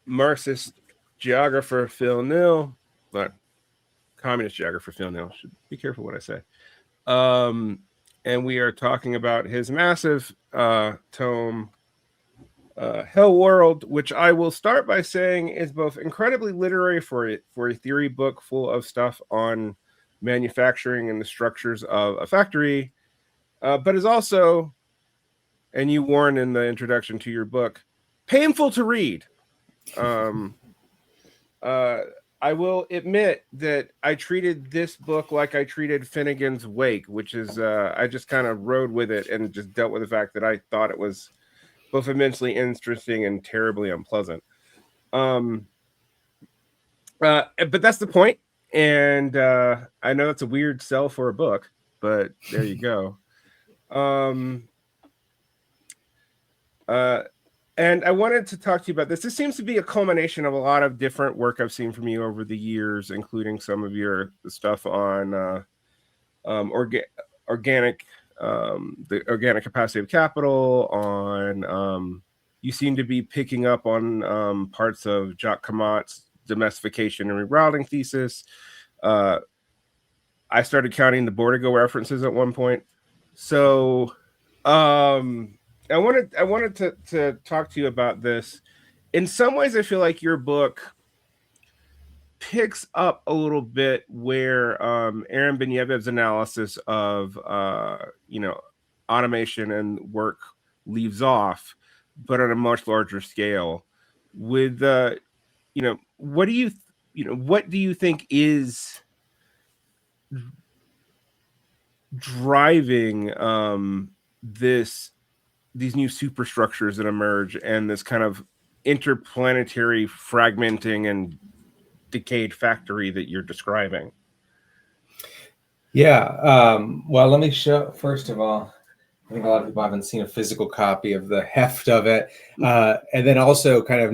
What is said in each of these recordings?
Marxist geographer Phil Neel, but communist geographer Phil Neel. Should be careful what I say. And we are talking about his massive tome, Hellworld, which I will start by saying is both incredibly literary for a theory book full of stuff on manufacturing and the structures of a factory, but is also, and you warn in the introduction to your book, painful to read. I will admit that I treated this book like I treated Finnegan's Wake, which is I just kind of rode with it and just dealt with the fact that I thought it was both immensely interesting and terribly unpleasant. But that's the point. And I know that's a weird sell for a book, but there you go. And I wanted to talk to you about this. This seems to be a culmination of a lot of different work I've seen from you over the years, including some of your stuff on organic, the organic capacity of capital. On you seem to be picking up on parts of Jacques Camote's domestication and rerouting thesis. I started counting the Bordigo references at one point. So I wanted to talk to you about this. In some ways, I feel like your book picks up a little bit where Erin Beignb's analysis of automation and work leaves off, but on a much larger scale. With what do you think is driving these new superstructures that emerge and this kind of interplanetary fragmenting and decayed factory that you're describing? Yeah. Well, let me show, first of all, I think a lot of people haven't seen a physical copy of the heft of it. And then also kind of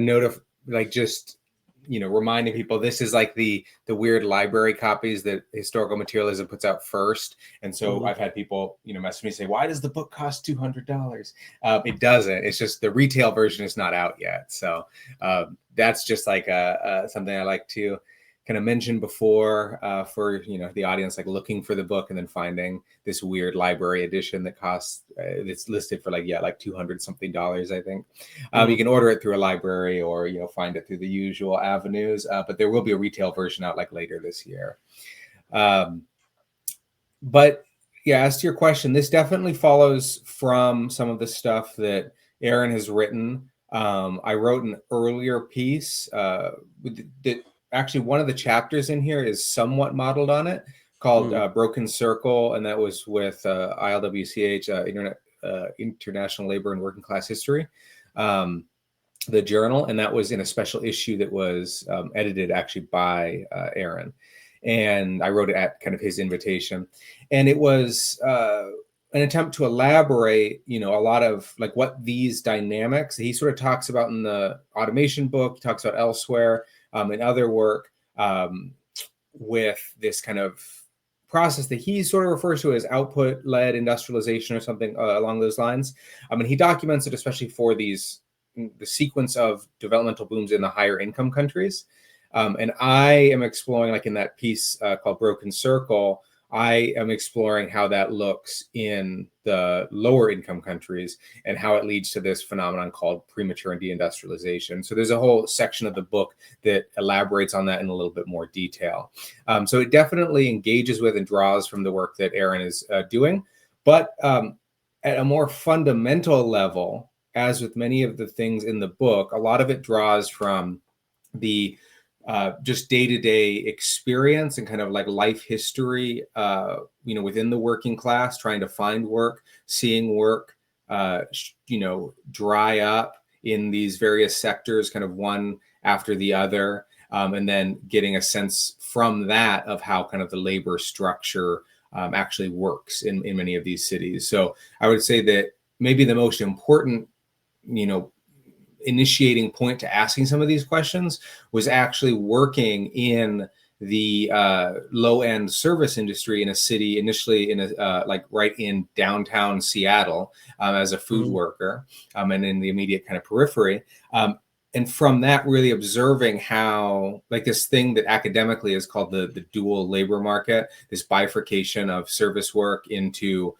reminding people this is like the weird library copies that Historical Materialism puts out first. And so I've had people, message me say, why does the book cost $200? It doesn't. It's just the retail version is not out yet. So that's just like something I like to kind of mention before for the audience, like looking for the book and then finding this weird library edition that costs it's listed for like $200 something, I think. You can order it through a library or find it through the usual avenues, but there will be a retail version out like later this year. But yeah, as to your question, this definitely follows from some of the stuff that Erin has written. I wrote an earlier piece that actually one of the chapters in here is somewhat modeled on it, called Broken Circle, and that was with ILWCH, International Labor and Working Class History, the journal, and that was in a special issue that was edited actually by Erin. And I wrote it at kind of his invitation. And it was an attempt to elaborate, a lot of like what these dynamics, he sort of talks about in the automation book, he talks about elsewhere, in other work, with this kind of process that he sort of refers to as output-led industrialization or something along those lines. And he documents it especially for the sequence of developmental booms in the higher income countries. And I am exploring, like in that piece called Broken Circle, I am exploring how that looks in the lower income countries and how it leads to this phenomenon called premature and de-industrialization. So there's a whole section of the book that elaborates on that in a little bit more detail. So it definitely engages with and draws from the work that Erin is doing. But at a more fundamental level, as with many of the things in the book, a lot of it draws from the just day-to-day experience and kind of like life history, within the working class, trying to find work, seeing work, dry up in these various sectors, kind of one after the other, and then getting a sense from that of how kind of the labor structure actually works in many of these cities. So I would say that maybe the most important, initiating point to asking some of these questions was actually working in the low-end service industry in a city, initially in right in downtown Seattle, as a food worker, and in the immediate kind of periphery. and from that, really observing how, like, this thing that academically is called the dual labor market, this bifurcation of service work into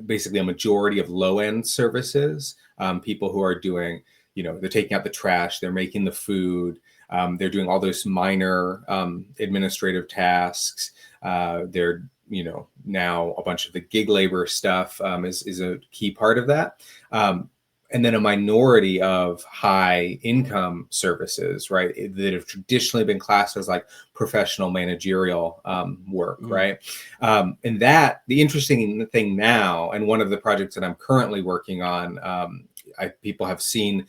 basically a majority of low-end services, people who are doing, they're taking out the trash, they're making the food, they're doing all those minor administrative tasks. They're, now a bunch of the gig labor stuff is a key part of that. And then a minority of high income services, right, that have traditionally been classed as like professional managerial work, right? And that, the interesting thing now, and one of the projects that I'm currently working on, people have seen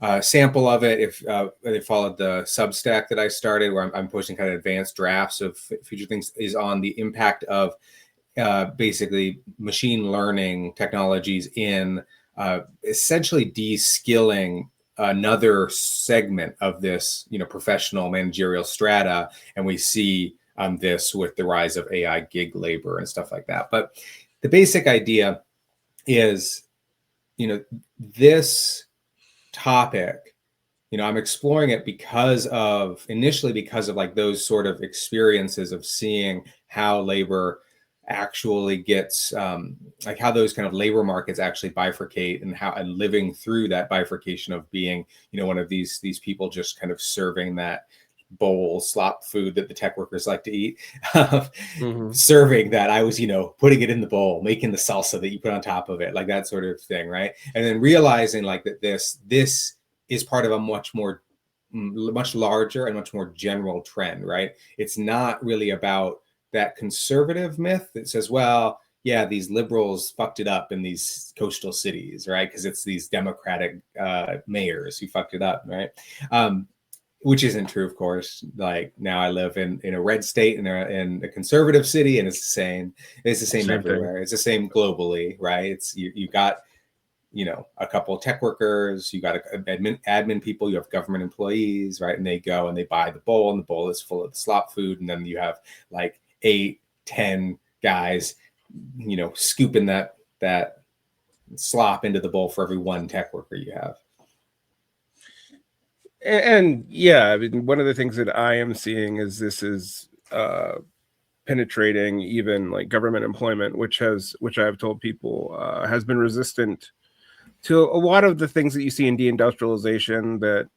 a sample of it if they followed the Substack that I started, where I'm posting kind of advanced drafts of future things, is on the impact of basically machine learning technologies in essentially de-skilling another segment of this, professional managerial strata. And we see this with the rise of AI gig labor and stuff like that. But the basic idea is, this topic, I'm exploring it initially because of like those sort of experiences of seeing how labor actually gets, like how those kind of labor markets actually bifurcate, and living through that bifurcation of being, one of these people just kind of serving that bowl slop food that the tech workers like to eat. Serving that, I was, putting it in the bowl, making the salsa that you put on top of it, like that sort of thing, right? And then realizing like that this is part of a much larger and much more general trend, right? It's not really about that conservative myth that says, well, yeah, these liberals fucked it up in these coastal cities, right? Because it's these democratic mayors who fucked it up, right? Which isn't true, of course. Like, now I live in a red state and in a conservative city, and it's the same. It's the same everywhere. Thing. It's the same globally, right? It's you got, a couple of tech workers, you got admin people, you have government employees, right? And they go and they buy the bowl, and the bowl is full of the slop food, and then you have like 8-10 guys, scooping that slop into the bowl for every one tech worker you have. And yeah, I mean, one of the things that I am seeing is this is penetrating even like government employment, which I've told people has been resistant to a lot of the things that you see in de-industrialization that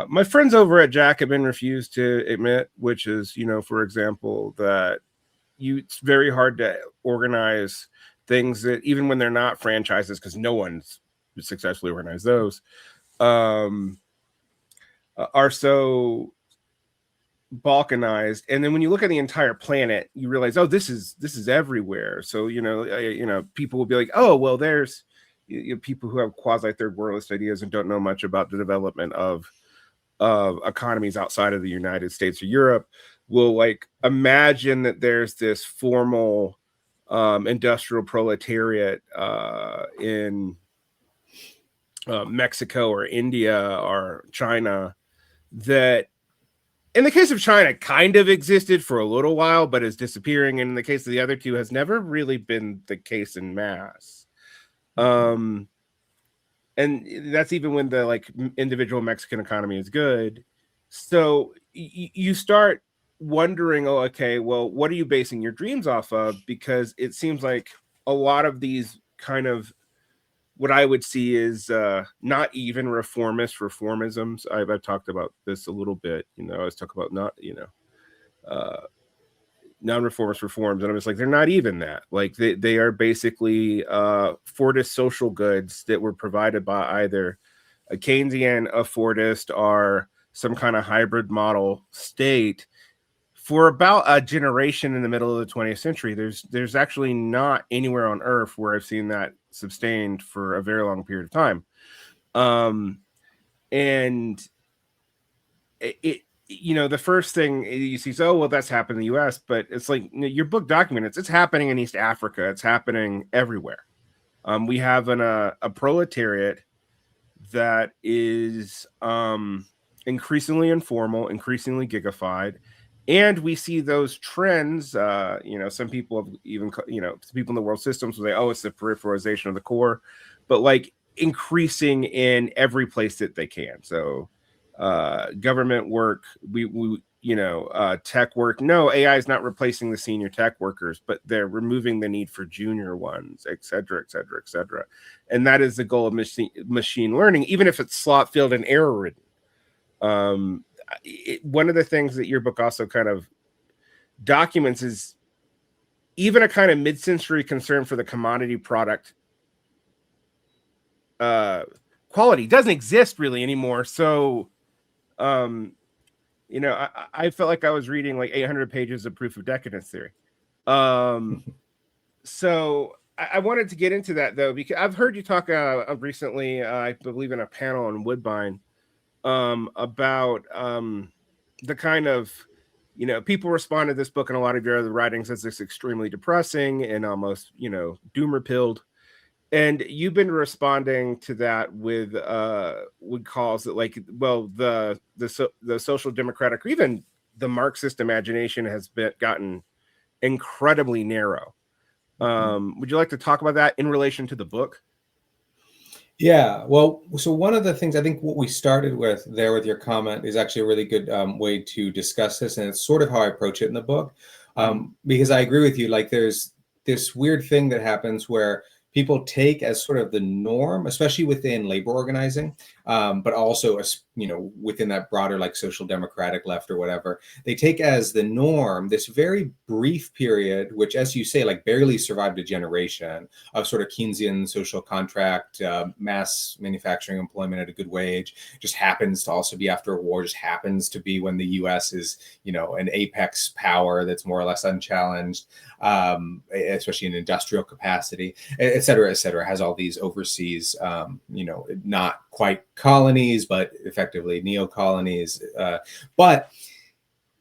my friends over at Jack have been refused to admit, which is, for example, that it's very hard to organize things that, even when they're not franchises, because no one's successfully organized those, are so balkanized. And then when you look at the entire planet, you realize, oh, this is everywhere. So people will be like, oh, well, there's people who have quasi third worldist ideas and don't know much about the development of economies outside of the United States or Europe will like imagine that there's this formal industrial proletariat in Mexico or India or China that, in the case of China, kind of existed for a little while, but is disappearing. And in the case of the other two, has never really been the case in mass. And that's even when the like individual Mexican economy is good. So you start wondering, oh, okay, well, what are you basing your dreams off of? Because it seems like a lot of these kind of what I would see is not even reformisms. I've talked about this a little bit. I was talking about non-reformist reforms, and I was like, they're not even that. Like they are basically Fordist social goods that were provided by either a Keynesian, a Fordist, or some kind of hybrid model state for about a generation in the middle of the 20th century. There's actually not anywhere on earth where I've seen that sustained for a very long period of time. And it the first thing you see is, oh, well, that's happened in the US, but it's like your book documents, it's happening in East Africa, it's happening everywhere. We have a proletariat that is increasingly informal, increasingly gigified. And we see those trends. Some people have even, some people in the world systems will say, oh, it's the peripheralization of the core. But like increasing in every place that they can. So government work, we tech work. No, AI is not replacing the senior tech workers, but they're removing the need for junior ones, et cetera, et cetera, et cetera. And that is the goal of machine learning, even if it's slot filled and error ridden. One of the things that your book also kind of documents is even a kind of mid-century concern for the commodity product quality doesn't exist really anymore. So I felt like I was reading like 800 pages of proof of decadence theory. So I wanted to get into that though, because I've heard you talk recently, I believe in a panel on Woodbine, about the kind of, people respond to this book and a lot of your other writings as this extremely depressing and almost, doomer pilled. And you've been responding to that with calls that, like, well, the social democratic or even the Marxist imagination has gotten incredibly narrow. Would you like to talk about that in relation to the book? Yeah, well, so one of the things I think what we started with there with your comment is actually a really good way to discuss this, and it's sort of how I approach it in the book, because I agree with you. Like, there's this weird thing that happens where people take as sort of the norm, especially within labor organizing, but also, within that broader like social democratic left or whatever, they take as the norm this very brief period, which, as you say, like barely survived a generation of sort of Keynesian social contract, mass manufacturing employment at a good wage, just happens to also be after a war, just happens to be when the US is, an apex power that's more or less unchallenged, especially in industrial capacity, et cetera, has all these overseas, not quite colonies, but effectively neo-colonies. But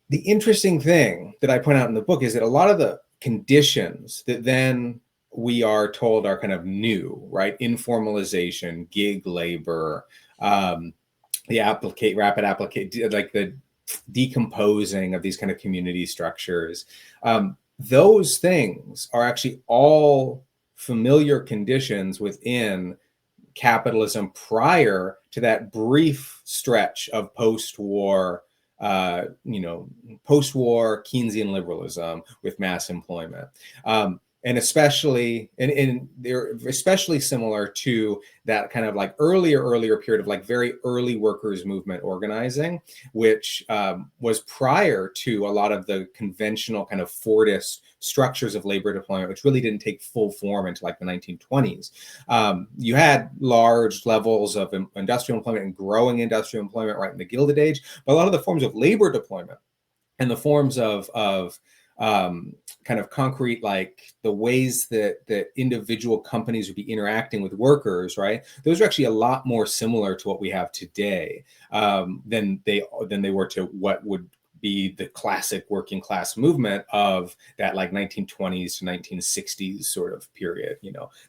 the interesting thing that I point out in the book is that a lot of the conditions that then we are told are kind of new, right? Informalization, gig labor, the rapid application, like the decomposing of these kind of community structures. Those things are actually all familiar conditions within capitalism prior to that brief stretch of post-war Keynesian liberalism with mass employment. And especially, and they're especially similar to that kind of like earlier period of like very early workers' movement organizing, which was prior to a lot of the conventional kind of Fordist structures of labor deployment, which really didn't take full form until like the 1920s. You had large levels of industrial employment and growing industrial employment right in the Gilded Age, but a lot of the forms of labor deployment and the forms of kind of concrete, like the ways that individual companies would be interacting with workers, right? Those are actually a lot more similar to what we have today than they were to what would be the classic working class movement of that like 1920s to 1960s sort of period,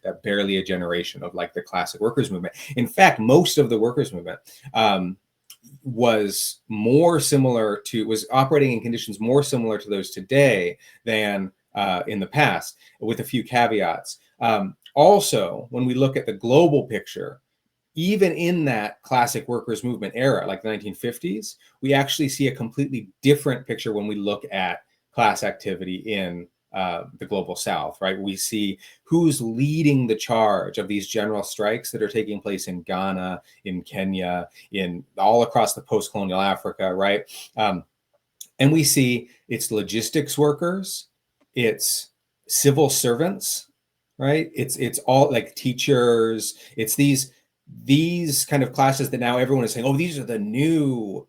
that barely a generation of like the classic workers movement. In fact, most of the workers movement was operating in conditions more similar to those today than in the past, with a few caveats. Also, when we look at the global picture, even in that classic workers movement era, like the 1950s, we actually see a completely different picture when we look at class activity in the global South, right? We see who's leading the charge of these general strikes that are taking place in Ghana, in Kenya, in all across the post-colonial Africa, right? And we see it's logistics workers, it's civil servants, right? It's all like teachers. It's these kind of classes that now everyone is saying, oh, these are the new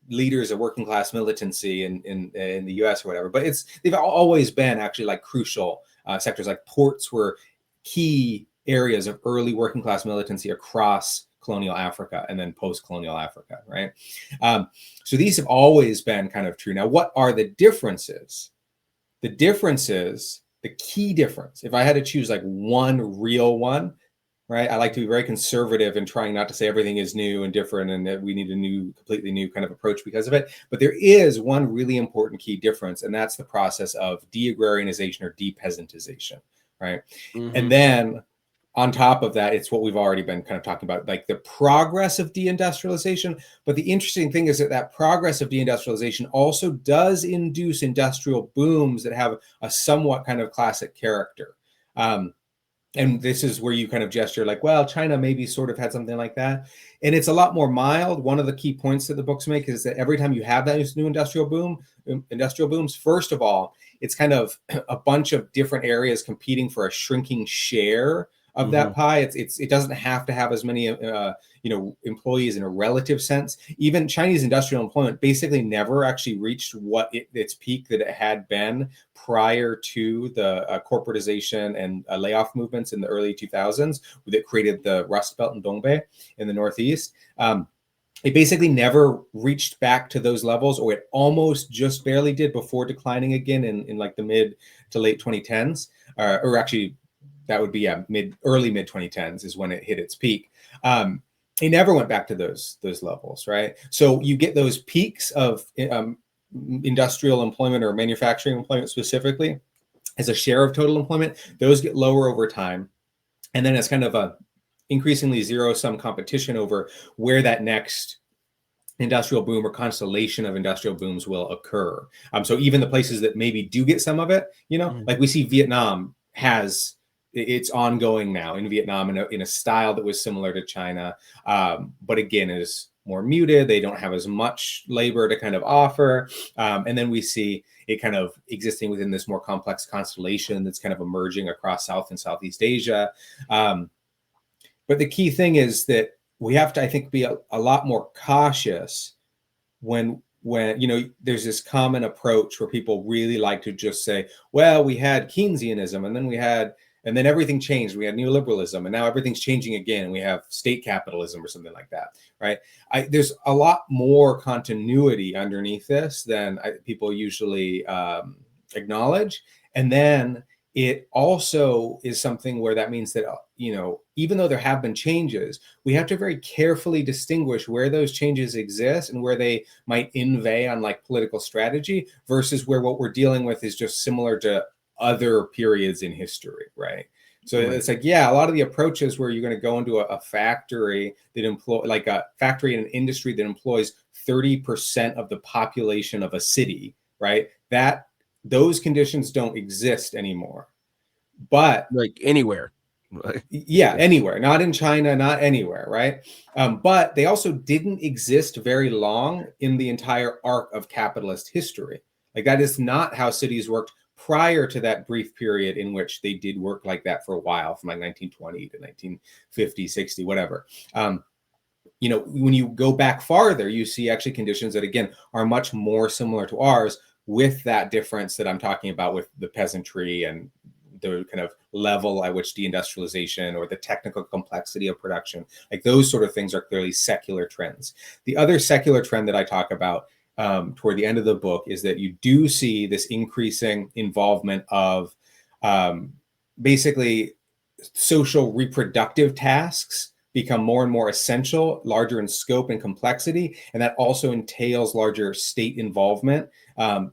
leaders of working class militancy in the US or whatever. But they've always been actually like crucial sectors. Like ports were key areas of early working class militancy across colonial Africa and then post-colonial Africa, right? So these have always been kind of true. Now, what are the differences? The differences, the key difference, if I had to choose like one real one, right? I like to be very conservative in trying not to say everything is new and different and that we need a completely new kind of approach because of it. But there is one really important key difference, and that's the process of de-agrarianization or de-peasantization, right? Mm-hmm. And then on top of that, it's what we've already been kind of talking about, like the progress of deindustrialization. But the interesting thing is that progress of deindustrialization also does induce industrial booms that have a somewhat kind of classic character. And this is where you kind of gesture like, well, China maybe sort of had something like that. And it's a lot more mild. One of the key points that the books make is that every time you have that new industrial booms, first of all, it's kind of a bunch of different areas competing for a shrinking share of that pie. It doesn't have to have as many employees in a relative sense. Even Chinese industrial employment basically never actually reached its peak that it had been prior to the corporatization and layoff movements in the early 2000s that created the Rust Belt in Dongbei in the Northeast. It basically never reached back to those levels, or it almost just barely did before declining again in like the mid to late 2010s, or actually that would be early mid 2010s is when it hit its peak. It never went back to those levels, right? So you get those peaks of industrial employment or manufacturing employment specifically as a share of total employment. Those get lower over time, and then it's kind of a increasingly zero-sum competition over where that next industrial boom or constellation of industrial booms will occur. So even the places that maybe do get some of it, like we see Vietnam has it's ongoing now in Vietnam in a style that was similar to China, but again is more muted. They don't have as much labor to kind of offer. And then we see it kind of existing within this more complex constellation that's kind of emerging across South and Southeast Asia. But the key thing is that we have to, I think, be a lot more cautious when there's this common approach where people really like to just say, well, we had Keynesianism and then everything changed. We had neoliberalism and now everything's changing again. We have state capitalism or something like that, right? There's a lot more continuity underneath this than people usually acknowledge. And then it also is something where that means that, even though there have been changes, we have to very carefully distinguish where those changes exist and where they might inveigh on like political strategy versus where what we're dealing with is just similar to other periods in history, right? So it's like, a lot of the approaches where you're going to go into a factory that like a factory and an industry that employs 30% of the population of a city, right? Those conditions don't exist anymore. But like anywhere. Anywhere, not in China, not anywhere, right? But they also didn't exist very long in the entire arc of capitalist history. Like that is not how cities worked prior to that brief period in which they did work like that for a while, from like 1920 to 1950, 60, whatever. When you go back farther, you see actually conditions that, again, are much more similar to ours, with that difference that I'm talking about with the peasantry and the kind of level at which deindustrialization or the technical complexity of production, like those sort of things are clearly secular trends. The other secular trend that I talk about toward the end of the book is that you do see this increasing involvement of basically social reproductive tasks become more and more essential, larger in scope and complexity, and that also entails larger state involvement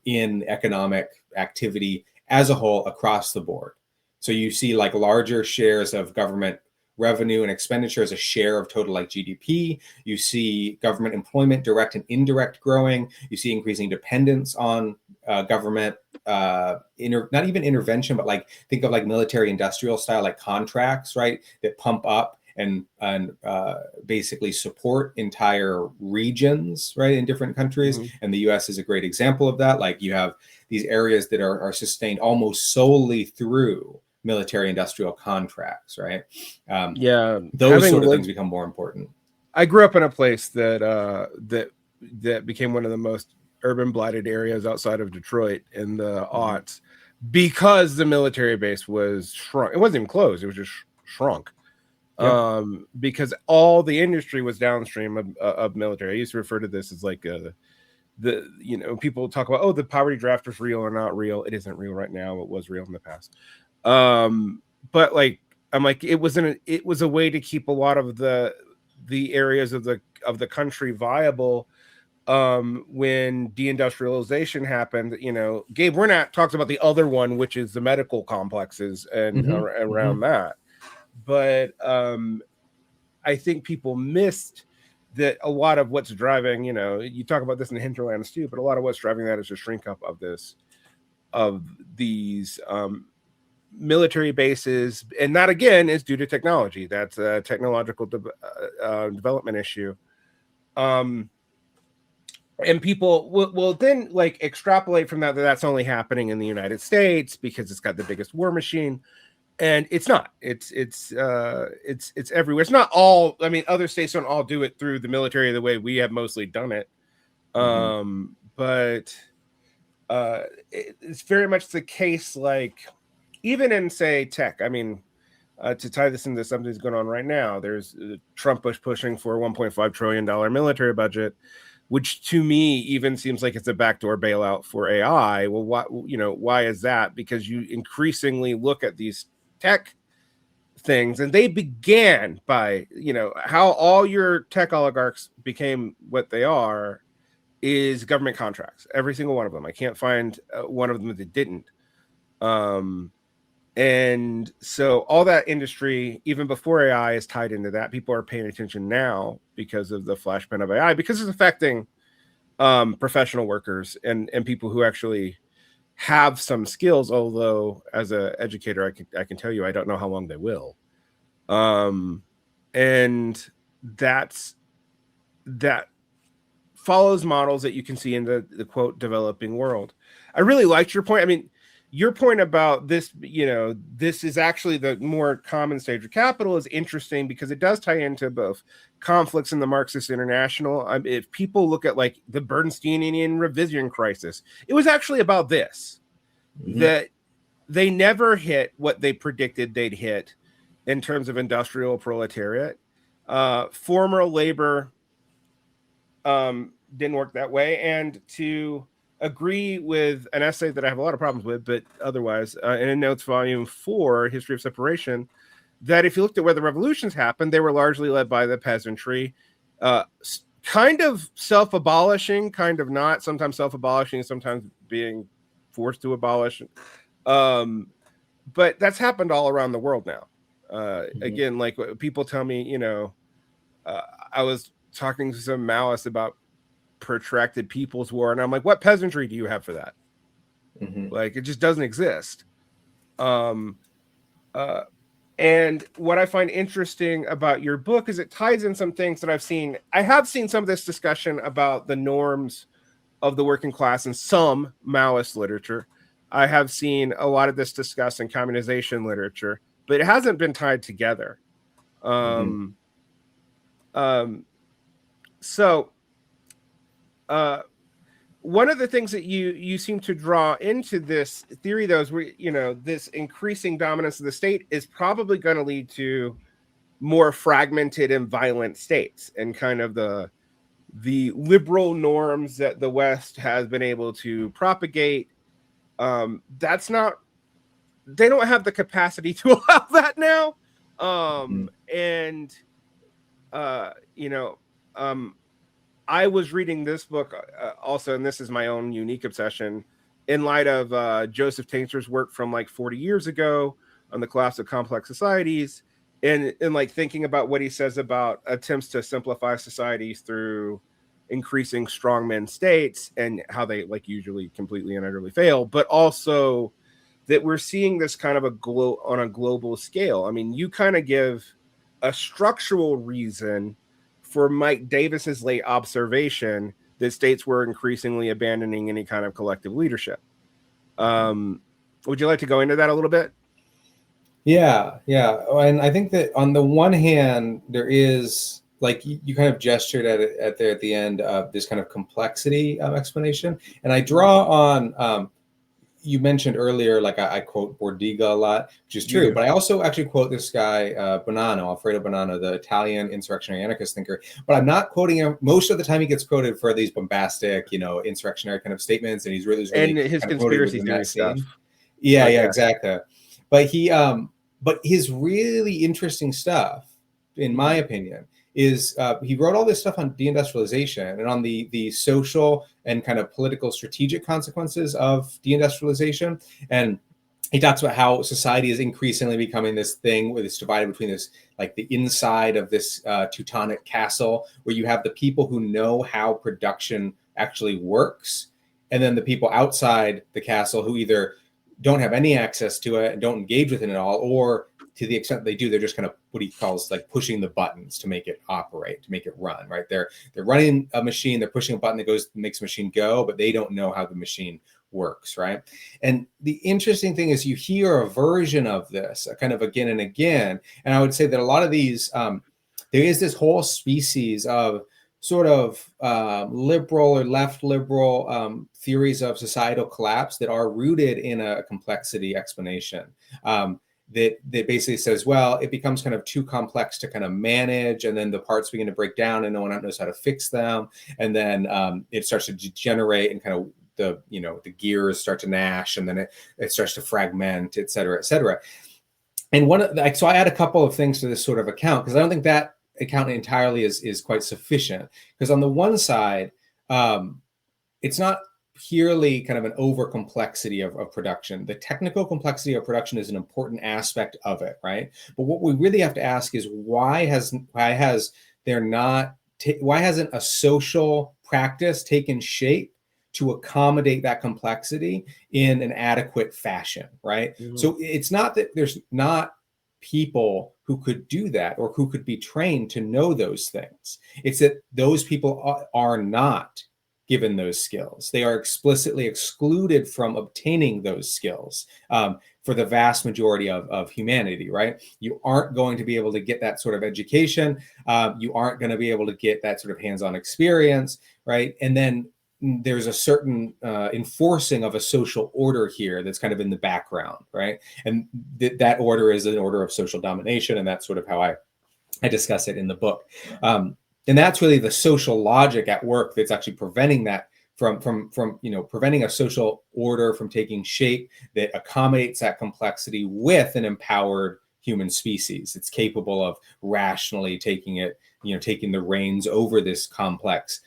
in economic activity as a whole across the board. So you see like larger shares of government revenue and expenditure as a share of total like GDP. You see government employment, direct and indirect, growing. You see increasing dependence on government, not even intervention, but like think of like military industrial style like contracts, right, that pump up and basically support entire regions, right, in different countries. And the US is a great example of that. Like you have these areas that are sustained almost solely through military industrial contracts, right? Those sort of things become more important. I grew up in a place that became one of the most urban blighted areas outside of Detroit in the aughts, because the military base was shrunk. It wasn't even closed, it was just shrunk. Because all the industry was downstream of military. I used to refer to this as like people talk about, the poverty draft is real or not real. It isn't real right now. It was real in the past. But like I'm like, it was a way to keep a lot of the areas of the country viable. When deindustrialization happened, Gabe Wernat talks about the other one, which is the medical complexes and around that. but I think people missed that a lot of what's driving, you talk about this in the Hinterlands too, but a lot of what's driving that is a shrink up of these military bases, and that again is due to technology. That's a technological development issue. And people will then like extrapolate from that that's only happening in the United States because it's got the biggest war machine, and it's not. It's everywhere. It's not all. I mean, other states don't all do it through the military the way we have mostly done it. But it's very much the case, like even in say tech. I mean, to tie this into something that's going on right now, there's Trump pushing for a $1.5 trillion military budget, which to me even seems like it's a backdoor bailout for AI. Well, why is that? Because you increasingly look at these tech things, and they began by, how all your tech oligarchs became what they are is government contracts. Every single one of them. I can't find one of them that didn't. And so all that industry, even before AI, is tied into that. People are paying attention now because of the flashpoint of AI, because it's affecting professional workers and people who actually have some skills. Although as an educator, I can tell you, I don't know how long they will. And that follows models that you can see in the quote developing world. I really liked your point. I mean, your point about this, this is actually the more common stage of capital is interesting because it does tie into both conflicts in the Marxist International. If people look at like the Bernsteinian revision crisis, it was actually about this, that they never hit what they predicted they'd hit in terms of industrial proletariat. Former labor didn't work that way. And to agree with an essay that I have a lot of problems with, but otherwise, in Notes Volume 4, History of Separation, that if you looked at where the revolutions happened, they were largely led by the peasantry, kind of self-abolishing, kind of not, sometimes self-abolishing, sometimes being forced to abolish. But that's happened all around the world now. Again, like people tell me, I was talking to some Maoists about protracted people's war, and I'm like, what peasantry do you have for that? Like, it just doesn't exist. And what I find interesting about your book is it ties in some things that I've seen. I have seen some of this discussion about the norms of the working class in some Maoist literature. I have seen a lot of this discussed in communization literature, but it hasn't been tied together. So one of the things that you seem to draw into this theory, though, is this increasing dominance of the state is probably going to lead to more fragmented and violent states, and kind of the liberal norms that the West has been able to propagate. That's not, they don't have the capacity to allow that now. I was reading this book also, and this is my own unique obsession, in light of Joseph Tainter's work from like 40 years ago on the collapse of complex societies, and like thinking about what he says about attempts to simplify societies through increasing strongmen states and how they like usually completely and utterly fail, but also that we're seeing this kind of on a global scale. I mean, you kind of give a structural reason for Mike Davis's late observation that states were increasingly abandoning any kind of collective leadership. Would you like to go into that a little bit? Yeah. And I think that on the one hand, there is, like you kind of gestured at it at the end of this kind of complexity explanation. And I draw on, you mentioned earlier, like I quote Bordiga a lot, which is true, but I also actually quote this guy, Bonanno, Alfredo Bonanno, the Italian insurrectionary anarchist thinker, but I'm not quoting him. Most of the time he gets quoted for these bombastic, insurrectionary kind of statements, and he's really and his conspiracy theory stuff. Yeah, exactly. But but his really interesting stuff, in my opinion, is he wrote all this stuff on deindustrialization and on the social and kind of political strategic consequences of deindustrialization. And he talks about how society is increasingly becoming this thing where it's divided between this, like the inside of this Teutonic castle, where you have the people who know how production actually works, and then the people outside the castle who either don't have any access to it and don't engage with it at all, or to the extent they do, they're just kind of what he calls like pushing the buttons to make it operate, to make it run, right? They're running a machine, they're pushing a button that goes, makes the machine go, but they don't know how the machine works, right? And the interesting thing is you hear a version of this kind of again and again. And I would say that a lot of these, there is this whole species of sort of liberal or left liberal theories of societal collapse that are rooted in a complexity explanation. That basically says, well, it becomes kind of too complex to kind of manage, and then the parts begin to break down and no one knows how to fix them. And then it starts to degenerate and kind of the gears start to gnash, and then it starts to fragment, et cetera, et cetera. And so I add a couple of things to this sort of account, because I don't think that account entirely is quite sufficient. Because on the one side, it's not purely kind of an over complexity of production. The technical complexity of production is an important aspect of it, right? But what we really have to ask is why hasn't a social practice taken shape to accommodate that complexity in an adequate fashion, right? Mm-hmm. So it's not that there's not people who could do that or who could be trained to know those things. It's that those people are not given those skills. They are explicitly excluded from obtaining those skills for the vast majority of humanity, right? You aren't going to be able to get that sort of education. You aren't going to be able to get that sort of hands-on experience, right? And then there's a certain enforcing of a social order here that's kind of in the background, right? And that order is an order of social domination, and that's sort of how I discuss it in the book. And that's really the social logic at work that's actually preventing that from preventing a social order from taking shape that accommodates that complexity with an empowered human species. It's capable of rationally taking the reins over this complex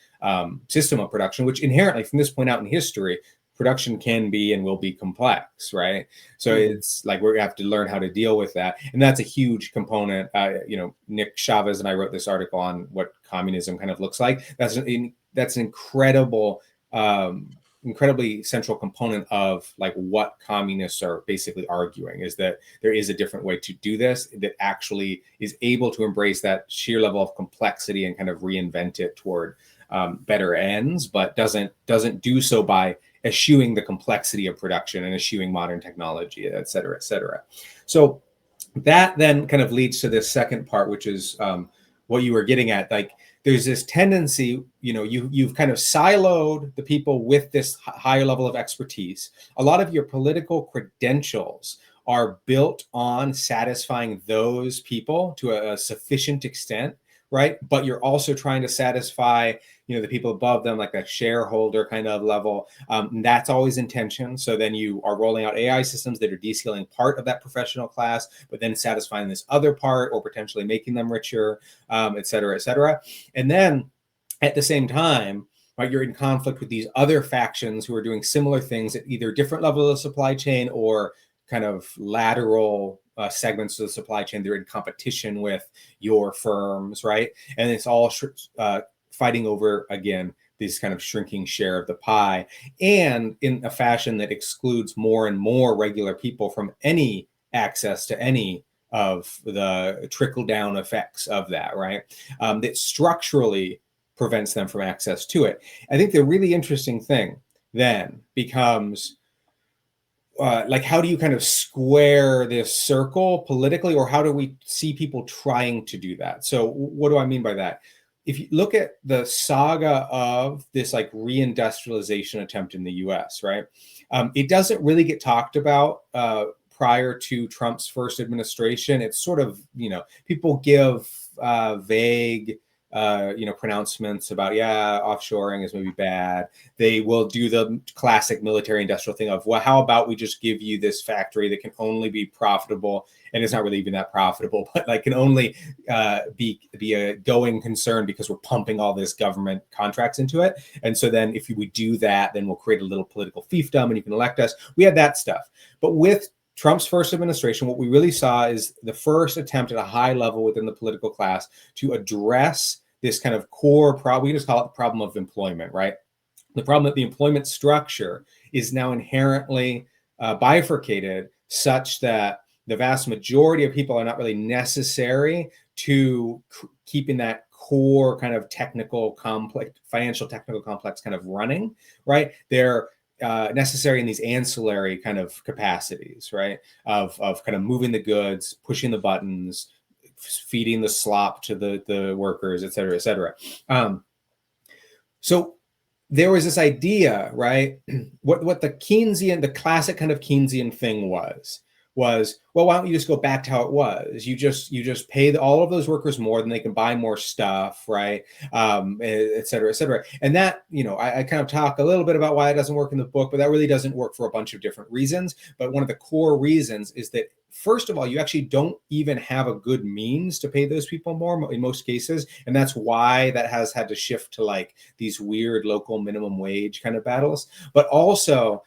system of production, which inherently, from this point out in history, production can be and will be complex, right? So it's like we have to learn how to deal with that, and that's a huge component. Nick Chavez and I wrote this article on what communism kind of looks like. That's an incredibly central component of like what communists are basically arguing, is that there is a different way to do this that actually is able to embrace that sheer level of complexity and kind of reinvent it toward better ends, but doesn't do so by eschewing the complexity of production and eschewing modern technology, et cetera, et cetera. So that then kind of leads to this second part, which is what you were getting at. Like there's this tendency, you've kind of siloed the people with this higher level of expertise. A lot of your political credentials are built on satisfying those people to a sufficient extent, right? But you're also trying to satisfy, the people above them, like that shareholder kind of level. That's always in tension. So then you are rolling out AI systems that are descaling part of that professional class, but then satisfying this other part or potentially making them richer, et cetera, et cetera. And then at the same time, right, you're in conflict with these other factions who are doing similar things at either different levels of the supply chain or kind of lateral segments of the supply chain. They're in competition with your firms, right? And it's all fighting over, again, this kind of shrinking share of the pie, and in a fashion that excludes more and more regular people from any access to any of the trickle-down effects of that, right? That structurally prevents them from access to it. I think the really interesting thing then becomes how do you kind of square this circle politically, or how do we see people trying to do that? So what do I mean by that? If you look at the saga of this like re-industrialization attempt in the US, right? It doesn't really get talked about prior to Trump's first administration. It's sort of, people give vague pronouncements about, offshoring is maybe bad. They will do the classic military industrial thing of, well, how about we just give you this factory that can only be profitable, and it's not really even that profitable, but like can only be a going concern because we're pumping all this government contracts into it. And so then if we do that, then we'll create a little political fiefdom and you can elect us. We had that stuff. But with Trump's first administration, what we really saw is the first attempt at a high level within the political class to address this kind of core problem. We just call it the problem of employment, right? The problem that the employment structure is now inherently bifurcated such that the vast majority of people are not really necessary to keeping that core kind of technical complex, financial technical complex kind of running, right? They're necessary in these ancillary kind of capacities, right? Of kind of moving the goods, pushing the buttons, feeding the slop to the workers, et cetera, et cetera. So there was this idea, right? What the Keynesian, the classic kind of Keynesian thing was, well, why don't you just go back to how it was? You just pay all of those workers more, then they can buy more stuff, right? Et cetera, et cetera. And that, I kind of talk a little bit about why it doesn't work in the book, but that really doesn't work for a bunch of different reasons. But one of the core reasons is that, first of all, you actually don't even have a good means to pay those people more in most cases. And that's why that has had to shift to like these weird local minimum wage kind of battles. But also,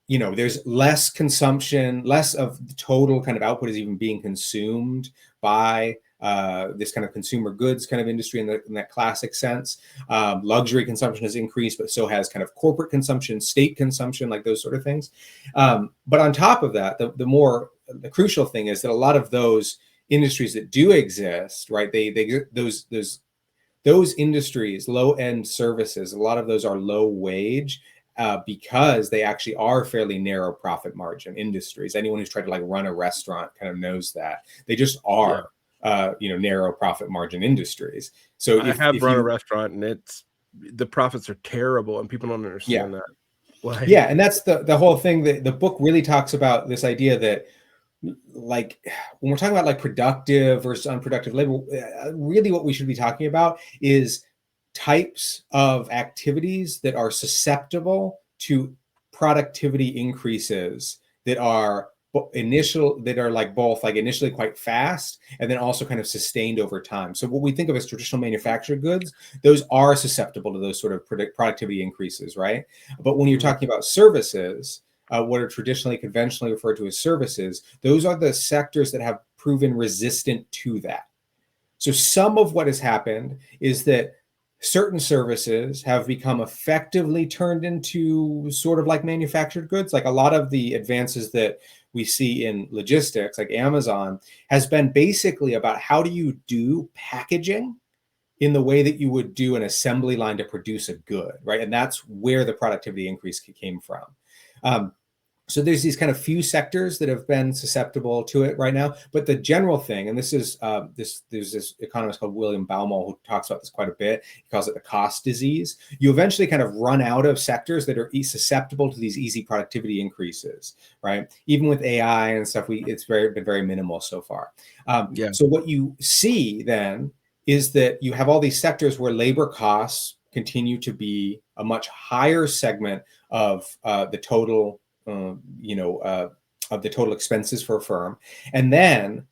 there's less consumption, less of the total kind of output is even being consumed by this kind of consumer goods kind of industry in that classic sense. Luxury consumption has increased, but so has kind of corporate consumption, state consumption, like those sort of things. But on top of that, the crucial thing is that a lot of those industries that do exist, right? Those industries, low-end services, a lot of those are low wage. Because they actually are fairly narrow profit margin industries. Anyone who's tried to like run a restaurant kind of knows that they just are, narrow profit margin industries. So I have run a restaurant, and the profits are terrible, and people don't understand that. Like, and that's the whole thing. That the book really talks about this idea that, like, when we're talking about like productive versus unproductive labor, really what we should be talking about is types of activities that are susceptible to productivity increases that are initially quite fast and then also kind of sustained over time. So what we think of as traditional manufactured goods, those are susceptible to those sort of productivity increases, right? But when you're talking about services, what are traditionally conventionally referred to as services, those are the sectors that have proven resistant to that. So some of what has happened is that certain services have become effectively turned into sort of like manufactured goods. Like a lot of the advances that we see in logistics, like Amazon, has been basically about how do you do packaging in the way that you would do an assembly line to produce a good, right? And that's where the productivity increase came from. So there's these kind of few sectors that have been susceptible to it right now, but the general thing, and this is there's this economist called William Baumol who talks about this quite a bit. He calls it the cost disease. You eventually kind of run out of sectors that are susceptible to these easy productivity increases, right? Even with AI and stuff, it's been very minimal so far. So what you see then is that you have all these sectors where labor costs continue to be a much higher segment of the total. Of the total expenses for a firm. And then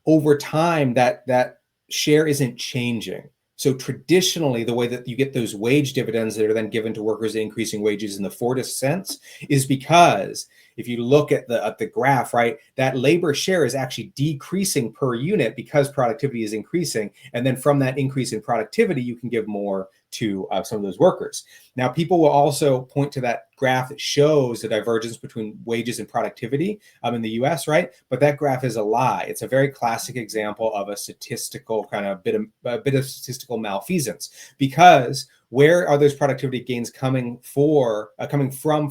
over time, that share isn't changing. So traditionally, the way that you get those wage dividends that are then given to workers increasing wages in the Fordist sense is because if you look at the graph, right, that labor share is actually decreasing per unit because productivity is increasing. And then from that increase in productivity, you can give more to some of those workers. Now, people will also point to that graph that shows the divergence between wages and productivity in the US, right? But that graph is a lie. It's a very classic example of a statistical kind of bit of statistical malfeasance, because where are those productivity gains coming from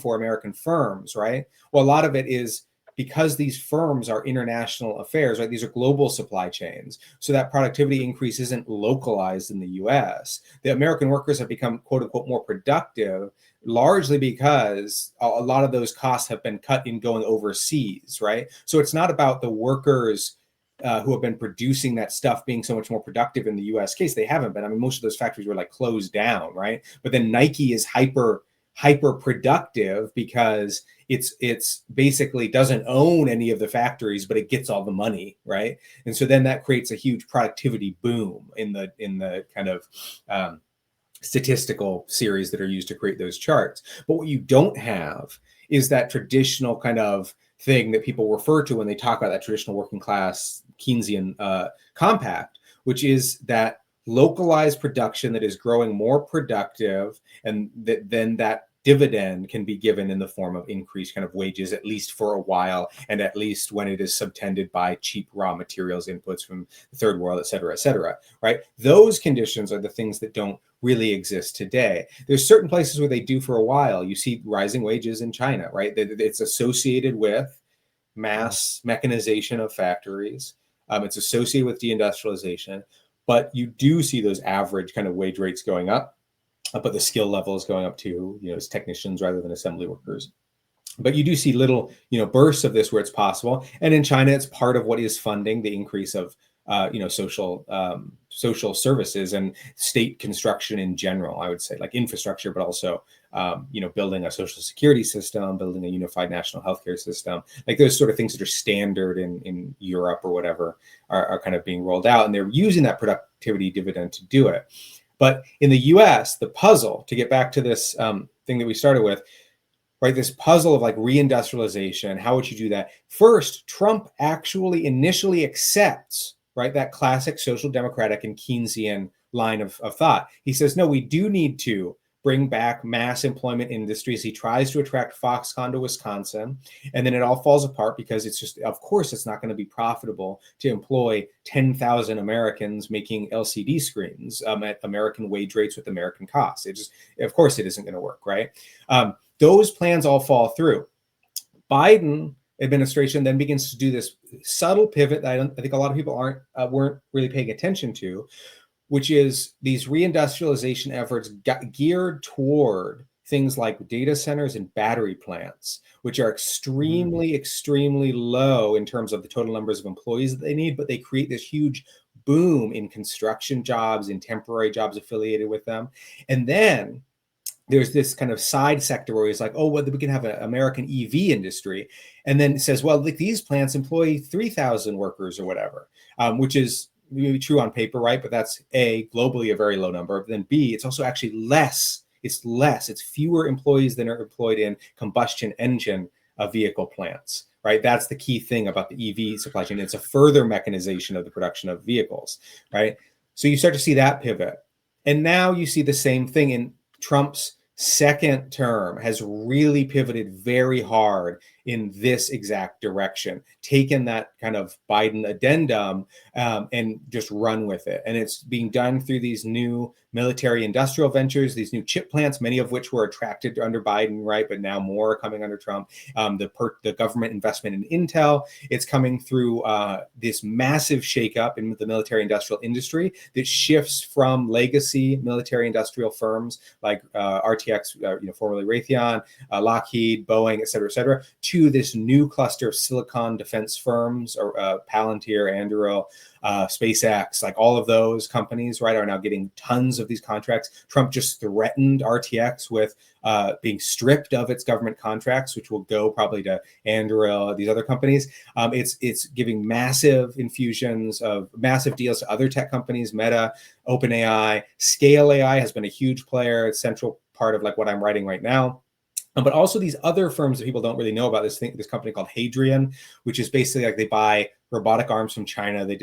for American firms, right? Well, a lot of it is because these firms are international affairs, right? These are global supply chains. So that productivity increase isn't localized in the US. The American workers have become, quote unquote, more productive, largely because a lot of those costs have been cut in going overseas, right? So it's not about the workers who have been producing that stuff being so much more productive in the US case. They haven't been. I mean, most of those factories were like closed down, right? But then Nike is hyper productive because it's basically doesn't own any of the factories, but it gets all the money, right? And so then that creates a huge productivity boom in the kind of statistical series that are used to create those charts. But what you don't have is that traditional kind of thing that people refer to when they talk about that traditional working class Keynesian compact, which is that localized production that is growing more productive, and then that dividend can be given in the form of increased kind of wages, at least for a while, and at least when it is subtended by cheap raw materials inputs from the third world, et cetera, right? Those conditions are the things that don't really exist today. There's certain places where they do for a while. You see rising wages in China, right? It's associated with mass mechanization of factories. It's associated with deindustrialization, but you do see those average kind of wage rates going up, but the skill level is going up too, as technicians rather than assembly workers. But you do see little, bursts of this where it's possible. And in China, it's part of what is funding the increase of, social services and state construction in general, I would say, like infrastructure, but also, building a social security system, building a unified national healthcare system, like those sort of things that are standard in Europe or whatever are kind of being rolled out. And they're using that productivity dividend to do it. But in the US, the puzzle, to get back to this thing that we started with, right, this puzzle of like reindustrialization, how would you do that? First, Trump actually initially accepts, right, that classic social democratic and Keynesian line of thought. He says, no, we do need to bring back mass employment industries. He tries to attract Foxconn to Wisconsin, and then it all falls apart because it's just, of course, it's not going to be profitable to employ 10,000 Americans making LCD screens at American wage rates with American costs. It just, of course, it isn't going to work, right? Those plans all fall through. Biden administration then begins to do this subtle pivot that I think a lot of people weren't really paying attention to, which is these reindustrialization efforts got geared toward things like data centers and battery plants, which are extremely low in terms of the total numbers of employees that they need, but they create this huge boom in construction jobs, in temporary jobs affiliated with them. And then there's this kind of side sector where he's like, oh, well, we can have an American EV industry. And then it says, well, like these plants employ 3,000 workers or whatever, which is maybe true on paper, right? But that's A, globally a very low number. But then B, it's also actually less. It's fewer employees than are employed in combustion engine vehicle plants, right? That's the key thing about the EV supply chain. It's a further mechanization of the production of vehicles, right? So you start to see that pivot. And now you see the same thing in Trump's second term has really pivoted very hard in this exact direction, taken that kind of Biden addendum and just run with it. And it's being done through these new military industrial ventures, these new chip plants, many of which were attracted under Biden, right? But now more are coming under Trump. The government investment in Intel, it's coming through this massive shakeup in the military industrial industry that shifts from legacy military industrial firms like RTX, formerly Raytheon, Lockheed, Boeing, et cetera, to this new cluster of silicon defense firms, or Palantir, Anduril, SpaceX, like all of those companies, right, are now getting tons of these contracts. Trump just threatened RTX with being stripped of its government contracts, which will go probably to Anduril, these other companies. It's giving massive infusions of massive deals to other tech companies, Meta, OpenAI, Scale AI has been a huge player, it's central part of like what I'm writing right now. But also these other firms that people don't really know about, this company called Hadrian, which is basically like they buy robotic arms from China. They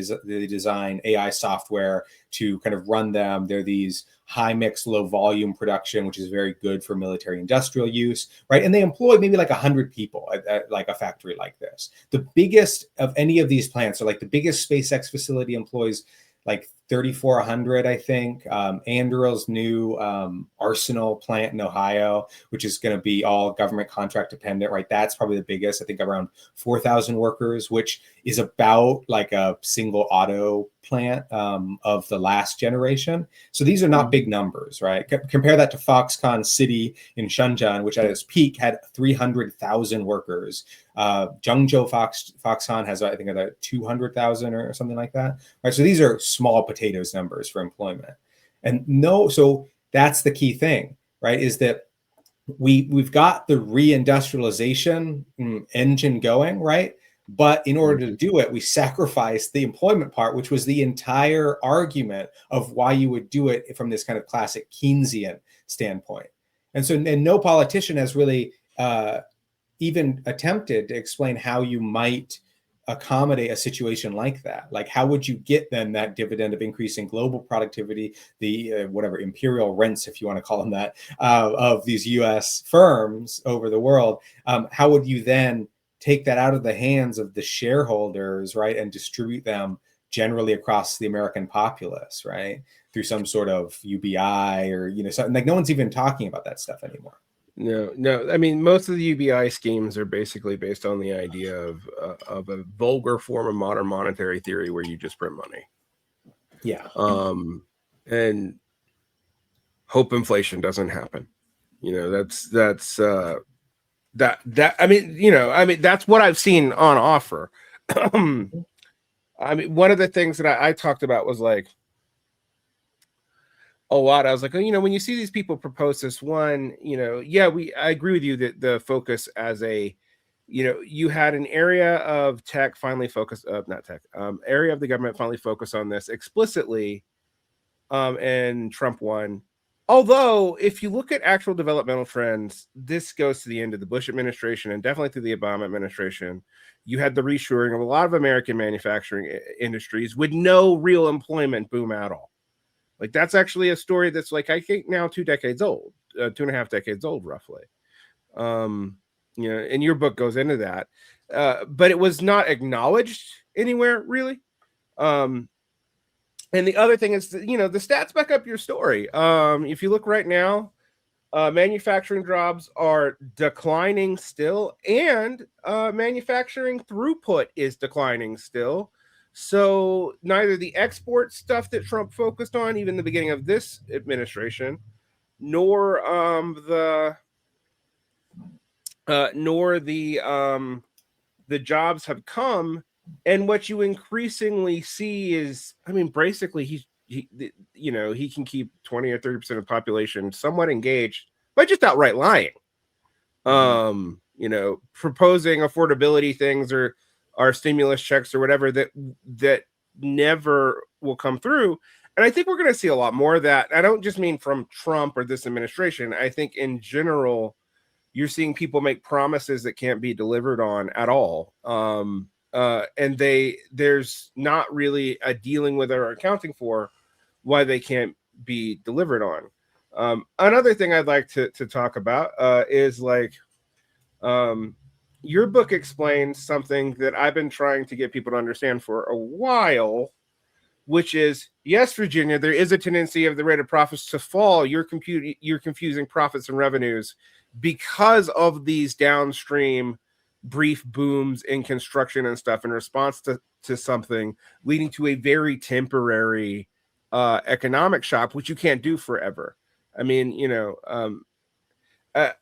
design AI software to kind of run them. They're these high mix, low volume production, which is very good for military industrial use, right? And they employ maybe like 100 people at like a factory like this. The biggest of any of these plants, so like the biggest SpaceX facility employs like 3,400, I think. Anduril's new Arsenal plant in Ohio, which is going to be all government contract dependent, right? That's probably the biggest, I think around 4,000 workers, which is about like a single auto plant of the last generation. So these are not big numbers, right? Compare that to Foxconn City in Shenzhen, which at its peak had 300,000 workers. Zhengzhou Foxconn has, I think, about 200,000 or something like that, right? So these are small potatoes numbers for employment. And so that's the key thing, right? Is that we've got the reindustrialization engine going, right? But in order to do it, we sacrificed the employment part, which was the entire argument of why you would do it from this kind of classic Keynesian standpoint. And so, and no politician has really even attempted to explain how you might accommodate a situation like that. Like, how would you get then that dividend of increasing global productivity, the whatever imperial rents, if you want to call them that, of these U.S. firms over the world? How would you then take that out of the hands of the shareholders, right, and distribute them generally across the American populace, right, through some sort of UBI or, you know, something like no one's even talking about that stuff anymore. No. I mean, most of the UBI schemes are basically based on the idea of a vulgar form of modern monetary theory where you just print money. Yeah. And hope inflation doesn't happen. You know, that's I mean, you know, I mean, that's what I've seen on offer. I mean, one of the things that I talked about was like a lot. I was like, oh, you know, when you see these people propose this one, you know, yeah, I agree with you that the focus as a, you know, you had an area of tech finally focused, not tech, area of the government finally focused on this explicitly, and Trump won. Although, if you look at actual developmental trends, this goes to the end of the Bush administration and definitely to the Obama administration. You had the reshoring of a lot of American manufacturing industries with no real employment boom at all. Like, that's actually a story that's like, I think now 2 decades old, 2.5 decades old, roughly. You know, and your book goes into that, but it was not acknowledged anywhere really. And the other thing is that, you know, the stats back up your story. If you look right now, manufacturing jobs are declining still, and manufacturing throughput is declining still. So neither the export stuff that Trump focused on, even the beginning of this administration, nor the jobs have come. And what you increasingly see is, I mean, basically he you know, he can keep 20 or 30% of the population somewhat engaged by just outright lying. You know, proposing affordability things or stimulus checks or whatever that never will come through. And I think we're going to see a lot more of that. I don't just mean from Trump or this administration. I think in general, you're seeing people make promises that can't be delivered on at all. And there's not really a dealing with or accounting for why they can't be delivered on. Another thing I'd like to talk about is like, your book explains something that I've been trying to get people to understand for a while, which is, yes, Virginia, there is a tendency of the rate of profits to fall. You're confusing profits and revenues because of these downstream brief booms in construction and stuff in response to something, leading to a very temporary economic shock, which you can't do forever. I mean, you know,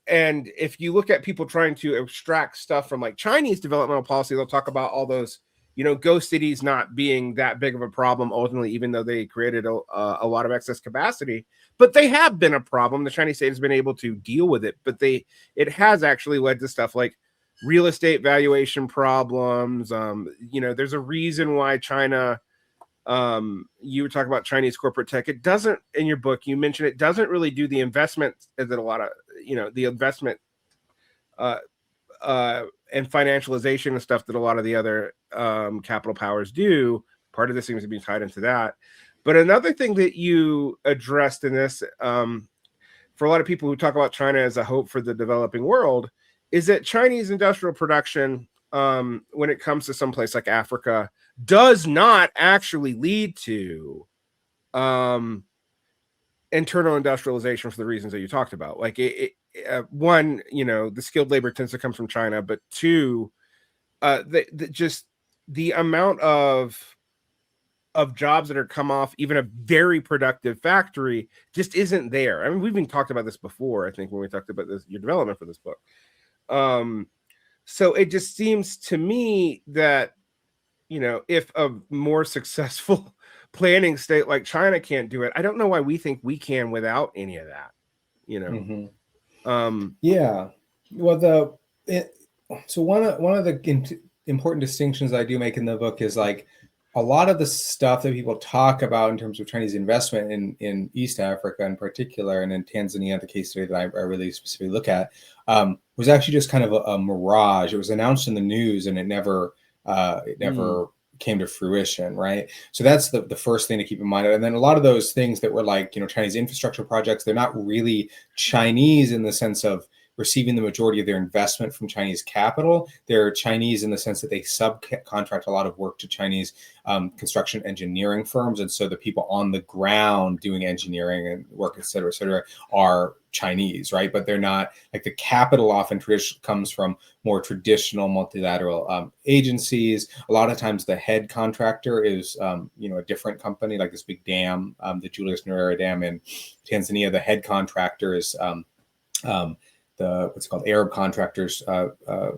and if you look at people trying to extract stuff from like Chinese developmental policy, they'll talk about all those, you know, ghost cities not being that big of a problem ultimately, even though they created a lot of excess capacity. But they have been a problem. The Chinese state has been able to deal with it, but it has actually led to stuff like real estate valuation problems. You know, there's a reason why China, you were talking about Chinese corporate tech. It doesn't, in your book, you mentioned it doesn't really do the investment that a lot of, you know, the investment and financialization and stuff that a lot of the other capital powers do. Part of this seems to be tied into that. But another thing that you addressed in this, for a lot of people who talk about China as a hope for the developing world, is that Chinese industrial production, when it comes to someplace like Africa, does not actually lead to internal industrialization for the reasons that you talked about. Like one, you know, the skilled labor tends to come from China, but two, just the amount of jobs that are come off even a very productive factory just isn't there. I mean, we've even talked about this before, I think, when we talked about your development for this book. So it just seems to me that, you know, if a more successful planning state like China can't do it, I don't know why we think we can without any of that, you know. Yeah. Well, so one of the important distinctions I do make in the book is like, a lot of the stuff that people talk about in terms of Chinese investment in East Africa in particular, and in Tanzania, the case study that I really specifically look at, was actually just kind of a mirage. It was announced in the news, and it never came to fruition, right? So that's the first thing to keep in mind. And then a lot of those things that were like, Chinese infrastructure projects, they're not really Chinese in the sense of receiving the majority of their investment from Chinese capital. They're Chinese in the sense that they subcontract a lot of work to Chinese construction engineering firms. And so the people on the ground doing engineering and work, et cetera, are Chinese, right? But they're not, like, the capital often comes from more traditional multilateral agencies. A lot of times the head contractor is, a different company, like this big dam, the Julius Nyerere Dam in Tanzania. The head contractor is what's called Arab Contractors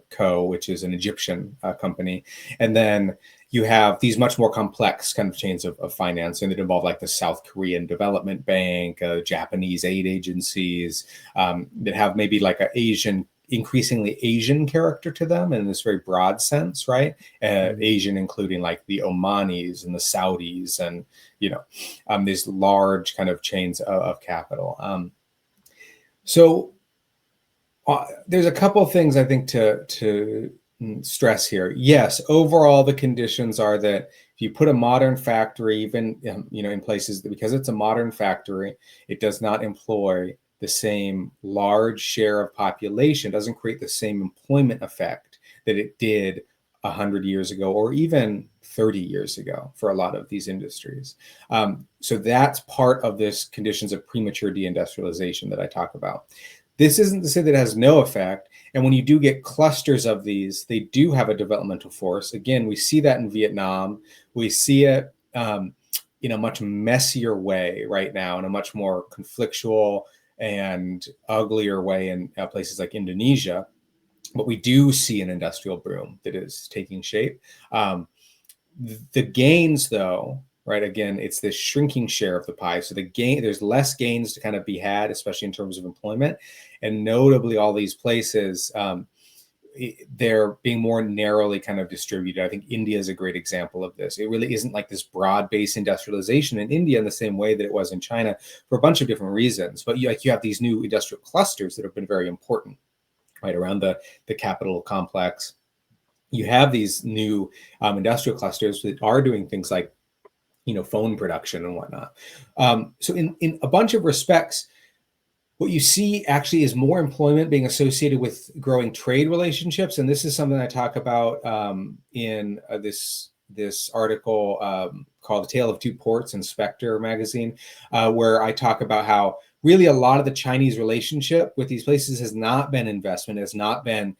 Co., which is an Egyptian company. And then you have these much more complex kind of chains of financing that involve, like, the South Korean Development Bank, Japanese aid agencies that have maybe like an increasingly Asian character to them in this very broad sense, right? Asian, including like the Omanis and the Saudis, and these large kind of chains of capital. So there's a couple of things I think to stress here. Yes, overall the conditions are that if you put a modern factory, even in places, because it's a modern factory, it does not employ the same large share of population, doesn't create the same employment effect that it did 100 years ago, or even 30 years ago for a lot of these industries. So that's part of this conditions of premature deindustrialization that I talk about. This isn't to say that it has no effect. And when you do get clusters of these, they do have a developmental force. Again, we see that in Vietnam. We see it in a much messier way right now, in a much more conflictual and uglier way in places like Indonesia. But we do see an industrial boom that is taking shape. The gains, though, right? Again, it's this shrinking share of the pie. So there's less gains to kind of be had, especially in terms of employment. And notably, all these places, they're being more narrowly kind of distributed. I think India is a great example of this. It really isn't like this broad-based industrialization in India in the same way that it was in China for a bunch of different reasons. But you have these new industrial clusters that have been very important, right, around the capital complex. You have these new industrial clusters that are doing things like phone production and whatnot. So in a bunch of respects, what you see actually is more employment being associated with growing trade relationships. And this is something I talk about in this article called The Tale of Two Ports in Spectre magazine, where I talk about how really a lot of the Chinese relationship with these places has not been investment, has not been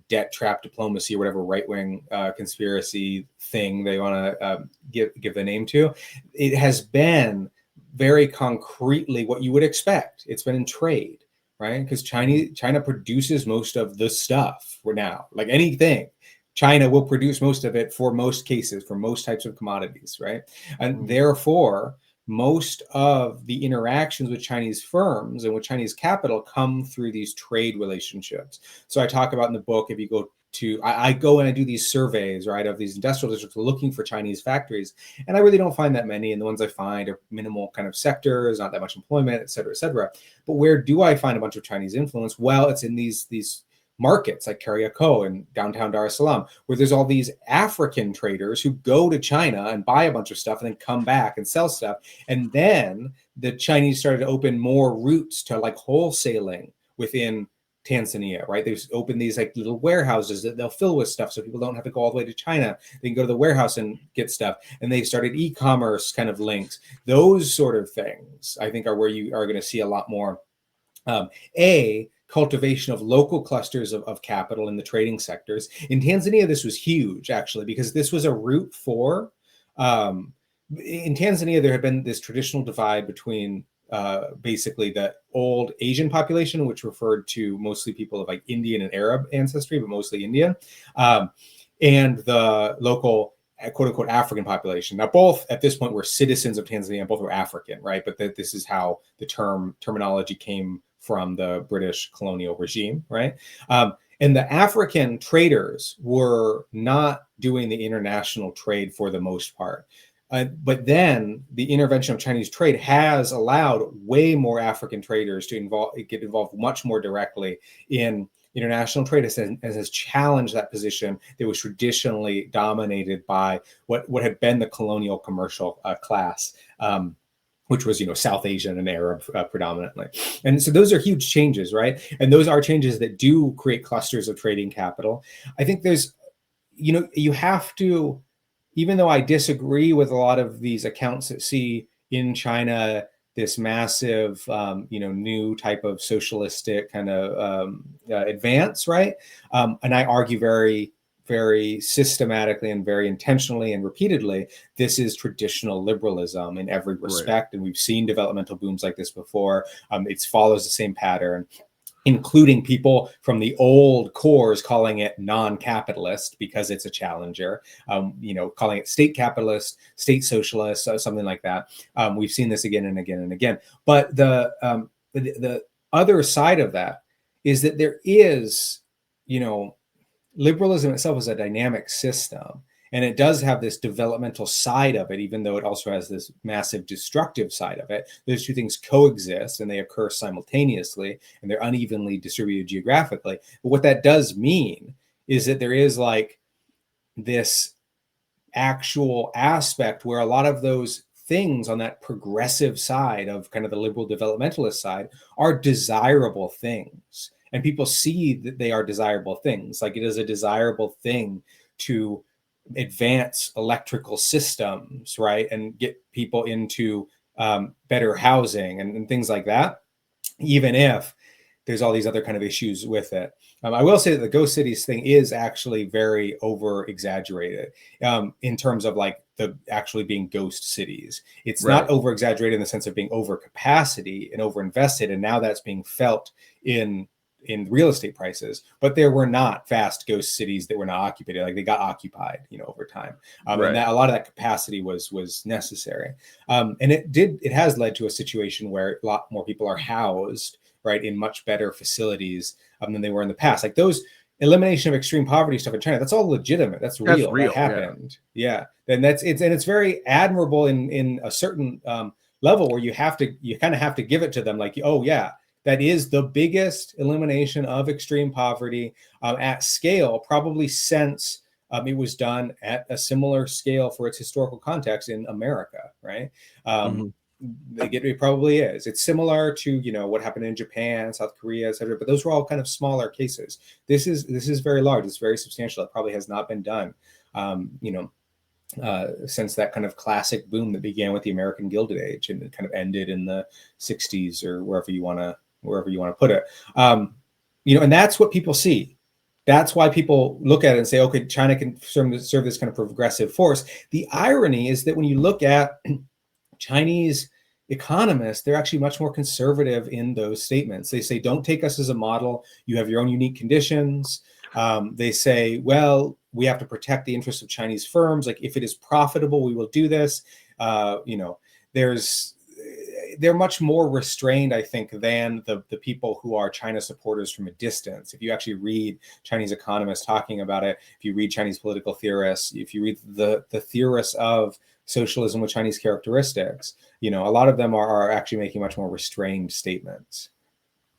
debt trap diplomacy, or whatever right-wing conspiracy thing they want to give the name to. It has been very concretely what you would expect. It's been in trade, right? Because China produces most of the stuff for now, like anything. China will produce most of it for most cases, for most types of commodities, right? And therefore, most of the interactions with Chinese firms and with Chinese capital come through these trade relationships. So I talk about in the book, if you go to, I go and I do these surveys, right, of these industrial districts looking for Chinese factories. And I really don't find that many. And the ones I find are minimal kind of sectors, not that much employment, et cetera, et cetera. But where do I find a bunch of Chinese influence? Well, it's in these markets like Kariako and downtown Dar es Salaam, where there's all these African traders who go to China and buy a bunch of stuff and then come back and sell stuff. And then the Chinese started to open more routes to like wholesaling within Tanzania, right? They've opened these like little warehouses that they'll fill with stuff so people don't have to go all the way to China. They can go to the warehouse and get stuff. And they've started e-commerce kind of links. Those sort of things, I think, are where you are going to see a lot more cultivation of local clusters of capital in the trading sectors. In Tanzania, this was huge, actually, because this was a route for, in Tanzania, there had been this traditional divide between basically the old Asian population, which referred to mostly people of like Indian and Arab ancestry, but mostly Indian, and the local quote unquote African population. Now, both at this point were citizens of Tanzania, both were African, right? But this is how the terminology came from the British colonial regime, right? And the African traders were not doing the international trade for the most part. But then the intervention of Chinese trade has allowed way more African traders to get involved much more directly in international trade, and has challenged that position that was traditionally dominated by what had been the colonial commercial class. Which was, South Asian and Arab predominantly. And so those are huge changes, right? And those are changes that do create clusters of trading capital. I think there's, you have to, even though I disagree with a lot of these accounts that see in China this massive, new type of socialistic kind of advance, right? And I argue very systematically and very intentionally and repeatedly, this is traditional liberalism in every respect. Right. And we've seen developmental booms like this before. It follows the same pattern, including people from the old cores calling it non-capitalist because it's a challenger, calling it state capitalist, state socialist, something like that. We've seen this again and again and again. But the other side of that is that there is, liberalism itself is a dynamic system, and it does have this developmental side of it, even though it also has this massive destructive side of it. Those two things coexist and they occur simultaneously, and they're unevenly distributed geographically. But what that does mean is that there is like this actual aspect where a lot of those things on that progressive side of kind of the liberal developmentalist side are desirable things. And people see that they are desirable things. Like it is a desirable thing to advance electrical systems, right? And get people into better housing and things like that, even if there's all these other kind of issues with it. I will say that the ghost cities thing is actually very over exaggerated in terms of like the actually being ghost cities. It's right. Not over exaggerated in the sense of being over capacity and over invested. And now that's being felt in real estate prices, but there were not vast ghost cities that were not occupied. Like they got occupied, over time. Right. And that a lot of that capacity was necessary. And it has led to a situation where a lot more people are housed, right, in much better facilities than they were in the past. Like those elimination of extreme poverty stuff in China, that's all legitimate. That's real. That happened. Yeah. And it's very admirable in a certain level where you kind of have to give it to them. Like, oh yeah, that is the biggest elimination of extreme poverty at scale, probably since it was done at a similar scale for its historical context in America, right? It probably is. It's similar to what happened in Japan, South Korea, etc. But those were all kind of smaller cases. This is very large. It's very substantial. It probably has not been done, since that kind of classic boom that began with the American Gilded Age and it kind of ended in the 60s or wherever you want to put it. And that's what people see. That's why people look at it and say, okay, China can serve this kind of progressive force. The irony is that when you look at Chinese economists, they're actually much more conservative in those statements. They say, don't take us as a model. You have your own unique conditions. They say, well, we have to protect the interests of Chinese firms. Like if it is profitable, we will do this. They're much more restrained, I think, than the people who are China supporters from a distance. If you actually read Chinese economists talking about it, if you read Chinese political theorists, if you read the theorists of socialism with Chinese characteristics, a lot of them are actually making much more restrained statements.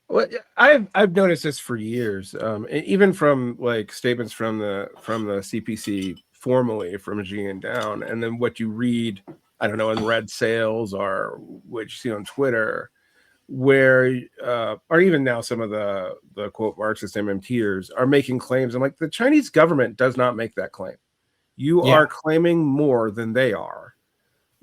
Well, I've noticed this for years, even from like statements from the CPC formally from Xi and down, and then what you read, I don't know, in Red Sales or what you see on Twitter, where or even now some of the quote Marxist MMTers are making claims. I'm like, the Chinese government does not make that claim. You are claiming more than they are.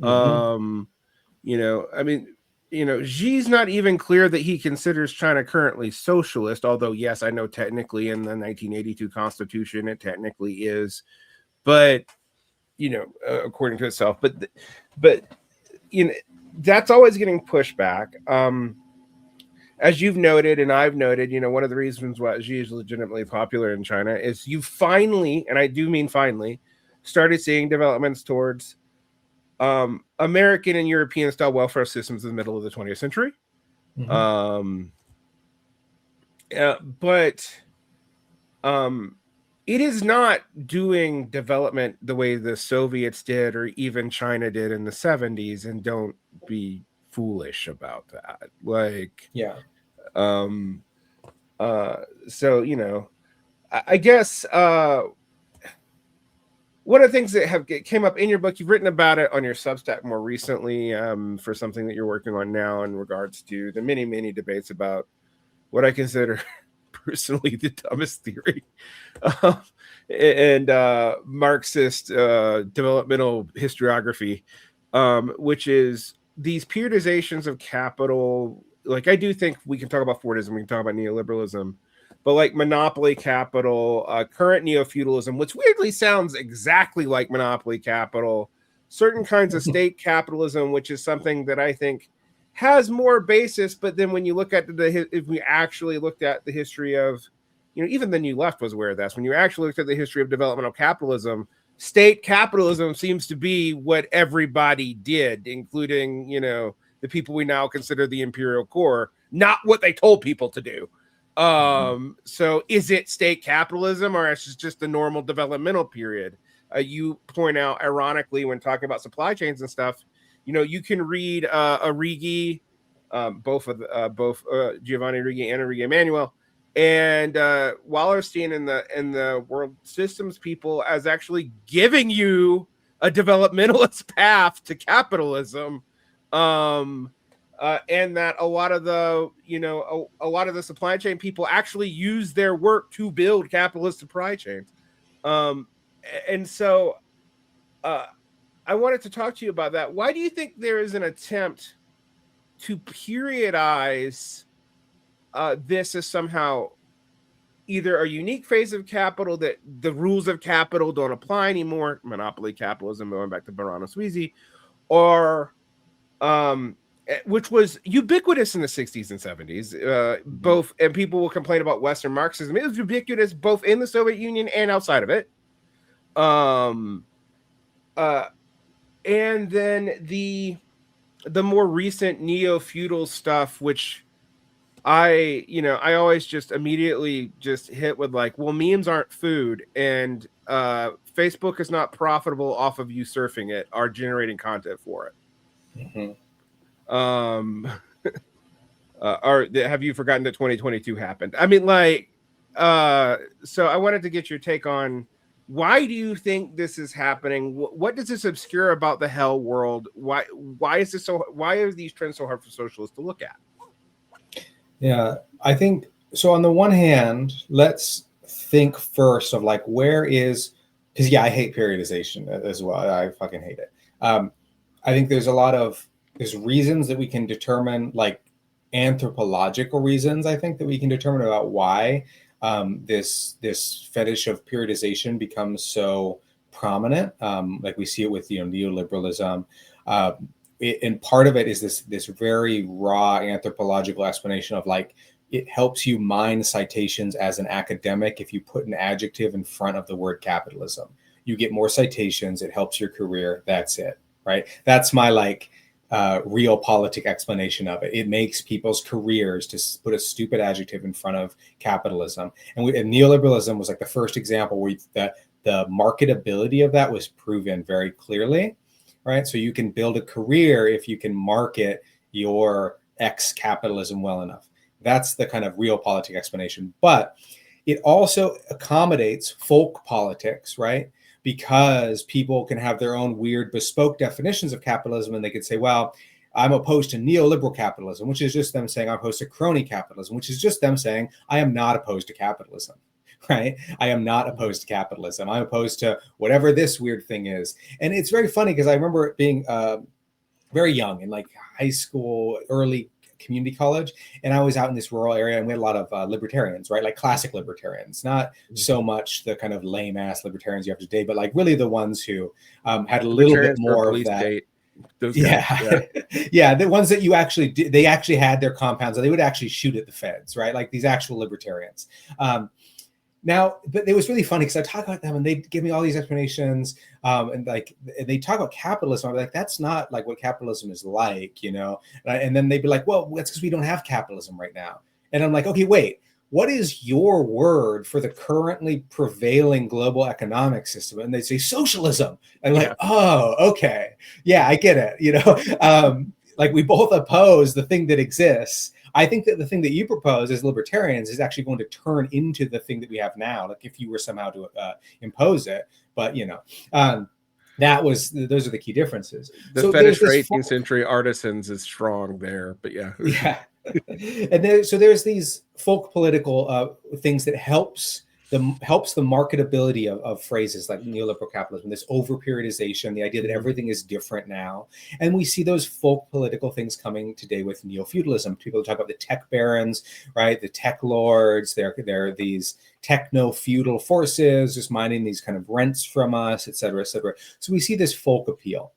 I mean, Xi's not even clear that he considers China currently socialist, although, yes, I know technically in the 1982 Constitution, it technically is, but, according to itself, but, that's always getting pushed back. As you've noted, and I've noted, one of the reasons why Xi is legitimately popular in China is you finally, and I do mean finally, started seeing developments towards American and European style welfare systems in the middle of the 20th century. But it is not doing development the way the Soviets did or even China did in the 70s, and don't be foolish about that. Like, Yeah. So, you know, I guess one of the things that came up in your book, you've written about it on your Substack more recently, for something that you're working on now in regards to the many debates about what I consider personally the dumbest theory, and Marxist developmental historiography, which is these periodizations of capital. Like, I do think we can talk about Fordism, we can talk about neoliberalism, but like monopoly capital, current neo-feudalism, which weirdly sounds exactly like monopoly capital, certain kinds of state capitalism, which is something that I think has more basis. But then when you look at if we actually looked at the history of, you know, even the New Left was aware of this. When you actually looked at the history of developmental capitalism, state capitalism seems to be what everybody did, including, you know, the people we now consider the imperial core, not what they told people to do. So is it state capitalism, or is it just the normal developmental period? You point out, ironically, when talking about supply chains and stuff, you know, you can read Arrighi, both Giovanni Arrighi and Arrighi Emanuel, and Wallerstein and the World Systems people as actually giving you a developmentalist path to capitalism, and that a lot of the, you know, a lot of the supply chain people actually use their work to build capitalist supply chains, and so I wanted to talk to you about that. Why do you think there is an attempt to periodize this as somehow either a unique phase of capital, that the rules of capital don't apply anymore, monopoly capitalism, going back to Barano Sweezy, or which was ubiquitous in the 60s and 70s, both, and people will complain about Western Marxism. It was ubiquitous both in the Soviet Union and outside of it. And then the more recent neo-feudal stuff, which I always just immediately just hit with like, well, memes aren't food, and Facebook is not profitable off of you surfing it or generating content for it. Or have you forgotten that 2022 happened? I mean, like, so I wanted to get your take on, why do you think this is happening? What does this obscure about the Hellworld? Why is this so? Why are these trends so hard for socialists to look at? Yeah, I think so. On the one hand, let's think first of like, where is, because I hate periodization as well. I fucking hate it. I think there's reasons that we can determine, like anthropological reasons, I think, that we can determine about why this fetish of periodization becomes so prominent. Like we see it with, neoliberalism. And part of it is this very raw anthropological explanation of like, it helps you mine citations as an academic. If you put an adjective in front of the word capitalism, you get more citations. It helps your career. That's it, right? That's my realpolitik explanation of it. It makes people's careers to put a stupid adjective in front of capitalism. And neoliberalism was like the first example where the marketability of that was proven very clearly, right? So you can build a career if you can market your capitalism well enough. That's the kind of realpolitik explanation. But it also accommodates folk politics, right? Because people can have their own weird bespoke definitions of capitalism, and they could say, well, I'm opposed to neoliberal capitalism, which is just them saying I'm opposed to crony capitalism, which is just them saying I am not opposed to capitalism, right? I am not opposed to capitalism. I'm opposed to whatever this weird thing is. And it's very funny because I remember being very young in like high school, early community college, and I was out in this rural area, and we had a lot of libertarians, right? Like classic libertarians, not so much the kind of lame ass libertarians you have today, but like really the ones who had a little bit more of that. State. Those guys, yeah, the ones that you actually they actually had their compounds, and they would actually shoot at the feds, right? Like these actual libertarians. Now, but it was really funny because I talk about them and they give me all these explanations, and they talk about capitalism. I'm like, that's not like what capitalism is like, And then they'd be like, well, that's because we don't have capitalism right now. And I'm like, okay, wait, what is your word for the currently prevailing global economic system? And they say socialism. And like, oh, okay. Yeah, I get it. You know, like we both oppose the thing that exists. I think that the thing that you propose as libertarians is actually going to turn into the thing that we have now. Like if you were somehow to impose it, but you know, those are the key differences. The So fetish there's for this 18th century artisans is strong there, but yeah. yeah. And so there's these folk political things that helps the marketability of phrases like neoliberal capitalism, this over periodization, the idea that everything is different now. And we see those folk political things coming today with neo-feudalism. People talk about the tech barons, right? The tech lords, they're these techno-feudal forces just mining these kind of rents from us, et cetera, et cetera. So we see this folk appeal.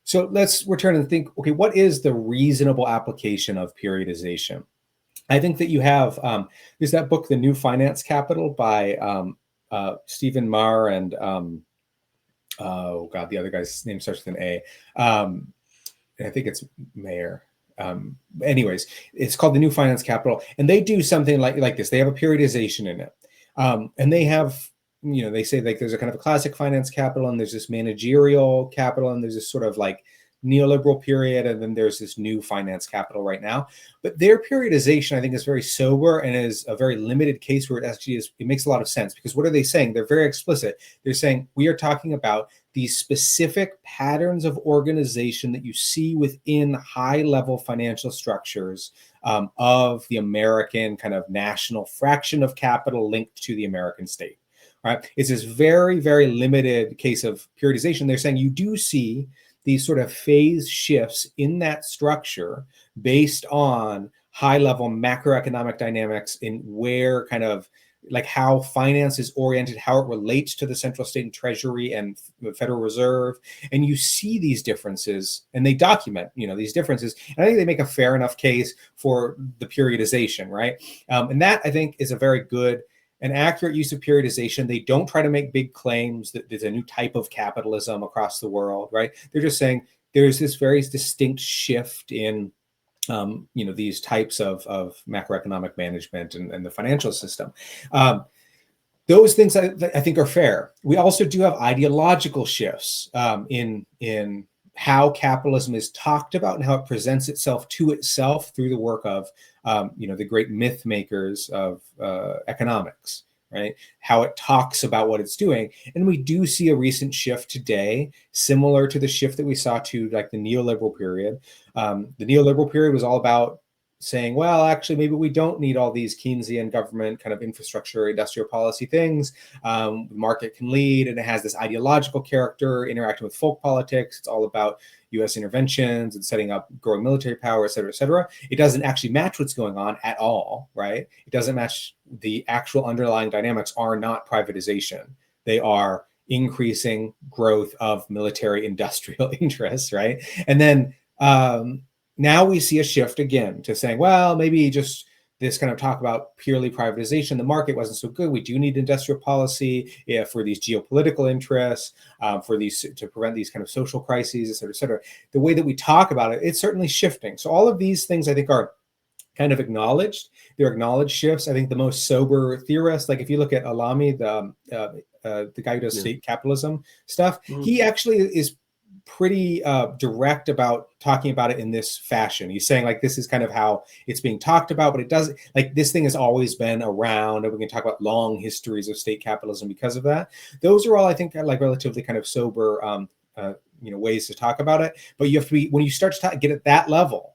So let's return and think, okay, what is the reasonable application of periodization? I think that you have, there's that book, The New Finance Capital by Stephen Marr and, oh God, the other guy's name starts with an A. I think it's Mayer. Anyways, it's called The New Finance Capital. And they do something like this. They have a periodization in it. And they have, you know, they say like there's a kind of a classic finance capital and there's this managerial capital and there's this sort of like neoliberal period, and then there's this new finance capital right now. But their periodization, I think, is very sober and is a very limited case where it actually is, it makes a lot of sense, because what are they saying? They're very explicit. They're saying we are talking about these specific patterns of organization that you see within high-level financial structures of the American kind of national fraction of capital linked to the American state. Right? It's this very, very limited case of periodization. They're saying you do see these sort of phase shifts in that structure based on high-level macroeconomic dynamics in where kind of like how finance is oriented, how it relates to the central state and treasury and the Federal Reserve. And you see these differences and they document, you know, these differences. And I think they make a fair enough case for the periodization, right? And that, I think, is a very good an accurate use of periodization. They don't try to make big claims that there's a new type of capitalism across the world, right? They're just saying there's this very distinct shift in, you know, these types of macroeconomic management and the financial system. Those things I think are fair. We also do have ideological shifts in how capitalism is talked about and how it presents itself to itself through the work of, you know, the great myth makers of economics, right? How it talks about what it's doing. And we do see a recent shift today, similar to the shift that we saw to like the neoliberal period. The neoliberal period was all about saying, well, actually, maybe we don't need all these Keynesian government kind of infrastructure, industrial policy things. The market can lead, and it has this ideological character interacting with folk politics. It's all about U.S. interventions and setting up growing military power, et cetera, et cetera. It doesn't actually match what's going on at all, right? It doesn't match the actual underlying dynamics are not privatization. They are increasing growth of military industrial interests, right? And then now we see a shift again to saying, well, maybe just this kind of talk about purely privatization. The market wasn't so good. We do need industrial policy for these geopolitical interests, for these to prevent these kind of social crises, et cetera, et cetera. The way that we talk about it, it's certainly shifting. So all of these things I think are kind of acknowledged. They're acknowledged shifts. I think the most sober theorist, like if you look at Alami, the guy who does state capitalism stuff, he actually is pretty direct about talking about it in this fashion. He's saying like this is kind of how it's being talked about, but it doesn't, like this thing has always been around, and we can talk about long histories of state capitalism because of that. Those are all, I think, like relatively kind of sober you know, ways to talk about it. But you have to be, when you start to get at that level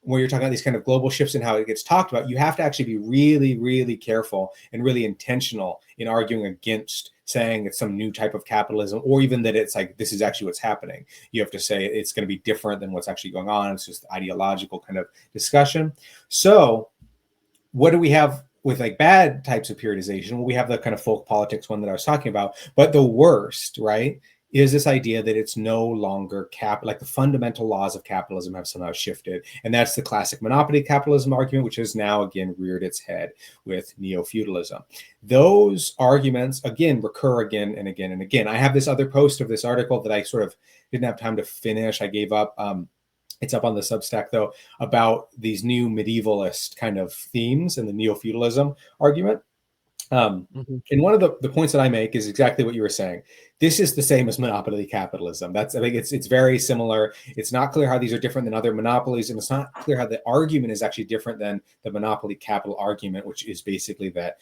where you're talking about these kind of global shifts and how it gets talked about, you have to actually be really, really careful and really intentional in arguing against saying it's some new type of capitalism, or even that it's like, this is actually what's happening. You have to say it's going to be different than what's actually going on. It's just ideological kind of discussion. So what do we have with like bad types of periodization? Well, we have the kind of folk politics one that I was talking about, but the worst, right, is this idea that it's no longer like the fundamental laws of capitalism have somehow shifted. And that's the classic monopoly capitalism argument, which has now again reared its head with neo-feudalism. Those arguments, again, recur again and again and again. I have this other post of this article that I sort of didn't have time to finish. I gave up It's up on the Substack, though, about these new medievalist kind of themes and the neo-feudalism argument. And one of the points that I make is exactly what you were saying. This is the same as monopoly capitalism. I think it's very similar. It's not clear how these are different than other monopolies, and it's not clear how the argument is actually different than the monopoly capital argument, which is basically that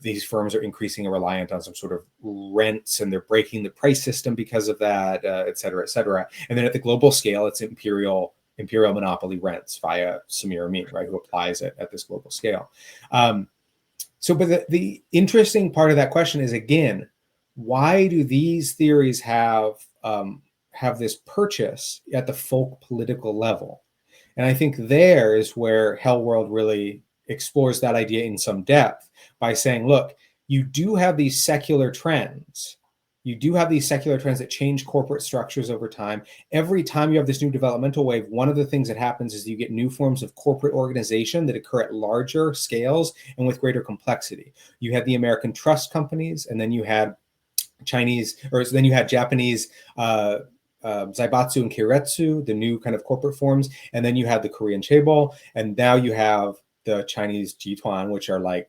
these firms are increasingly reliant on some sort of rents, and they're breaking the price system because of that, et cetera, et cetera. And then at the global scale, it's imperial monopoly rents via Samir Amin, right, who applies it at this global scale. But the interesting part of that question is, again, why do these theories have this purchase at the folk political level? And I think there is where Hellworld really explores that idea in some depth by saying, look, you do have these secular trends. You do have these secular trends that change corporate structures over time. Every time you have this new developmental wave, one of the things that happens is you get new forms of corporate organization that occur at larger scales and with greater complexity. You had the American trust companies, and then you had Japanese Zaibatsu and Keiretsu, the new kind of corporate forms, and then you had the Korean chaebol, and now you have the Chinese Jituan, which are like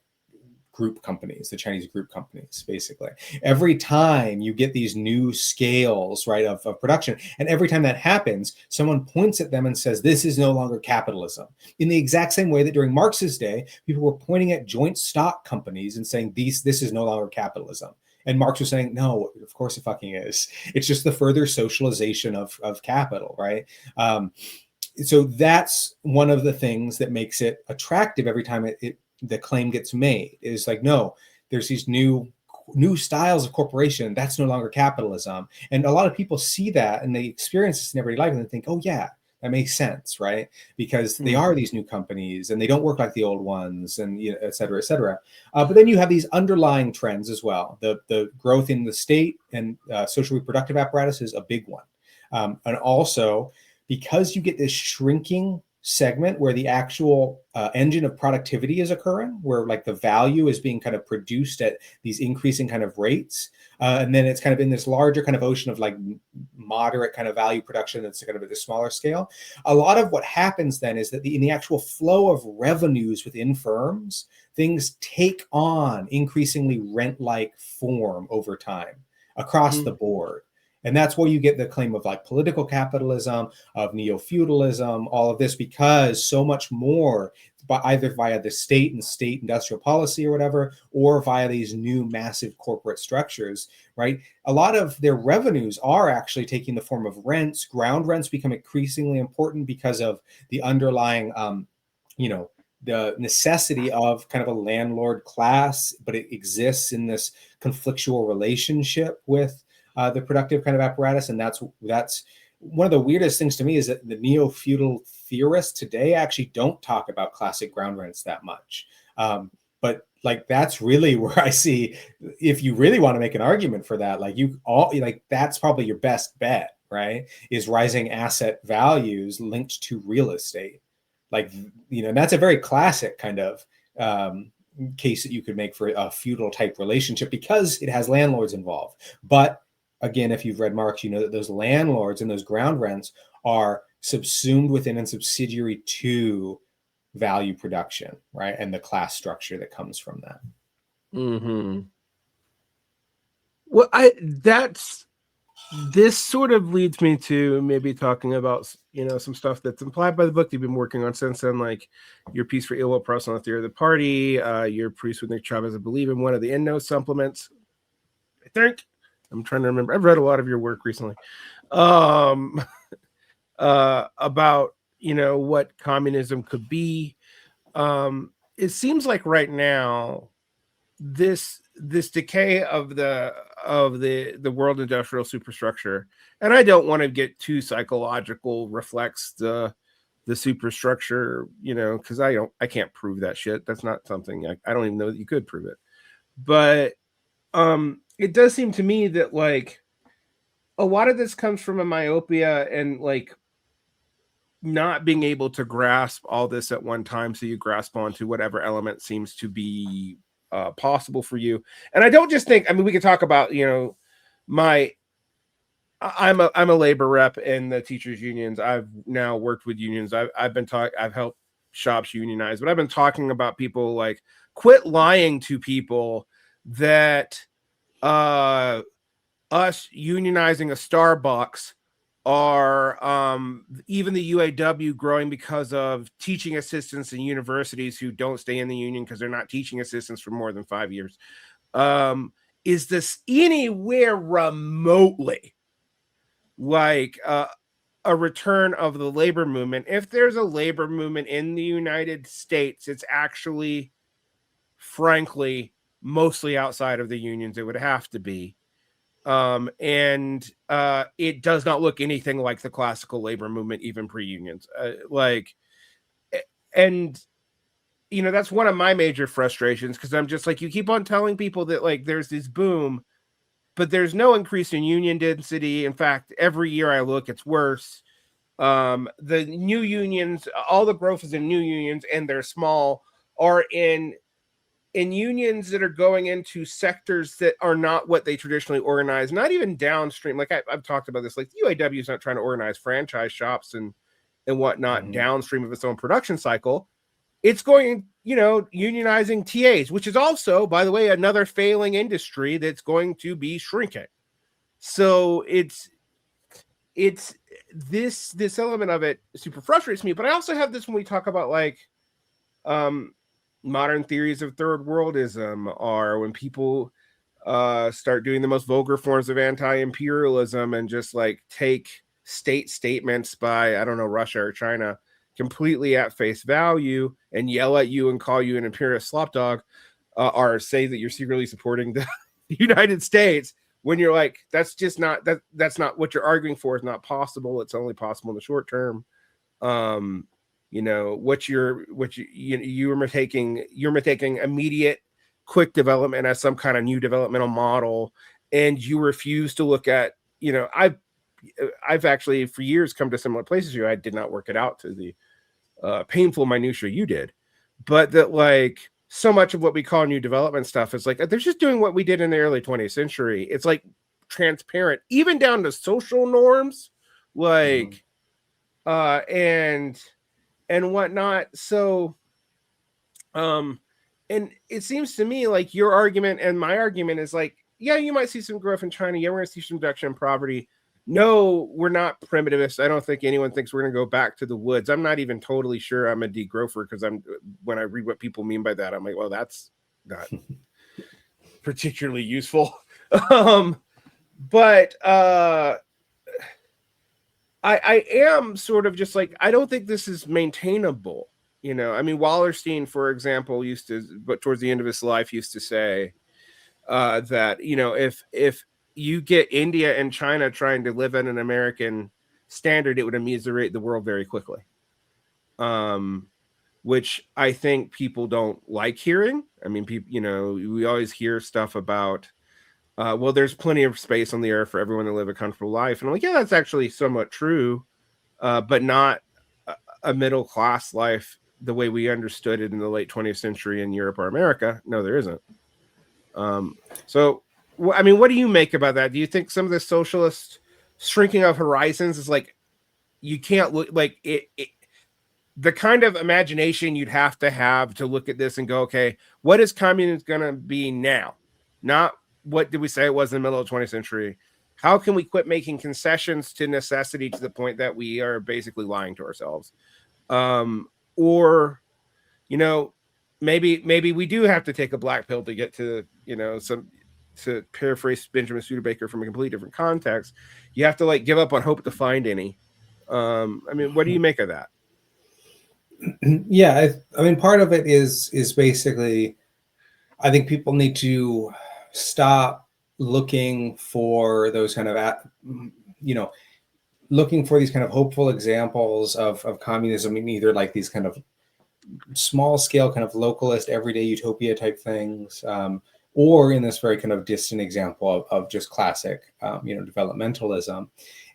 group companies, the Chinese group companies, basically. Every time you get these new scales, right, of production, and every time that happens, someone points at them and says, this is no longer capitalism. In the exact same way that during Marx's day, people were pointing at joint stock companies and saying, this is no longer capitalism. And Marx was saying, no, of course it fucking is. It's just the further socialization of capital, right? So that's one of the things that makes it attractive every time the claim gets made. Is like, no, there's these new styles of corporation. That's no longer capitalism. And a lot of people see that and they experience this in everyday life and they think, oh yeah, that makes sense, right? Because they are these new companies and they don't work like the old ones, and et cetera, et cetera. But then you have these underlying trends as well. The growth in the state and social reproductive apparatus is a big one. And also, because you get this shrinking segment where the actual engine of productivity is occurring, where like the value is being kind of produced at these increasing kind of rates, and then it's kind of in this larger kind of ocean of like moderate kind of value production that's kind of at the smaller scale. A lot of what happens then is that in the actual flow of revenues within firms, things take on increasingly rent-like form over time across the board. And that's where you get the claim of like political capitalism, of neo-feudalism, all of this, because so much more, either via the state and state industrial policy or whatever, or via these new massive corporate structures, right? A lot of their revenues are actually taking the form of rents. Ground rents become increasingly important because of the underlying, the necessity of kind of a landlord class, but it exists in this conflictual relationship with the productive kind of apparatus. And that's one of the weirdest things to me, is that the neo-feudal theorists today actually don't talk about classic ground rents that much. But like, that's really where I see, if you really want to make an argument for that, that's probably your best bet, right? Is rising asset values linked to real estate. And that's a very classic kind of case that you could make for a feudal type relationship, because it has landlords involved. But again, if you've read Marx, you know that those landlords and those ground rents are subsumed within and subsidiary to value production, right? And the class structure that comes from that. Well, this sort of leads me to maybe talking about, some stuff that's implied by the book you've been working on since then, like your piece for Ill Will Press on the Theory of the Party, your piece with Nick Chavez, I believe, in one of the EndNote supplements, I think. I'm trying to remember. I've read a lot of your work recently about, what communism could be. It seems like right now, this decay of the world industrial superstructure, and I don't want to get too psychological, reflects the superstructure, because I can't prove that shit. That's not something I don't even know that you could prove it. But it does seem to me that like a lot of this comes from a myopia and like not being able to grasp all this at one time, so you grasp onto whatever element seems to be possible for you. And I don't just think, we could talk about, I'm a labor rep in the teachers unions. I've now worked with unions. I've helped shops unionize, but I've been talking about people like quit lying to people that us unionizing a Starbucks are even the UAW growing because of teaching assistants in universities who don't stay in the union because they're not teaching assistants for more than 5 years. Is this anywhere remotely like a return of the labor movement? If there's a labor movement in the United States, it's actually, frankly, mostly outside of the unions. It would have to be. And it does not look anything like the classical labor movement, even pre-unions. And that's one of my major frustrations, because I'm just like, you keep on telling people that like there's this boom, but there's no increase in union density. In fact, every year I look, it's worse. The new unions, all the growth is in new unions, and they're small, are in unions that are going into sectors that are not what they traditionally organize, not even downstream. Like I've talked about this, like the UAW is not trying to organize franchise shops and whatnot downstream of its own production cycle. It's going, unionizing TAs, which is also, by the way, another failing industry that's going to be shrinking. So it's this element of it super frustrates me. But I also have this when we talk about like modern theories of third worldism, are when people start doing the most vulgar forms of anti-imperialism and just like take state statements by, I don't know, Russia or China completely at face value and yell at you and call you an imperialist slopdog, or say that you're secretly supporting the United States, when you're like, that's just not that's not what you're arguing for, is not possible. It's only possible in the short term. You're taking immediate quick development as some kind of new developmental model, and you refuse to look at, I've actually for years come to similar places here. I did not work it out to the painful minutia you did, but that like so much of what we call new development stuff is like they're just doing what we did in the early 20th century. It's like transparent, even down to social norms, like and whatnot. So and it seems to me like your argument and my argument is like, yeah, you might see some growth in China. Yeah, we're going to see some reduction in poverty. No, we're not primitivists. I don't think anyone thinks we're going to go back to the woods. I'm not even totally sure I'm a degrowther, because when I read what people mean by that, I'm like, well, that's not particularly useful. But I am sort of just like, I don't think this is maintainable. I mean, Wallerstein, for example, but towards the end of his life, used to say that, if you get India and China trying to live at an American standard, it would ameliorate the world very quickly. Which I think people don't like hearing. I mean, people, we always hear stuff about, well, there's plenty of space on the earth for everyone to live a comfortable life. And I'm like, yeah, that's actually somewhat true, but not a middle class life the way we understood it in the late 20th century in Europe or America. No, there isn't. So, I mean, what do you make about that? Do you think some of the socialist shrinking of horizons is like, you can't look like it the kind of imagination you'd have to look at this and go, okay, what is communism going to be now? Not what did we say it was in the middle of the 20th century? How can we quit making concessions to necessity to the point that we are basically lying to ourselves? Or, maybe we do have to take a black pill to get to, to paraphrase Benjamin Studebaker from a completely different context. You have to like give up on hope to find any. I mean, what do you make of that? Yeah, I mean, part of it is basically, I think people need to stop looking for those kind of, looking for these kind of hopeful examples of communism in either like these kind of small scale, kind of localist, everyday utopia type things, or in this very kind of distant example of just classic, developmentalism,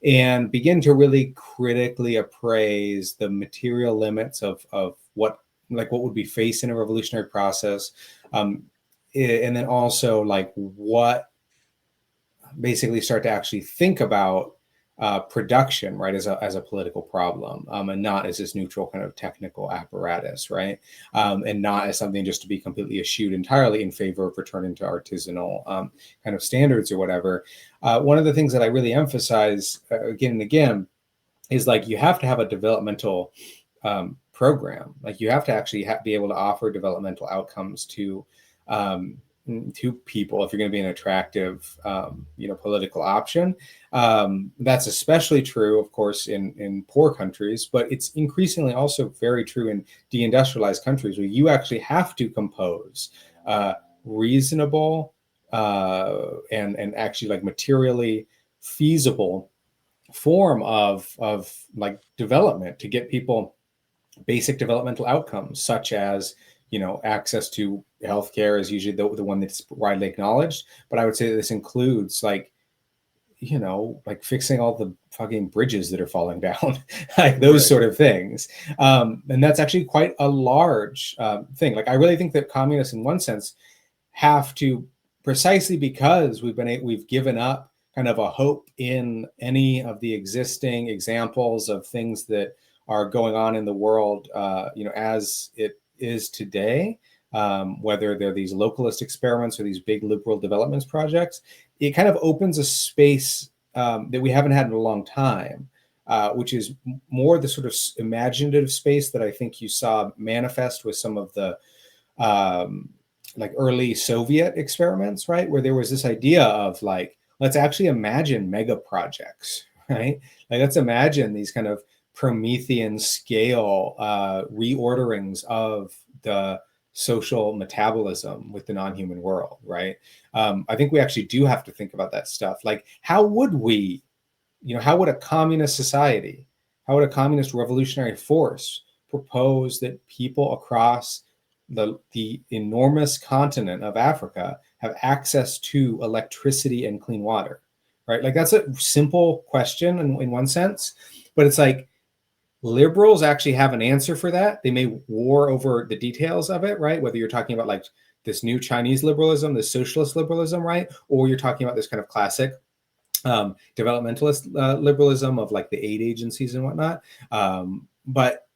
and begin to really critically appraise the material limits of what would be faced in a revolutionary process, and then also like what basically start to actually think about production, right, as a political problem, and not as this neutral kind of technical apparatus, right, and not as something just to be completely eschewed entirely in favor of returning to artisanal kind of standards or whatever. One of the things that I really emphasize again and again is like you have to have a developmental program. Like you have to actually be able to offer developmental outcomes to people if you're going to be an attractive political option. That's especially true, of course, in poor countries, but it's increasingly also very true in de-industrialized countries where you actually have to compose reasonable and actually like materially feasible form of like development to get people basic developmental outcomes, such as access to healthcare is usually the one that's widely acknowledged. But I would say that this includes like fixing all the fucking bridges that are falling down, like those sort of things. And that's actually quite a large thing. Like I really think that communists, in one sense, have to, precisely because we've given up kind of a hope in any of the existing examples of things that are going on in the world, as it is today, whether they're these localist experiments or these big liberal developments projects. It kind of opens a space that we haven't had in a long time, which is more the sort of imaginative space that I think you saw manifest with some of the like early Soviet experiments, right? Where there was this idea of like, let's actually imagine mega projects, right? Like let's imagine these kind of Promethean scale reorderings of the social metabolism with the non-human world, right? I think we actually do have to think about that stuff. Like, how would we, how would a communist society, how would a communist revolutionary force propose that people across the enormous continent of Africa have access to electricity and clean water, right? Like that's a simple question in one sense, but it's like, liberals actually have an answer for that. They may war over the details of it, right? Whether you're talking about like this new Chinese liberalism, this socialist liberalism, right? Or you're talking about this kind of classic developmentalist liberalism of like the aid agencies and whatnot. But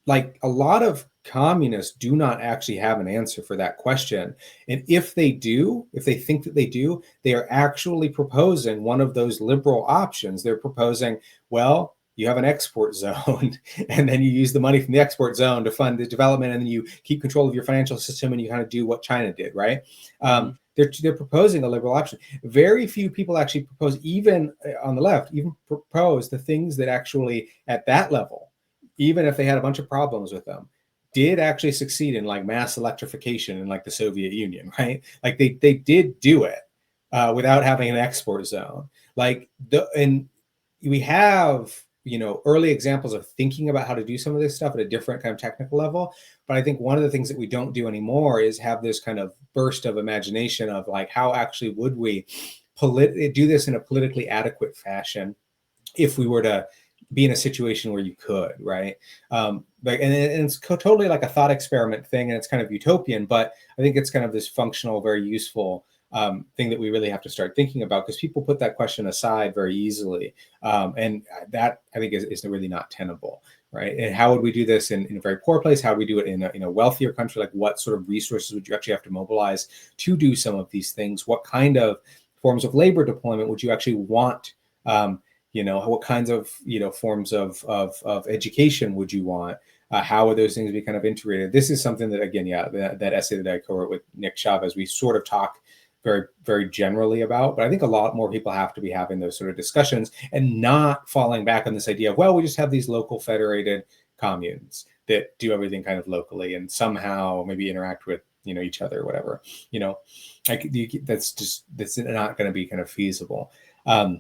like a lot of communists do not actually have an answer for that question. And if they do, if they think that they do, they are actually proposing one of those liberal options. They're proposing, well, you have an export zone and then you use the money from the export zone to fund the development, and then you keep control of your financial system and you kind of do what China did, right? They're proposing a liberal option. Very few people actually propose, even on the left, even propose the things that actually at that level, even if they had a bunch of problems with them, did actually succeed in like mass electrification in like the Soviet Union, right? Like they did do it without having an export zone. And we have early examples of thinking about how to do some of this stuff at a different kind of technical level. But I think one of the things that we don't do anymore is have this kind of burst of imagination of like, how actually would we do this in a politically adequate fashion if we were to be in a situation where you could, right? And it's totally like a thought experiment thing, and it's kind of utopian, but I think it's kind of this functional, very useful thing that we really have to start thinking about, because people put that question aside very easily. And that I think is really not tenable, right? And how would we do this in a very poor place? How would we do it in a wealthier country? Like what sort of resources would you actually have to mobilize to do some of these things? What kind of forms of labor deployment would you actually want? What kinds of, forms of education would you want? How would those things be kind of integrated? This is something that, again, that essay that I co-wrote with Nick Chavez, we sort of talk very, very generally about, but I think a lot more people have to be having those sort of discussions and not falling back on this idea of, well, we just have these local federated communes that do everything kind of locally and somehow maybe interact with, each other or whatever, that's not going to be kind of feasible. Or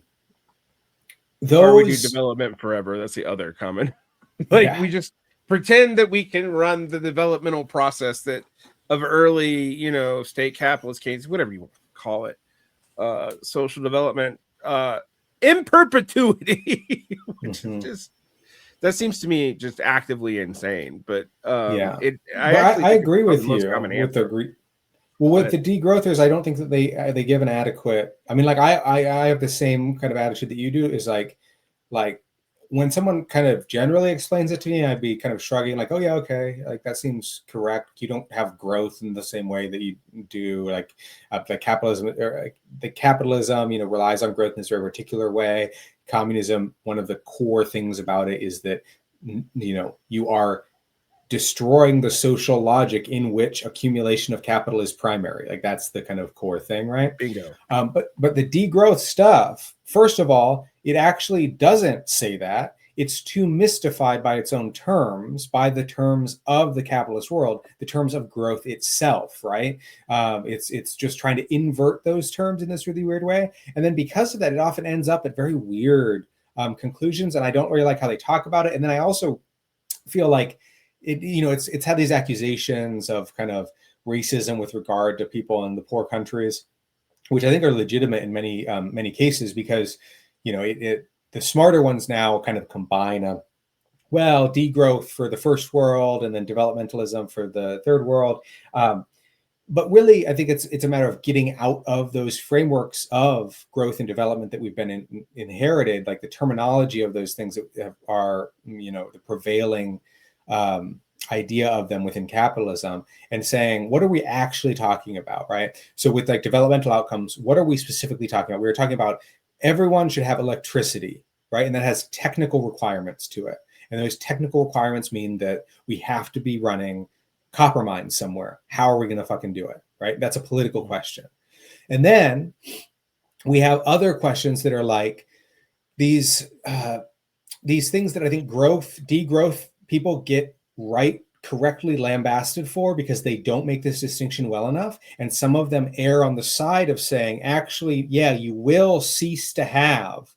we do development forever. That's the other comment. We just pretend that we can run the developmental process that of early, state capitalist cases, whatever you want to call it, social development, in perpetuity, which is just, that seems to me just actively insane. But I agree with you. With the degrowthers, I don't think that they give an adequate. I mean, like I have the same kind of attitude that you do. Is like, like when someone kind of generally explains it to me, I'd be kind of shrugging like, oh yeah, okay, like that seems correct. You don't have growth in the same way that you do like the capitalism, or the capitalism, you know, relies on growth in this very particular way. Communism, one of the core things about it is that, you know, you are destroying the social logic in which accumulation of capital is primary. Like that's the kind of core thing, right? Bingo. But the degrowth stuff, first of all, it actually doesn't say that. It's too mystified by its own terms, by the terms of the capitalist world, the terms of growth itself, right? It's just trying to invert those terms in this really weird way. And then because of that, it often ends up at very weird conclusions. And I don't really like how they talk about it. And then I also feel like it, you know, it's had these accusations of kind of racism with regard to people in the poor countries, which I think are legitimate in many cases, because, you know, the smarter ones now kind of combine degrowth for the first world and then developmentalism for the third world. But really, I think it's a matter of getting out of those frameworks of growth and development that we've been inherited, like the terminology of those things that are, you know, the prevailing idea of them within capitalism, and saying, what are we actually talking about, right? So with like developmental outcomes, what are we specifically talking about? We were talking about everyone should have electricity, right? And that has technical requirements to it. And those technical requirements mean that we have to be running copper mines somewhere. How are we going to fucking do it, right? That's a political question. And then we have other questions that are like these things that I think degrowth people get correctly lambasted for, because they don't make this distinction well enough. And some of them err on the side of saying, actually, yeah, you will cease to have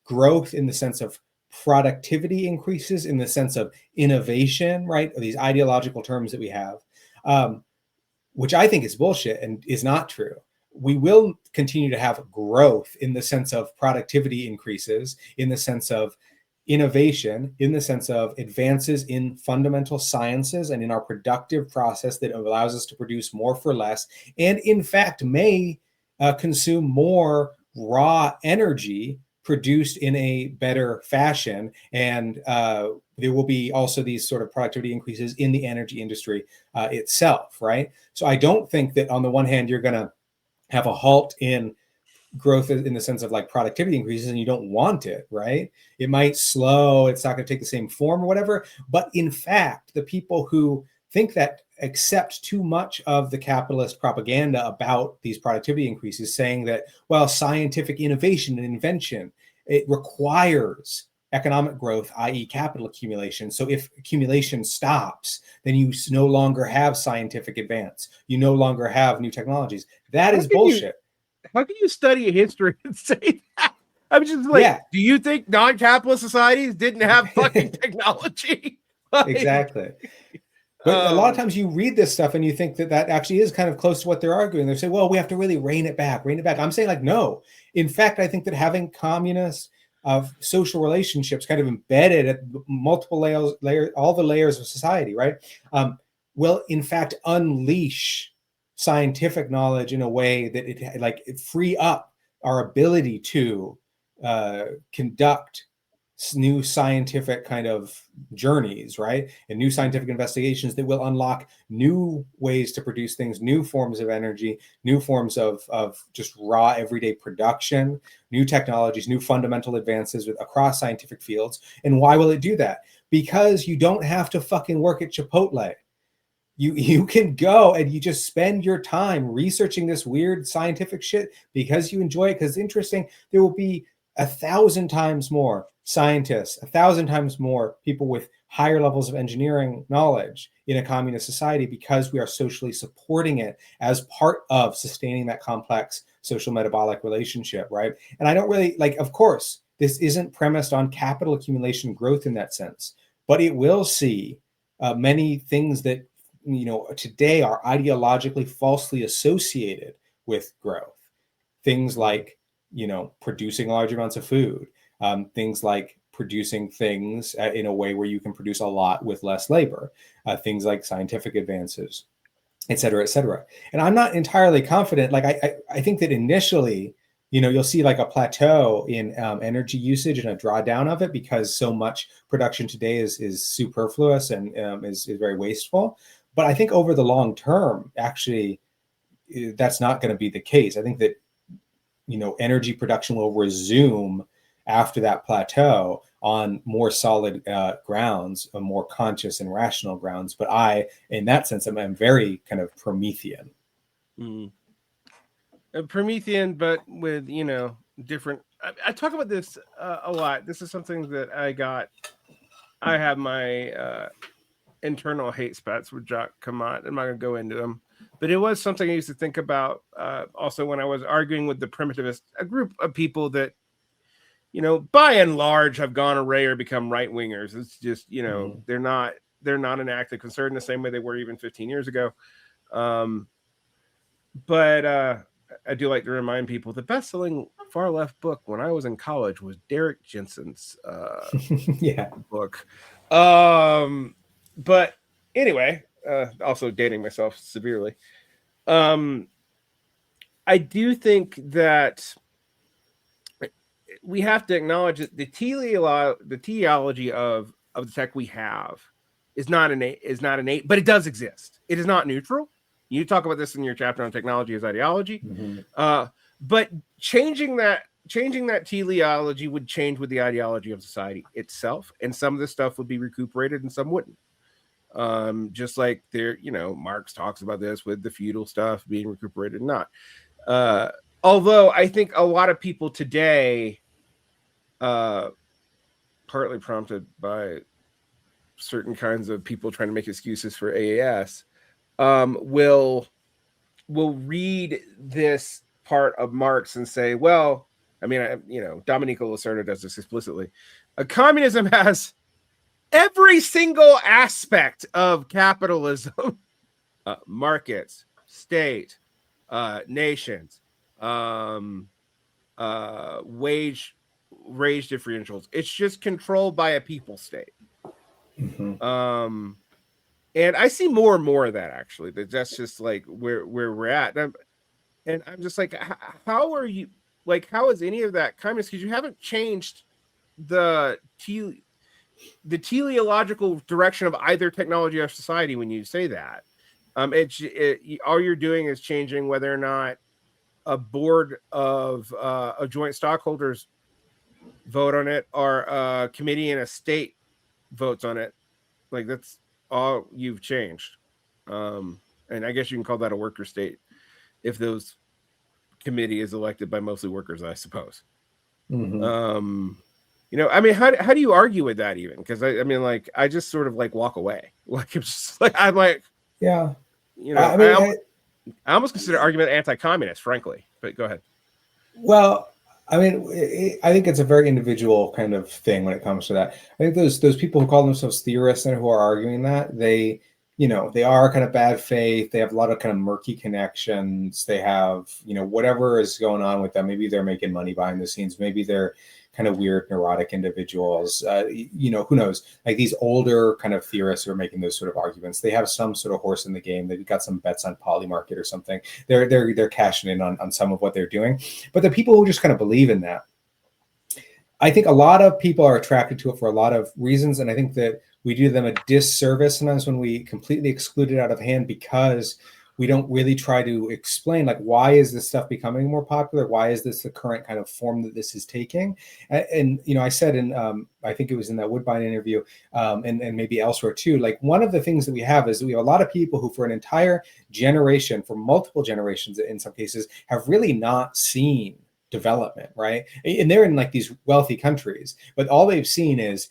growth in the sense of productivity increases, in the sense of innovation, right? These ideological terms that we have, which I think is bullshit and is not true. We will continue to have growth in the sense of productivity increases, in the sense of innovation, in the sense of advances in fundamental sciences and in our productive process that allows us to produce more for less, and in fact may consume more raw energy produced in a better fashion. And there will be also these sort of productivity increases in the energy industry itself, right? So I don't think that on the one hand, you're going to have a halt in growth in the sense of like productivity increases, and you don't want it, right? It might slow, it's not going to take the same form or whatever. But in fact, the people who think that accept too much of the capitalist propaganda about these productivity increases, saying that, well, scientific innovation and invention, it requires economic growth, i.e. capital accumulation. So if accumulation stops, then you no longer have scientific advance. You no longer have new technologies. That is bullshit. How can you study history and say that? I'm just like, yeah. Do you think non-capitalist societies didn't have fucking technology? Like, exactly. But a lot of times you read this stuff and you think that actually is kind of close to what they're arguing. They say, well, we have to really rein it back. I'm saying like, no. In fact, I think that having communist social relationships kind of embedded at multiple layers, all the layers of society, right, will in fact unleash scientific knowledge in a way that it free up our ability to conduct new scientific kind of journeys, right? And new scientific investigations that will unlock new ways to produce things, new forms of energy, new forms of just raw everyday production, new technologies, new fundamental advances across scientific fields. And why will it do that? Because you don't have to fucking work at Chipotle. You can go and you just spend your time researching this weird scientific shit because you enjoy it, because it's interesting. There will be 1,000 times more scientists, 1,000 times more people with higher levels of engineering knowledge in a communist society, because we are socially supporting it as part of sustaining that complex social metabolic relationship, right? And I don't really of course, this isn't premised on capital accumulation growth in that sense, but it will see many things that today are ideologically falsely associated with growth. Things like, producing large amounts of food, things like producing things in a way where you can produce a lot with less labor, things like scientific advances, et cetera, et cetera. And I'm not entirely confident. I think that initially you'll see like a plateau in energy usage and a drawdown of it because so much production today is superfluous and is very wasteful. But I think over the long term, actually, that's not going to be the case. I think that energy production will resume after that plateau on more solid grounds, more conscious and rational grounds. But in that sense, I'm very kind of Promethean. Promethean, but with different. I talk about this a lot. This is something that I have my internal hate spats with Jacques Camat. I'm not going to go into them, but it was something I used to think about also when I was arguing with the primitivists, a group of people that, by and large have gone array or become right wingers. It's just, they're not an active concern the same way they were even 15 years ago. But I do like to remind people the best-selling far left book when I was in college was Derek Jensen's book. But anyway, also dating myself severely. I do think that we have to acknowledge that the teleology of the tech we have is not innate, but it does exist. It is not neutral. You talk about this in your chapter on technology as ideology. But changing that teleology would change with the ideology of society itself, and some of the stuff would be recuperated and some wouldn't. Just like Marx talks about this with the feudal stuff being recuperated or not. Although I think a lot of people today, partly prompted by certain kinds of people trying to make excuses for AAS, will read this part of Marx and say, well, I mean, Domenico Lacerda does this explicitly. Communism has every single aspect of capitalism, markets, state, nations, wage differentials. It's just controlled by a people state. And I see more and more of that, actually. That's just like where we're at. And I'm just like, how are you, like, how is any of that communist? Because you haven't changed the teleological direction of either technology or society when you say that. All you're doing is changing whether or not a board of joint stockholders vote on it or a committee in a state votes on it. Like, that's all you've changed. And I guess you can call that a worker state if those committee is elected by mostly workers, I suppose. I mean, how do you argue with that even? Because I mean, like, I just sort of like walk away. Like, it's just like, I'm like, yeah, I mean, I almost consider argument anti-communist, frankly. But go ahead. Well, I mean, I think it's a very individual kind of thing when it comes to that. I think those people who call themselves theorists and who are arguing that, they are kind of bad faith. They have a lot of kind of murky connections. They have, whatever is going on with them. Maybe they're making money behind the scenes. Maybe they're kind of weird, neurotic individuals. Who knows? Like these older kind of theorists who are making those sort of arguments, they have some sort of horse in the game. They've got some bets on Polymarket or something. They're cashing in on some of what they're doing. But the people who just kind of believe in that, I think a lot of people are attracted to it for a lot of reasons. And I think that we do them a disservice sometimes when we completely exclude it out of hand because we don't really try to explain, like, why is this stuff becoming more popular? Why is this the current kind of form that this is taking? And I said in, I think it was in that Woodbine interview and maybe elsewhere too, like one of the things that we have is that we have a lot of people who for an entire generation, for multiple generations in some cases, have really not seen development, right? And they're in like these wealthy countries, but all they've seen is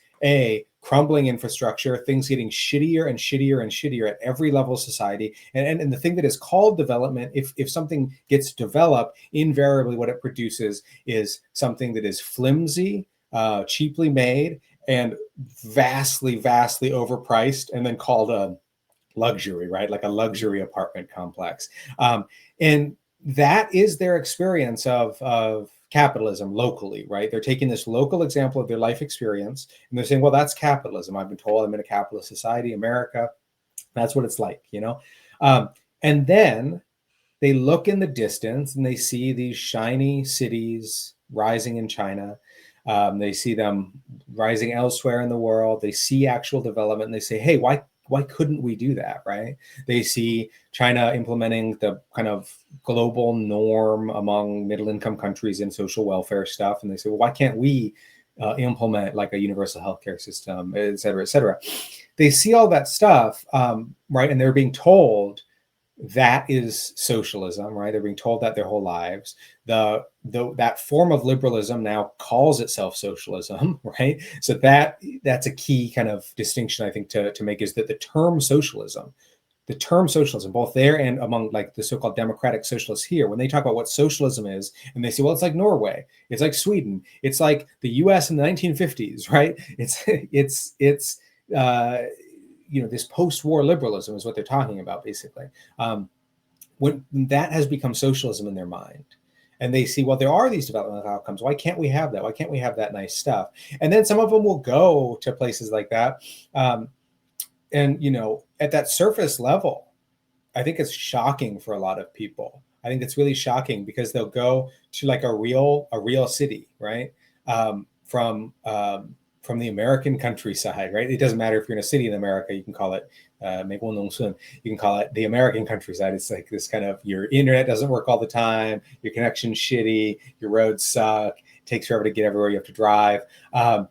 crumbling infrastructure, things getting shittier and shittier and shittier at every level of society. And the thing that is called development, if something gets developed, invariably what it produces is something that is flimsy, cheaply made, and vastly overpriced, and then called a luxury, right? Like a luxury apartment complex. And that is their experience of capitalism locally, right? They're taking this local example of their life experience and they're saying, well, that's capitalism. I've been told I'm in a capitalist society, America. That's what it's like, And then they look in the distance and they see these shiny cities rising in China. They see them rising elsewhere in the world. They see actual development and they say, hey, why couldn't we do that, right? They see China implementing the kind of global norm among middle income countries in social welfare stuff. And they say, well, why can't we implement like a universal healthcare system, et cetera, et cetera. They see all that stuff, right? And they're being told that is socialism, right? They're being told that their whole lives. That form of liberalism now calls itself socialism, right? So that's a key kind of distinction I think to make, is that the term socialism, both there and among like the so-called democratic socialists here, when they talk about what socialism is, and they say, well, it's like Norway, it's like Sweden, it's like the U.S. in the 1950s, right? It's this post-war liberalism is what they're talking about, basically. When that has become socialism in their mind, and they see, well, there are these developmental outcomes. Why can't we have that? Why can't we have that nice stuff? And then some of them will go to places like that. And, at that surface level, I think it's shocking for a lot of people. I think it's really shocking because they'll go to like a real city, right? From the American countryside, right? It doesn't matter if you're in a city in America, you can call it you can call it the American countryside. It's like this kind of, your internet doesn't work all the time, your connection's shitty, your roads suck, it takes forever to get everywhere, you have to drive. And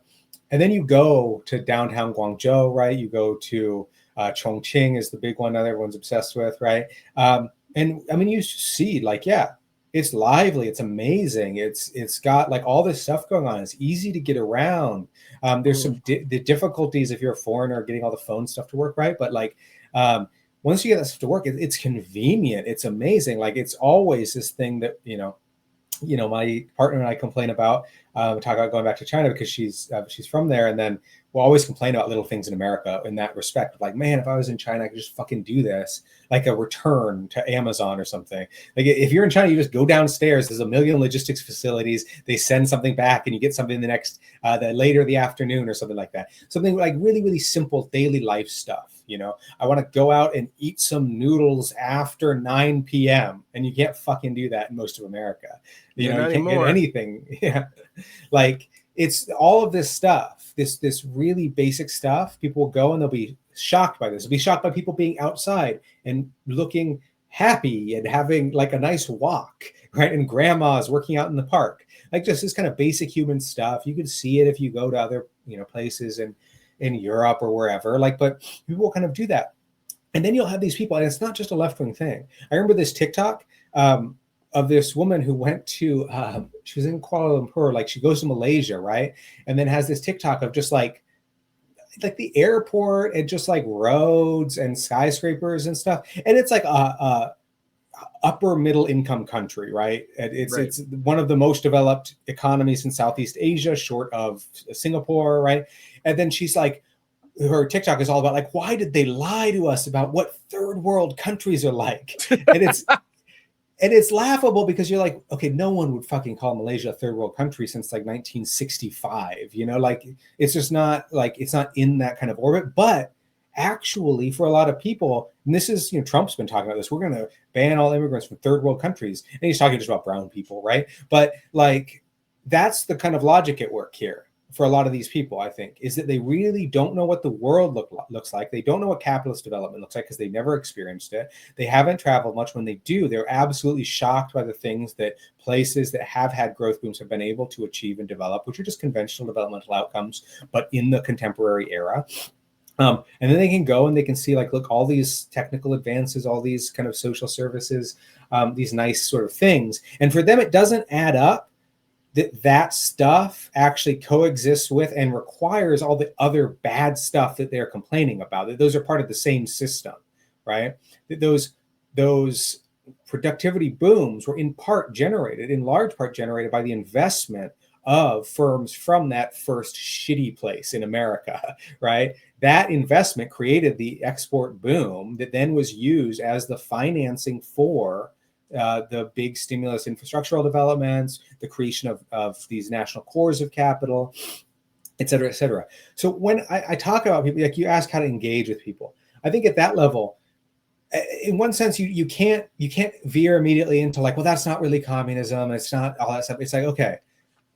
then you go to downtown Guangzhou, right? You go to Chongqing is the big one that everyone's obsessed with, right? And I mean, you see like, yeah, it's lively, it's amazing, it's got like all this stuff going on, it's easy to get around. There's some the difficulties if you're a foreigner getting all the phone stuff to work, right? But like once you get that stuff to work, it's convenient, it's amazing. Like it's always this thing that my partner and I complain about, talk about going back to China because she's from there, and then we'll always complain about little things in America in that respect. Like, man, if I was in China, I could just fucking do this, like a return to Amazon or something. Like if you're in China, you just go downstairs. There's a million logistics facilities. They send something back, and you get something the later the afternoon or something like that. Something like really, really simple daily life stuff. I want to go out and eat some noodles after 9 p.m. and you can't fucking do that in most of America. You can't get anything. Yeah. Like it's all of this stuff, this really basic stuff. People will go and they'll be shocked by this. They'll be shocked by people being outside and looking happy and having like a nice walk, right? And grandmas working out in the park. Like just this kind of basic human stuff. You can see it if you go to other, places in Europe or wherever, but people will kind of do that. And then you'll have these people, and it's not just a left-wing thing. I remember this TikTok of this woman who went to, she was in Kuala Lumpur, like she goes to Malaysia, right? And then has this TikTok of just like the airport and just like roads and skyscrapers and stuff. And it's like a upper middle income country, right? It's one of the most developed economies in Southeast Asia, short of Singapore, right? And then she's like, her TikTok is all about like, why did they lie to us about what third world countries are like? And it's laughable because you're like, okay, no one would fucking call Malaysia a third world country since like 1965, like it's just not like, it's not in that kind of orbit. But actually for a lot of people, and this is, Trump's been talking about this, we're going to ban all immigrants from third world countries. And he's talking just about brown people, right? But like, that's the kind of logic at work here for a lot of these people, I think, is that they really don't know what the world looks like. They don't know what capitalist development looks like because they never experienced it. They haven't traveled much. When they do, they're absolutely shocked by the things that places that have had growth booms have been able to achieve and develop, which are just conventional developmental outcomes, but in the contemporary era. And then they can go and they can see like, look, all these technical advances, all these kind of social services, these nice sort of things. And for them, it doesn't add up that stuff actually coexists with and requires all the other bad stuff that they're complaining about. Those are part of the same system, right? Those productivity booms were in large part generated by the investment of firms from that first shitty place in America, right? That investment created the export boom that then was used as the financing for the big stimulus infrastructural developments, the creation of these national cores of capital, et cetera, et cetera. So when I talk about people, like you ask how to engage with people, I think at that level, in one sense, you can't veer immediately into like, well, that's not really communism. It's not all that stuff. It's like, okay,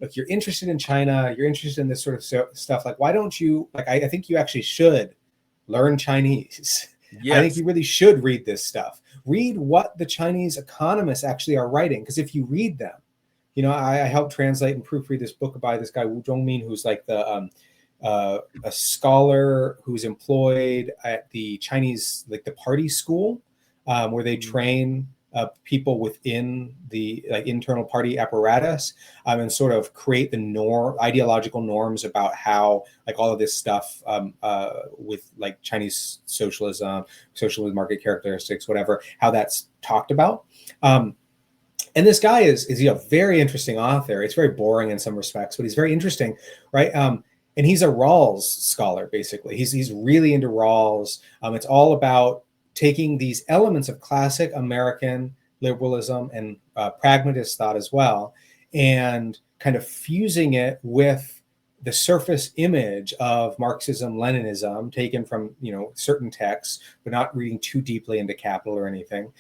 look, you're interested in China. You're interested in this sort of stuff. Like, why don't you, like, I think you actually should learn Chinese. I think Yes. you really should read this stuff. Read what the Chinese economists actually are writing. Because if you read them, you know, I helped translate and proofread this book by this guy, Wu Zhongmin, who's like a scholar who's employed at the Chinese, like the party school, where they train people within the like internal party apparatus, and sort of create the ideological norms about how like all of this stuff with like Chinese socialism with market characteristics, whatever, how that's talked about. And this guy is a very interesting author. It's very boring in some respects, but he's very interesting, right? And he's a Rawls scholar, basically. He's really into Rawls. It's all about taking these elements of classic American liberalism and pragmatist thought as well, and kind of fusing it with the surface image of Marxism, Leninism, taken from, you know, certain texts, but not reading too deeply into Capital or anything.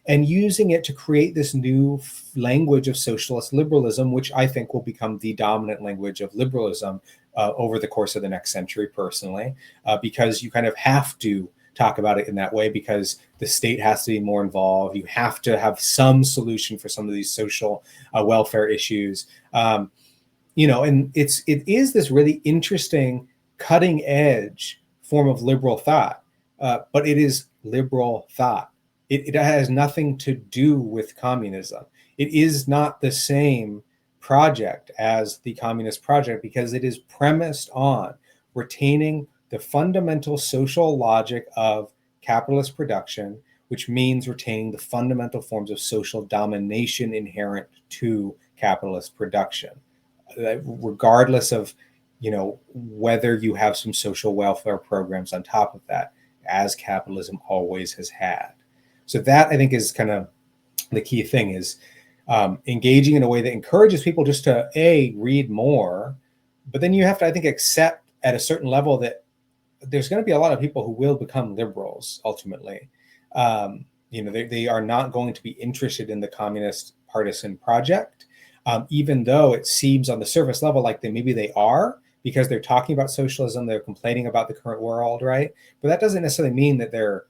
And using it to create this new language of socialist liberalism, which I think will become the dominant language of liberalism over the course of the next century, personally, because you kind of have to talk about it in that way, because the state has to be more involved. You have to have some solution for some of these social welfare issues. You know, and it is this really interesting cutting edge form of liberal thought, but it is liberal thought. It has nothing to do with communism. It is not the same project as the communist project, because it is premised on retaining the fundamental social logic of capitalist production, which means retaining the fundamental forms of social domination inherent to capitalist production, regardless of, you know, whether you have some social welfare programs on top of that, as capitalism always has had. So that, I think, is kind of the key thing, is engaging in a way that encourages people just to read more, but then you have to, I think, accept at a certain level that there's going to be a lot of people who will become liberals ultimately. You know, they are not going to be interested in the communist partisan project, even though it seems on the surface level like maybe they are, because they're talking about socialism, they're complaining about the current world, right? But that doesn't necessarily mean that they're,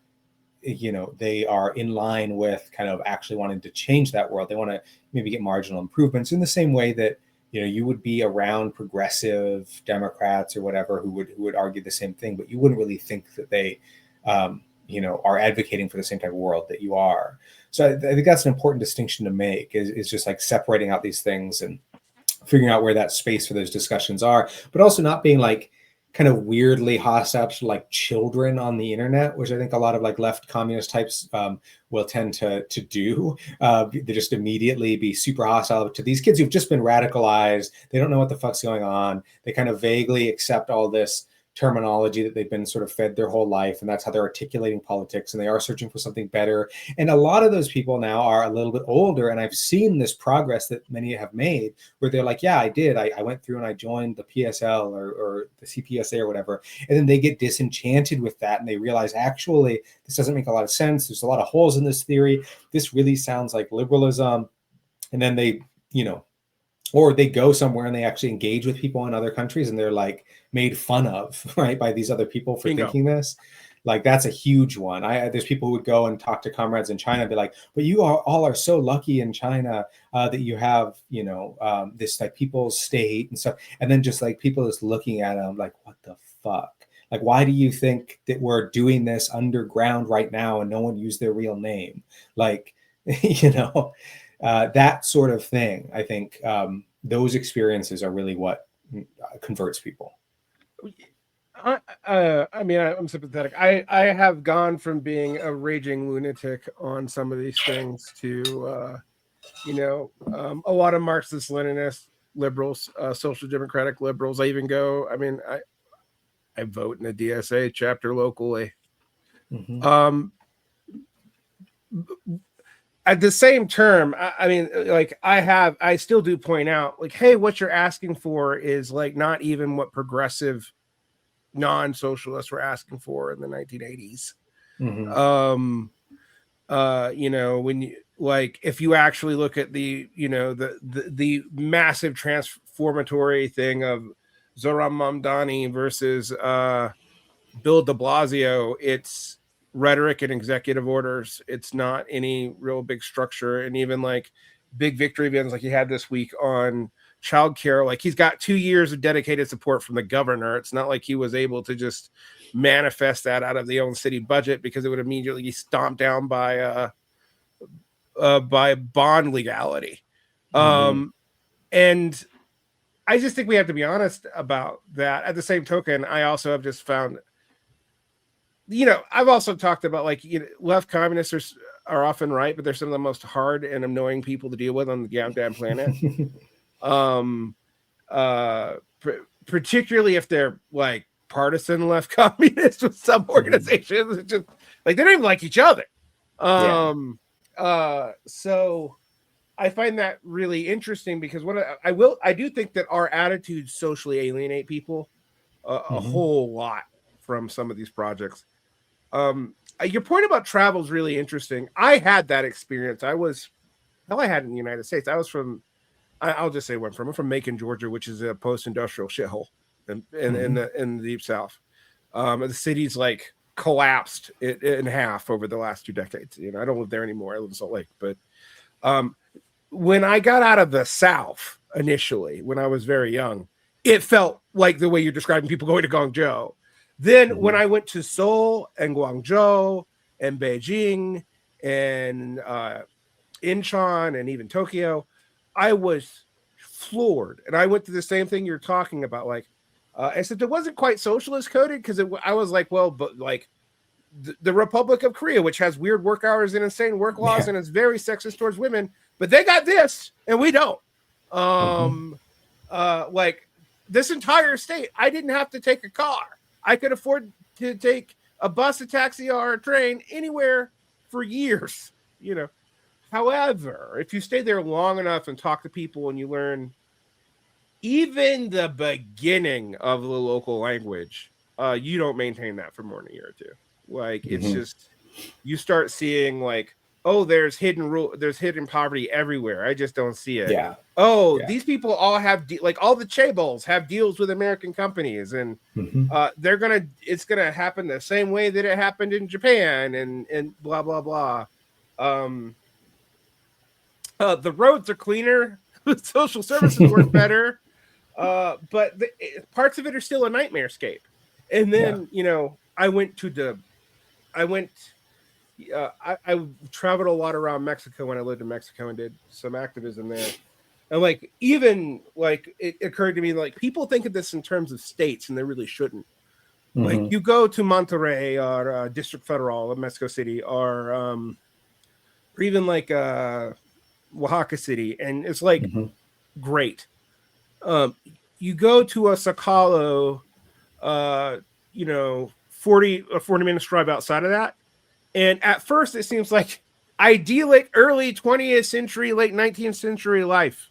you know, they are in line with kind of actually wanting to change that world. They want to maybe get marginal improvements in the same way that, you know, you would be around progressive Democrats or whatever who would argue the same thing, but you wouldn't really think that they, you know, are advocating for the same type of world that you are. So I think that's an important distinction to make, is just like separating out these things and figuring out where that space for those discussions are, but also not being like kind of weirdly hostile to like children on the internet, which I think a lot of like left communist types will tend to do. They just immediately be super hostile to these kids who've just been radicalized. They don't know what the fuck's going on. They kind of vaguely accept all this terminology that they've been sort of fed their whole life, and that's how they're articulating politics, and they are searching for something better. And a lot of those people now are a little bit older, and I've seen this progress that many have made where they're like, yeah, I did, I went through and I joined the PSL or the CPSA or whatever, and then they get disenchanted with that, and they realize, actually, this doesn't make a lot of sense. There's a lot of holes in this theory. This really sounds like liberalism. And then they, you know, or they go somewhere and they actually engage with people in other countries, and they're like made fun of, right, by these other people for thinking this. Like, that's a huge one. There's people who would go and talk to comrades in China and be like, but you all are so lucky in China that you have, you know, this like people's state and stuff. And then just like people just looking at them like, what the fuck? Like, why do you think that we're doing this underground right now and no one used their real name? Like, you know, that sort of thing. I think those experiences are really what converts people. I mean, I'm sympathetic. I have gone from being a raging lunatic on some of these things to, you know, a lot of Marxist Leninist liberals, social democratic liberals. I even go, I mean, I vote in the DSA chapter locally. Mm-hmm. At the same term, I mean, like I still do point out, like, hey, what you're asking for is like not even what progressive non-socialists were asking for in the 1980s. Mm-hmm. You know, when you like, if you actually look at the, you know, the massive transformatory thing of Zoran Mamdani versus Bill de Blasio, it's rhetoric and executive orders. It's not any real big structure. And even like big victory events like he had this week on childcare, like he's got 2 years of dedicated support from the governor. It's not like he was able to just manifest that out of the own city budget, because it would immediately be stomped down by bond legality. And I just think we have to be honest about that. At the same token, I also have just found, you know, I've also talked about, like, you know, left communists are often right, but they're some of the most hard and annoying people to deal with on the goddamn planet. Particularly if they're like partisan left communists with some organizations. It's just like they don't even like each other. So I find that really interesting, because I do think that our attitudes socially alienate people a whole lot from some of these projects. Your point about travel is really interesting. I had that experience. I had in the United States. I'll just say where I'm from Macon, Georgia, which is a post-industrial shithole in the deep South. The city's like collapsed in half over the last 2 decades. You know, I don't live there anymore. I live in Salt Lake. But when I got out of the South initially, when I was very young, it felt like the way you're describing people going to Guangzhou. Then when I went to Seoul and Guangzhou and Beijing and Incheon and even Tokyo, I was floored. And I went through the same thing you're talking about. Like, except it wasn't quite socialist coded, because I was like, well, but like the Republic of Korea, which has weird work hours and insane work laws and is very sexist towards women, but they got this and we don't. Like this entire state, I didn't have to take a car. I could afford to take a bus, a taxi, or a train anywhere for years, you know. However, if you stay there long enough and talk to people and you learn even the beginning of the local language, you don't maintain that for more than a year or two. Like, it's just, you start seeing like, oh, there's hidden poverty everywhere. I just don't see it. Yeah. These people all have like all the chaebols have deals with American companies, and it's gonna happen the same way that it happened in Japan, and blah blah blah. The roads are cleaner, the social services work better, but parts of it are still a nightmarescape. And then you know, I traveled a lot around Mexico when I lived in Mexico and did some activism there. And like, even like, it occurred to me, like, people think of this in terms of states and they really shouldn't. Like, you go to Monterrey or District Federal of Mexico City, or even like Oaxaca City, and it's like great. You go to a Zocalo, you know, 40 minutes drive outside of that, and at first it seems like idyllic early 20th century, late 19th century life,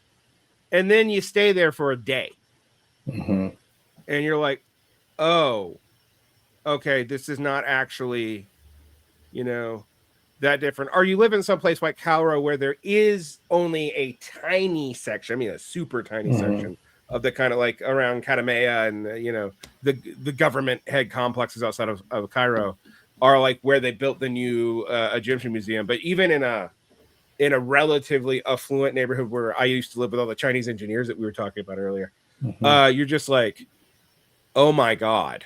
and then you stay there for a day, and you're like, oh, okay, this is not actually, you know, that different. Or you live in some place like Cairo where there is only a tiny section, I mean a super tiny section of the kind of like around Katamea and you know, the government head complexes outside of Cairo are like where they built the new Egyptian museum. But even in a relatively affluent neighborhood where I used to live with all the Chinese engineers that we were talking about earlier, you're just like, oh my God.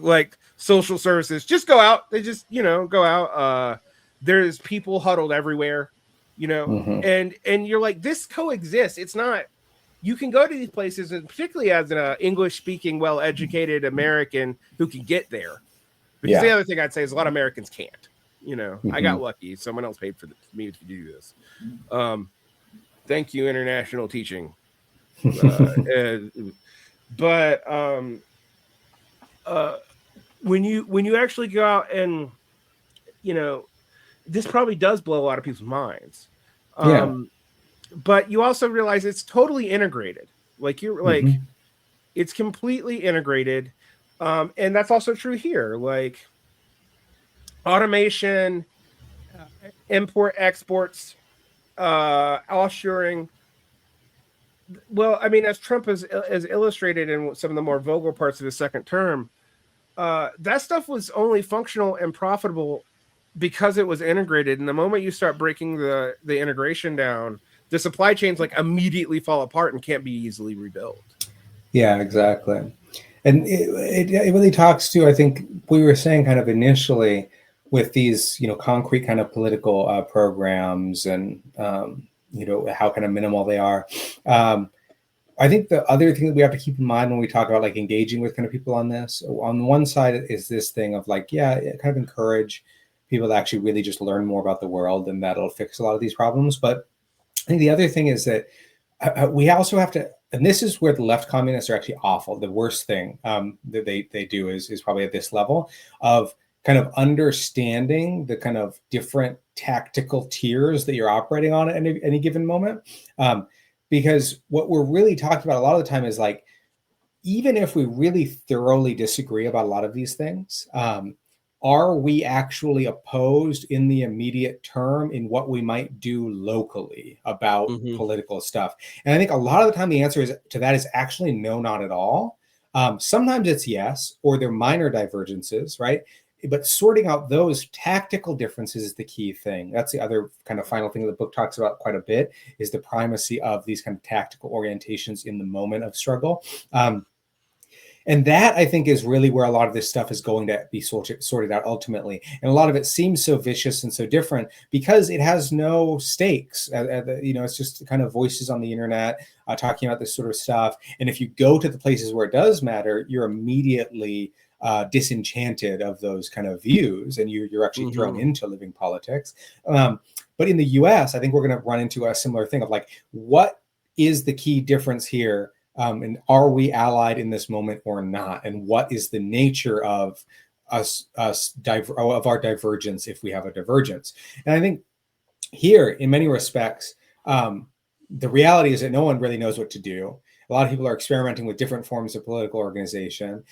Like social services just go out. They just, you know, go out. There's people huddled everywhere, you know, and you're like, this coexists. It's not, you can go to these places, and particularly as an English speaking, well educated American who can get there. Because the other thing I'd say is a lot of Americans can't. You know, I got lucky. Someone else paid for me to do this. Thank you, international teaching. But when you actually go out and, you know, this probably does blow a lot of people's minds. But you also realize it's totally integrated. Like, you're like, it's completely integrated. And that's also true here. Like, automation, import exports, offshoring. Well, I mean, as Trump has illustrated in some of the more vocal parts of his second term, that stuff was only functional and profitable because it was integrated. And the moment you start breaking the integration down, the supply chains like immediately fall apart and can't be easily rebuilt. Yeah, exactly. And it really talks to, I think we were saying kind of initially with these, concrete kind of political programs and, how kind of minimal they are. I think the other thing that we have to keep in mind when we talk about like engaging with kind of people on this, on one side is this thing of like, yeah, kind of encourage people to actually really just learn more about the world, and that'll fix a lot of these problems. But I think the other thing is that we also have to, and this is where the left communists are actually awful. The worst thing that they do is probably at this level of kind of understanding the kind of different tactical tiers that you're operating on at any given moment. Because what we're really talking about a lot of the time is like, even if we really thoroughly disagree about a lot of these things, are we actually opposed in the immediate term in what we might do locally about political stuff? And I think a lot of the time the answer to that is actually no, not at all. Sometimes it's yes, or they're minor divergences, right? But sorting out those tactical differences is the key thing. That's the other kind of final thing the book talks about quite a bit, is the primacy of these kind of tactical orientations in the moment of struggle. And that, I think, is really where a lot of this stuff is going to be sorted out ultimately. And a lot of it seems so vicious and so different because it has no stakes. It's just kind of voices on the internet talking about this sort of stuff. And if you go to the places where it does matter, you're immediately disenchanted of those kind of views, and you're actually thrown into living politics. But in the US, I think we're going to run into a similar thing of like, what is the key difference here? And are we allied in this moment or not? And what is the nature of of our divergence if we have a divergence? And I think here, in many respects, the reality is that no one really knows what to do. A lot of people are experimenting with different forms of political organization.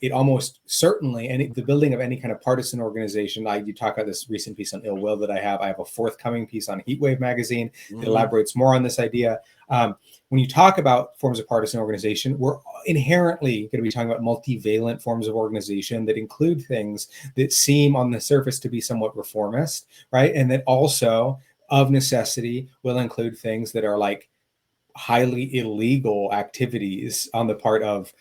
It almost certainly, and the building of any kind of partisan organization, you talk about this recent piece on ill will that I have. I have a forthcoming piece on Heatwave magazine that elaborates more on this idea. When you talk about forms of partisan organization, we're inherently going to be talking about multivalent forms of organization that include things that seem on the surface to be somewhat reformist, right? And that also, of necessity, will include things that are like highly illegal activities on the part of,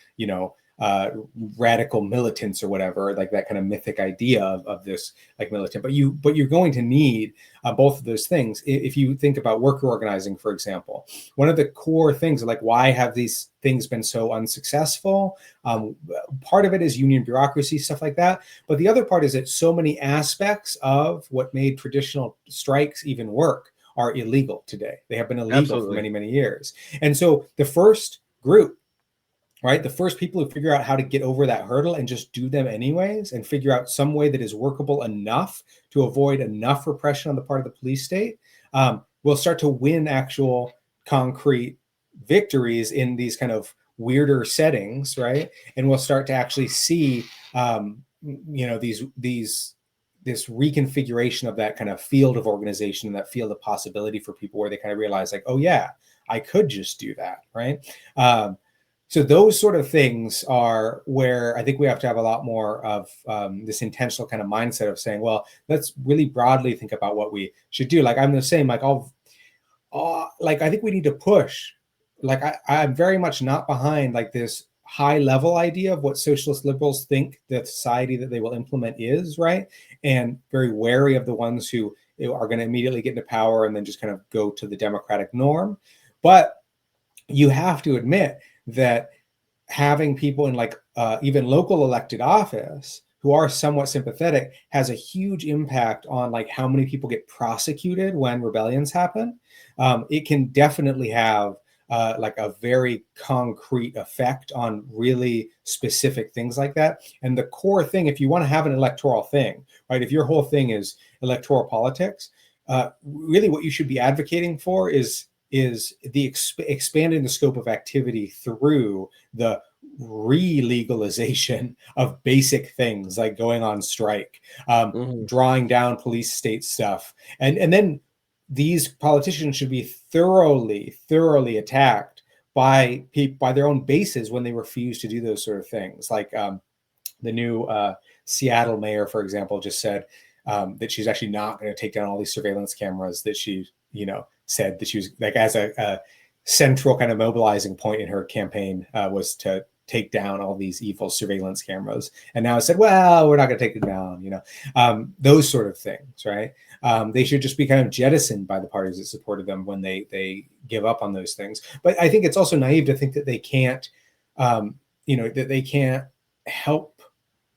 radical militants or whatever, like that kind of mythic idea of this like militant. But you're going to need both of those things. If you think about worker organizing, for example, one of the core things, like why have these things been so unsuccessful? Part of it is union bureaucracy, stuff like that. But the other part is that so many aspects of what made traditional strikes even work are illegal today. They have been illegal for many, many years. And so the first group, right, the first people who figure out how to get over that hurdle and just do them anyways and figure out some way that is workable enough to avoid enough repression on the part of the police state, will start to win actual concrete victories in these kind of weirder settings, right? And we'll start to actually see, this reconfiguration of that kind of field of organization and that field of possibility for people where they kind of realize like, oh yeah, I could just do that, right? So those sort of things are where I think we have to have a lot more of this intentional kind of mindset of saying, well, let's really broadly think about what we should do. Like I'm the same, like I think we need to push. Like I'm very much not behind like this high level idea of what socialist liberals think the society that they will implement is, right? And very wary of the ones who are going to immediately get into power and then just kind of go to the democratic norm. But you have to admit that having people in like even local elected office who are somewhat sympathetic has a huge impact on like how many people get prosecuted when rebellions happen. It can definitely have like a very concrete effect on really specific things like that. And the core thing, if you want to have an electoral thing, right, if your whole thing is electoral politics, really what you should be advocating for is the expanding the scope of activity through the re-legalization of basic things like going on strike, drawing down police state stuff. And then these politicians should be thoroughly attacked by their own bases when they refuse to do those sort of things. Like the new Seattle mayor, for example, just said that she's actually not going to take down all these surveillance cameras that she, said that she was like as a central kind of mobilizing point in her campaign was to take down all these evil surveillance cameras. And now it said, well, we're not going to take them down, those sort of things, right? They should just be kind of jettisoned by the parties that supported them when they give up on those things. But I think it's also naive to think that they can't, that they can't help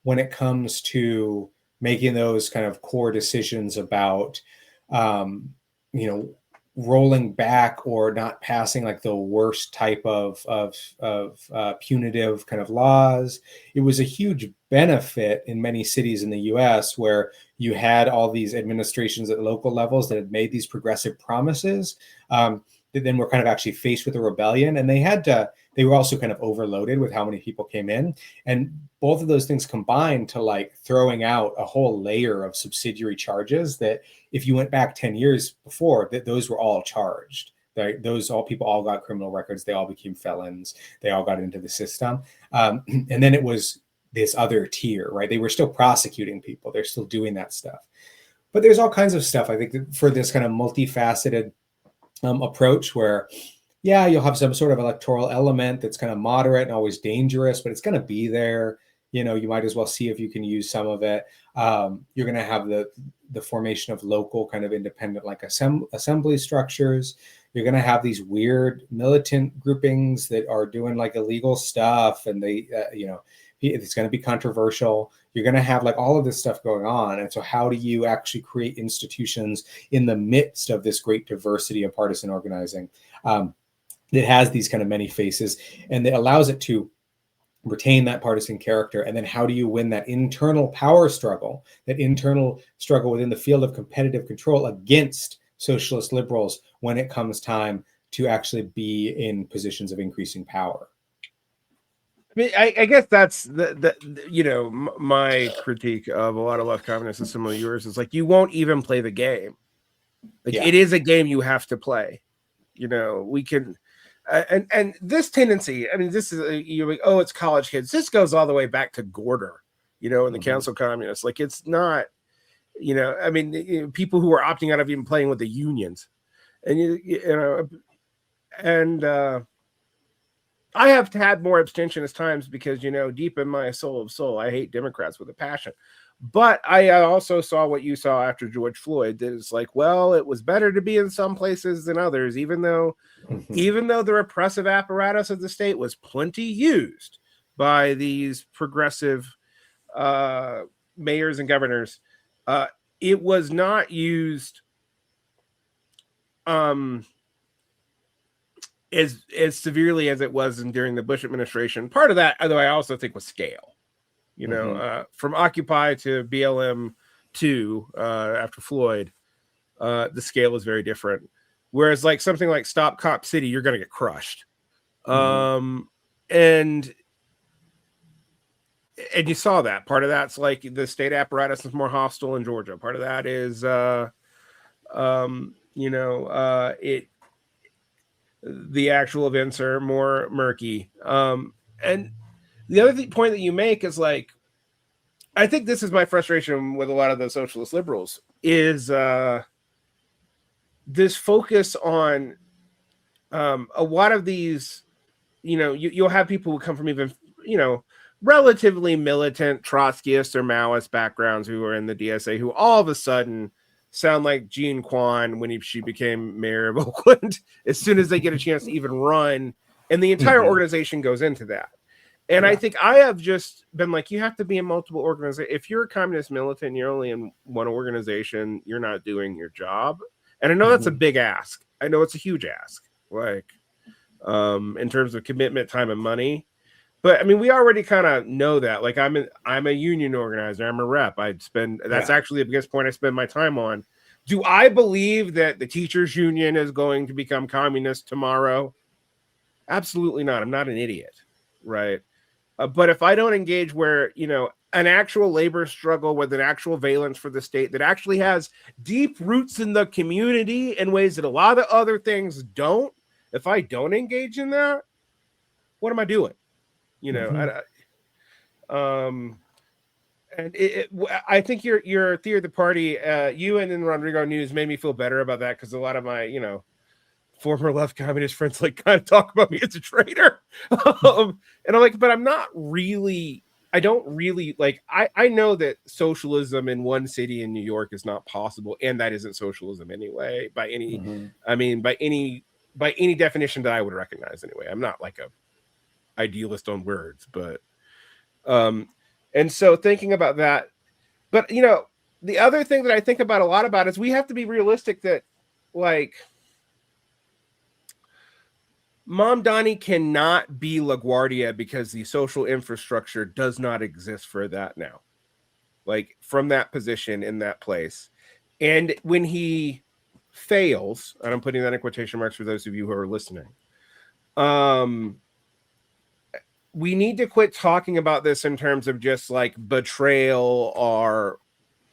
when it comes to making those kind of core decisions about, rolling back or not passing like the worst type of punitive kind of laws. It was a huge benefit in many cities in the US where you had all these administrations at local levels that had made these progressive promises that then were kind of actually faced with a rebellion, and they were also kind of overloaded with how many people came in. And both of those things combined to like throwing out a whole layer of subsidiary charges that if you went back 10 years before, that those were all charged. Right? People all got criminal records. They all became felons. They all got into the system. And then it was this other tier, right? They were still prosecuting people. They're still doing that stuff. But there's all kinds of stuff, I think, for this kind of multifaceted approach where, yeah, you'll have some sort of electoral element that's kind of moderate and always dangerous, but it's going to be there. You might as well see if you can use some of it. You're going to have the formation of local kind of independent like assembly structures. You're going to have these weird militant groupings that are doing like illegal stuff, and they, it's going to be controversial. You're going to have like all of this stuff going on. And so how do you actually create institutions in the midst of this great diversity of partisan organizing that has these kind of many faces and that allows it to retain that partisan character? And then how do you win that internal power struggle, that internal struggle within the field of competitive control against socialist liberals when it comes time to actually be in positions of increasing power? I mean, I guess that's my critique of a lot of left communists is similar to yours. Is like you won't even play the game. Like it is a game you have to play. We can, and this tendency. I mean, this is you're like, oh, it's college kids. This goes all the way back to Gorder. In the Council Communists. Like it's not. I mean, people who are opting out of even playing with the unions, and I have had more abstentionist times because, deep in my soul of soul, I hate Democrats with a passion. But I also saw what you saw after George Floyd. That it's like, well, it was better to be in some places than others, even though the repressive apparatus of the state was plenty used by these progressive mayors and governors. It was not used as severely as it was during the Bush administration. Part of that, although I also think was scale. From Occupy to BLM 2 after Floyd, the scale is very different. Whereas like something like Stop Cop City, you're going to get crushed. And you saw that. Part of that's like the state apparatus is more hostile in Georgia. Part of that is, the actual events are more murky. And the other point that you make is like, I think this is my frustration with a lot of the socialist liberals is this focus on a lot of these, you'll have people who come from even, relatively militant Trotskyists or Maoist backgrounds who are in the DSA who all of a sudden sound like Jean Quan when she became mayor of Oakland as soon as they get a chance to even run. And the entire organization goes into that. And I think I have just been like, you have to be in multiple organizations. If you're a communist militant, you're only in one organization, you're not doing your job. And I know that's a big ask. I know it's a huge ask, like in terms of commitment, time, and money. But I mean, we already kind of know that. Like I'm a union organizer. I'm a rep. That's actually the biggest point I spend my time on. Do I believe that the teachers union is going to become communist tomorrow? Absolutely not. I'm not an idiot. Right. But if I don't engage where, an actual labor struggle with an actual valence for the state that actually has deep roots in the community in ways that a lot of other things don't, if I don't engage in that, what am I doing? And I think your theory of the party, you and then Rodrigo News made me feel better about that, because a lot of my, former left communist friends like kind of talk about me as a traitor. And I'm like, but I'm not really, I don't really like, I know that socialism in one city in New York is not possible. And that isn't socialism anyway, by any, I mean, by any definition that I would recognize anyway. I'm not like a idealist on words, but, and so thinking about that, but the other thing that I think about a lot about is we have to be realistic that, like, Mamdani cannot be LaGuardia because the social infrastructure does not exist for that now. Like, from that position in that place. And when he fails, and I'm putting that in quotation marks for those of you who are listening, we need to quit talking about this in terms of just like betrayal or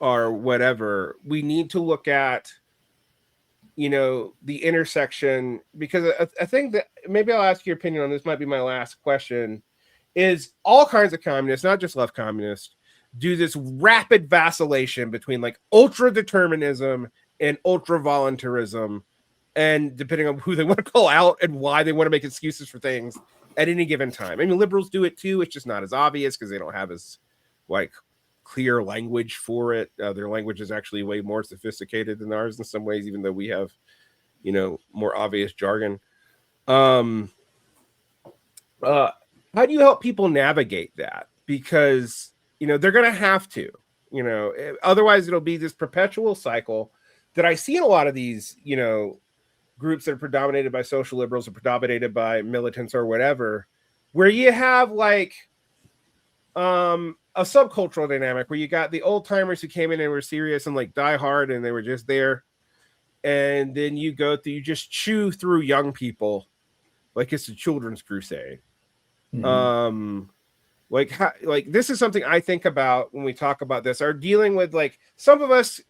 whatever. We need to look at, the intersection, because I think that maybe I'll ask your opinion on this, might be my last question, is all kinds of communists, not just left communists, do this rapid vacillation between like ultra determinism and ultra voluntarism, and depending on who they want to call out and why they want to make excuses for things at any given time. I mean, liberals do it too. It's just not as obvious because they don't have as like clear language for it. Their language is actually way more sophisticated than ours in some ways, even though we have, more obvious jargon. How do you help people navigate that? Because, they're going to have to, otherwise it'll be this perpetual cycle that I see in a lot of these, groups that are predominated by social liberals or predominated by militants or whatever, where you have like, a subcultural dynamic where you got the old timers who came in and were serious and like die hard and they were just there. And then you just chew through young people like it's a children's crusade. Like this is something I think about when we talk about this, are dealing with, like, some of us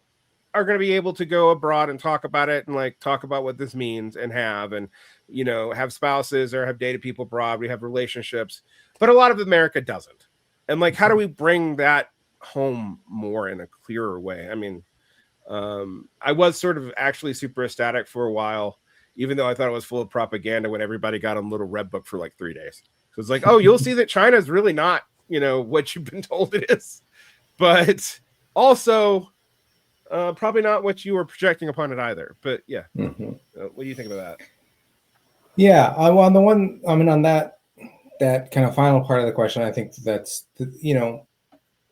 are going to be able to go abroad and talk about it and like talk about what this means and have spouses or have dated people abroad. We have relationships, but a lot of America doesn't. And like, how do we bring that home more in a clearer way? I mean, I was sort of actually super ecstatic for a while, even though I thought it was full of propaganda, when everybody got on Little Red Book for like 3 days. So it's like, oh, you'll see that China is really not, what you've been told it is, but also probably not what you were projecting upon it either. But yeah, what do you think about that? Yeah, well, on the one, I mean, on that kind of final part of the question, I think that's,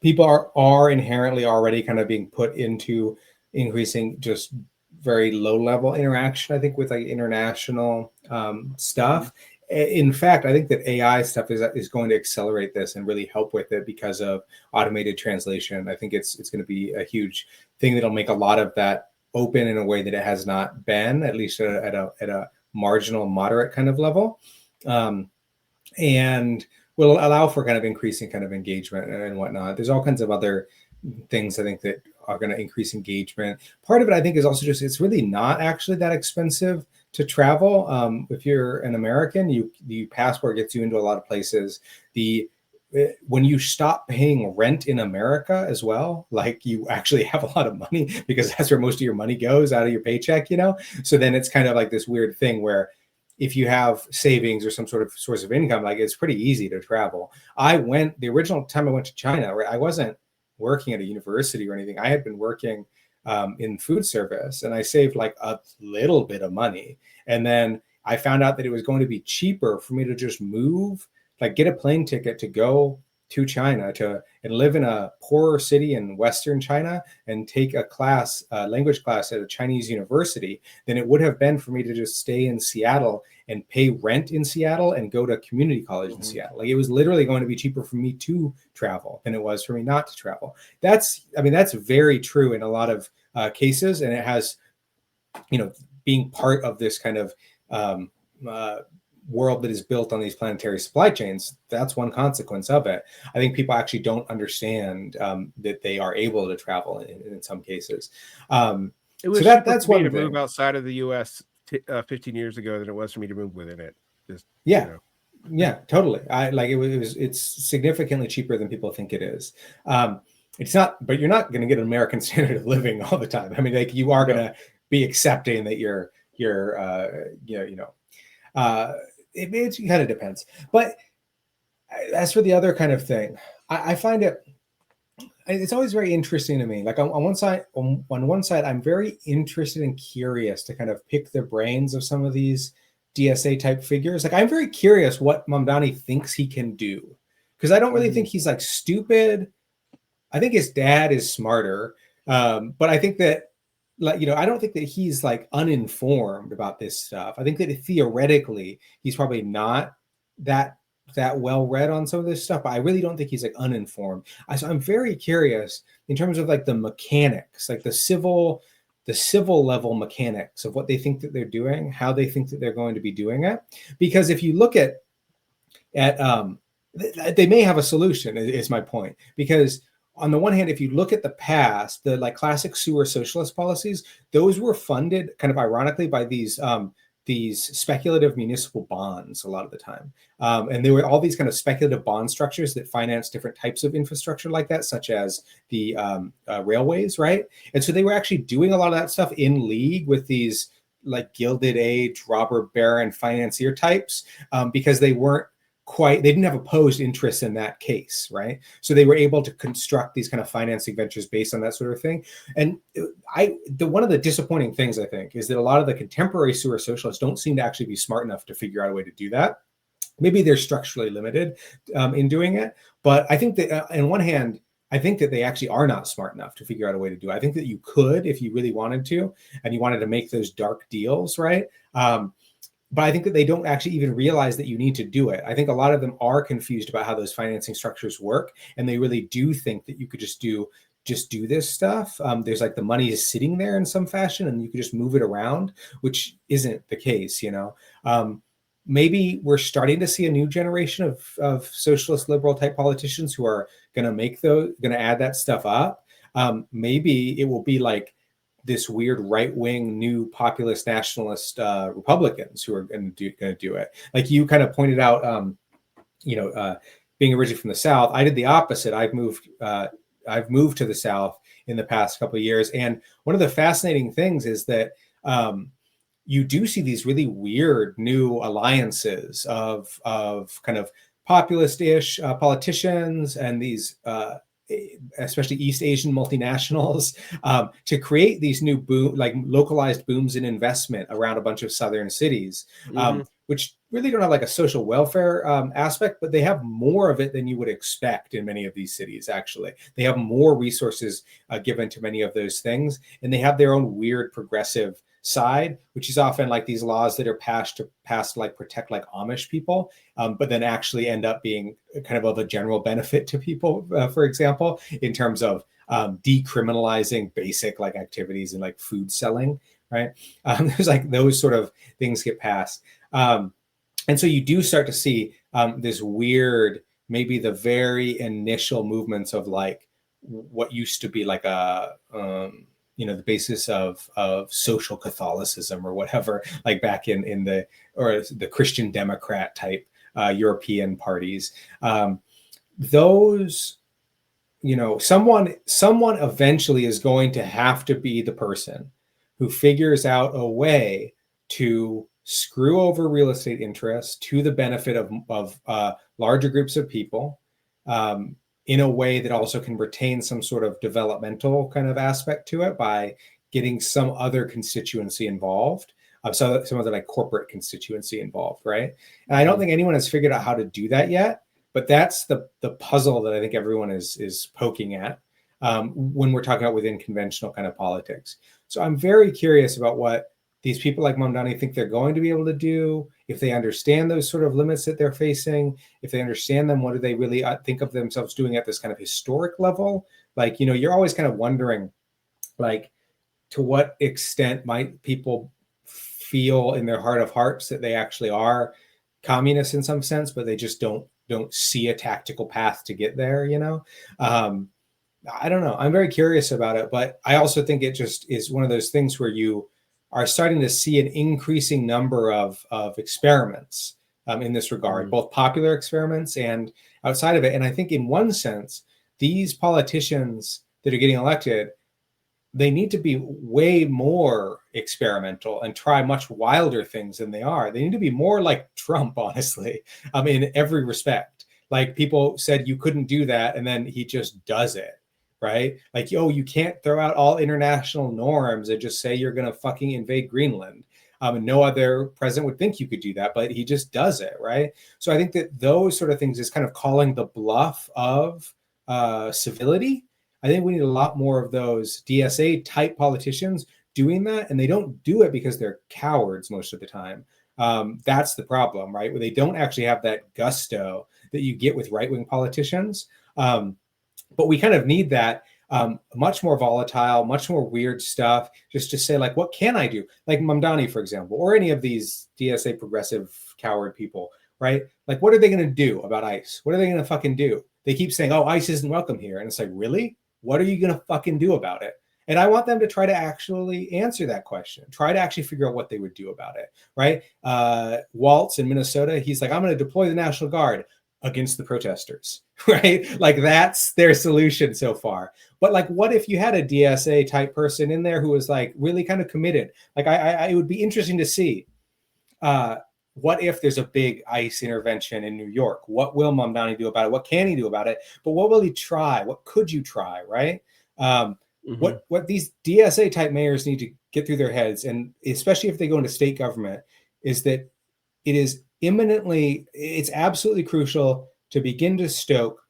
people are inherently already kind of being put into increasing just very low level interaction, I think, with like international stuff. In fact, I think that AI stuff is going to accelerate this and really help with it because of automated translation. I think it's going to be a huge thing that'll make a lot of that open in a way that it has not been, at least at a marginal, moderate kind of level. And will allow for kind of increasing kind of engagement and whatnot. There's all kinds of other things I think that are going to increase engagement. Part of it, I think, is also just, it's really not actually that expensive to travel. If you're an American, the passport gets you into a lot of places. When you stop paying rent in America as well, like, you actually have a lot of money, because that's where most of your money goes, out of your paycheck, So then it's kind of like this weird thing where if you have savings or some sort of source of income, like, it's pretty easy to travel. The original time I went to China, I wasn't working at a university or anything. I had been working in food service, and I saved like a little bit of money. And then I found out that it was going to be cheaper for me to just move, like get a plane ticket to go to China and live in a poorer city in Western China and take a language class at a Chinese university, than it would have been for me to just stay in Seattle and pay rent in Seattle and go to community college in Seattle. Like, it was literally going to be cheaper for me to travel than it was for me not to travel. That's very true in a lot of cases. And it has, being part of this kind of world that is built on these planetary supply chains, that's one consequence of it. I think people actually don't understand that they are able to travel in some cases. It was so cheaper that's for me one to thing. move outside of the U.S. 15 years ago than it was for me to move within it. Just, Yeah. you know. Yeah, totally. I like it's significantly cheaper than people think it is. It's not, but you're not going to get an American standard of living all the time. I mean, like you are going to be accepting that it kind of depends. But as for the other kind of thing, I find it's always very interesting to me. Like on one side, I'm very interested and curious to kind of pick the brains of some of these DSA type figures. Like I'm very curious what Mamdani thinks he can do, because I don't really think he's like stupid. I think his dad is smarter, but I think that, like, I don't think that he's like uninformed about this stuff. I think that theoretically he's probably not that well read on some of this stuff, but I really don't think he's like uninformed. So I'm very curious in terms of like the mechanics, like the civil level mechanics of what they think that they're doing, how they think that they're going to be doing it. Because if you look at they may have a solution, is my point. Because on the one hand, if you look at the past, the like classic sewer socialist policies, those were funded kind of ironically by these speculative municipal bonds a lot of the time. And there were all these kind of speculative bond structures that finance different types of infrastructure like that, such as the railways, right? And so they were actually doing a lot of that stuff in league with these like Gilded Age, robber baron financier types, because they didn't have opposed interests in that case, right? So they were able to construct these kind of financing ventures based on that sort of thing. And one of the disappointing things, I think, is that a lot of the contemporary sewer socialists don't seem to actually be smart enough to figure out a way to do that. Maybe they're structurally limited in doing it. But I think that on one hand, I think that they actually are not smart enough to figure out a way to do it. I think that you could, if you really wanted to, and you wanted to make those dark deals, right? But I think that they don't actually even realize that you need to do it. I think a lot of them are confused about how those financing structures work, and they really do think that you could just do this stuff. There's like the money is sitting there in some fashion, and you could just move it around, which isn't the case. Maybe we're starting to see a new generation of socialist liberal type politicians who are going to add that stuff up. Maybe it will be like this weird right-wing new populist nationalist Republicans who are going to do it. Like you kind of pointed out, being originally from the South, I did the opposite. I've moved to the South in the past couple of years, and one of the fascinating things is that you do see these really weird new alliances of kind of populist-ish politicians and these especially East Asian multinationals, to create these new localized booms in investment around a bunch of southern cities, which really don't have like a social welfare aspect, but they have more of it than you would expect in many of these cities. Actually, they have more resources given to many of those things, and they have their own weird progressive side, which is often like these laws that are passed to like protect like Amish people, but then actually end up being kind of a general benefit to people, for example, in terms of decriminalizing basic like activities and like food selling, right? There's like those sort of things get passed. And so you do start to see this weird, maybe the very initial movements of like what used to be like a the basis of social Catholicism or whatever, like back in the Christian Democrat type European parties. Those, someone eventually is going to have to be the person who figures out a way to screw over real estate interests to the benefit of larger groups of people, in a way that also can retain some sort of developmental kind of aspect to it by getting some other constituency involved, so some other like corporate constituency involved, right? And I don't think anyone has figured out how to do that yet, but that's the puzzle that I think everyone is poking at when we're talking about within conventional kind of politics. So I'm very curious about what these people like Mamdani think they're going to be able to do, if they understand those sort of limits that they're facing, if they understand them, what do they really think of themselves doing at this kind of historic level? Like, you're always kind of wondering, like, to what extent might people feel in their heart of hearts that they actually are communists in some sense, but they just don't see a tactical path to get there, you know? I don't know. I'm very curious about it, but I also think it just is one of those things where you are starting to see an increasing number of experiments in this regard, both popular experiments and outside of it. And I think in one sense, these politicians that are getting elected, they need to be way more experimental and try much wilder things than they are. They need to be more like Trump, honestly, in every respect. Like, people said you couldn't do that, and then he just does it, right? Like, you can't throw out all international norms and just say you're going to fucking invade Greenland. And no other president would think you could do that, but he just does it, right? So I think that those sort of things is kind of calling the bluff of civility. I think we need a lot more of those DSA type politicians doing that, and they don't do it because they're cowards most of the time. That's the problem, right? Where they don't actually have that gusto that you get with right-wing politicians. But we kind of need that much more volatile, much more weird stuff, just to say, like, what can I do? Like Mamdani, for example, or any of these DSA progressive coward people, right? Like, what are they going to do about ICE? What are they going to fucking do? They keep saying, oh, ICE isn't welcome here. And it's like, really? What are you going to fucking do about it? And I want them to try to actually answer that question, try to actually figure out what they would do about it, right? Waltz in Minnesota, he's like, I'm going to deploy the National Guard against the protesters, right? Like, that's their solution so far. But like, what if you had a DSA type person in there who was like really kind of committed? Like, it would be interesting to see what if there's a big ICE intervention in New York? What will Mamdani do about it? What can he do about it? But what will he try? What could you try, right? What these DSA type mayors need to get through their heads, and especially if they go into state government, is that it's absolutely crucial to begin to stoke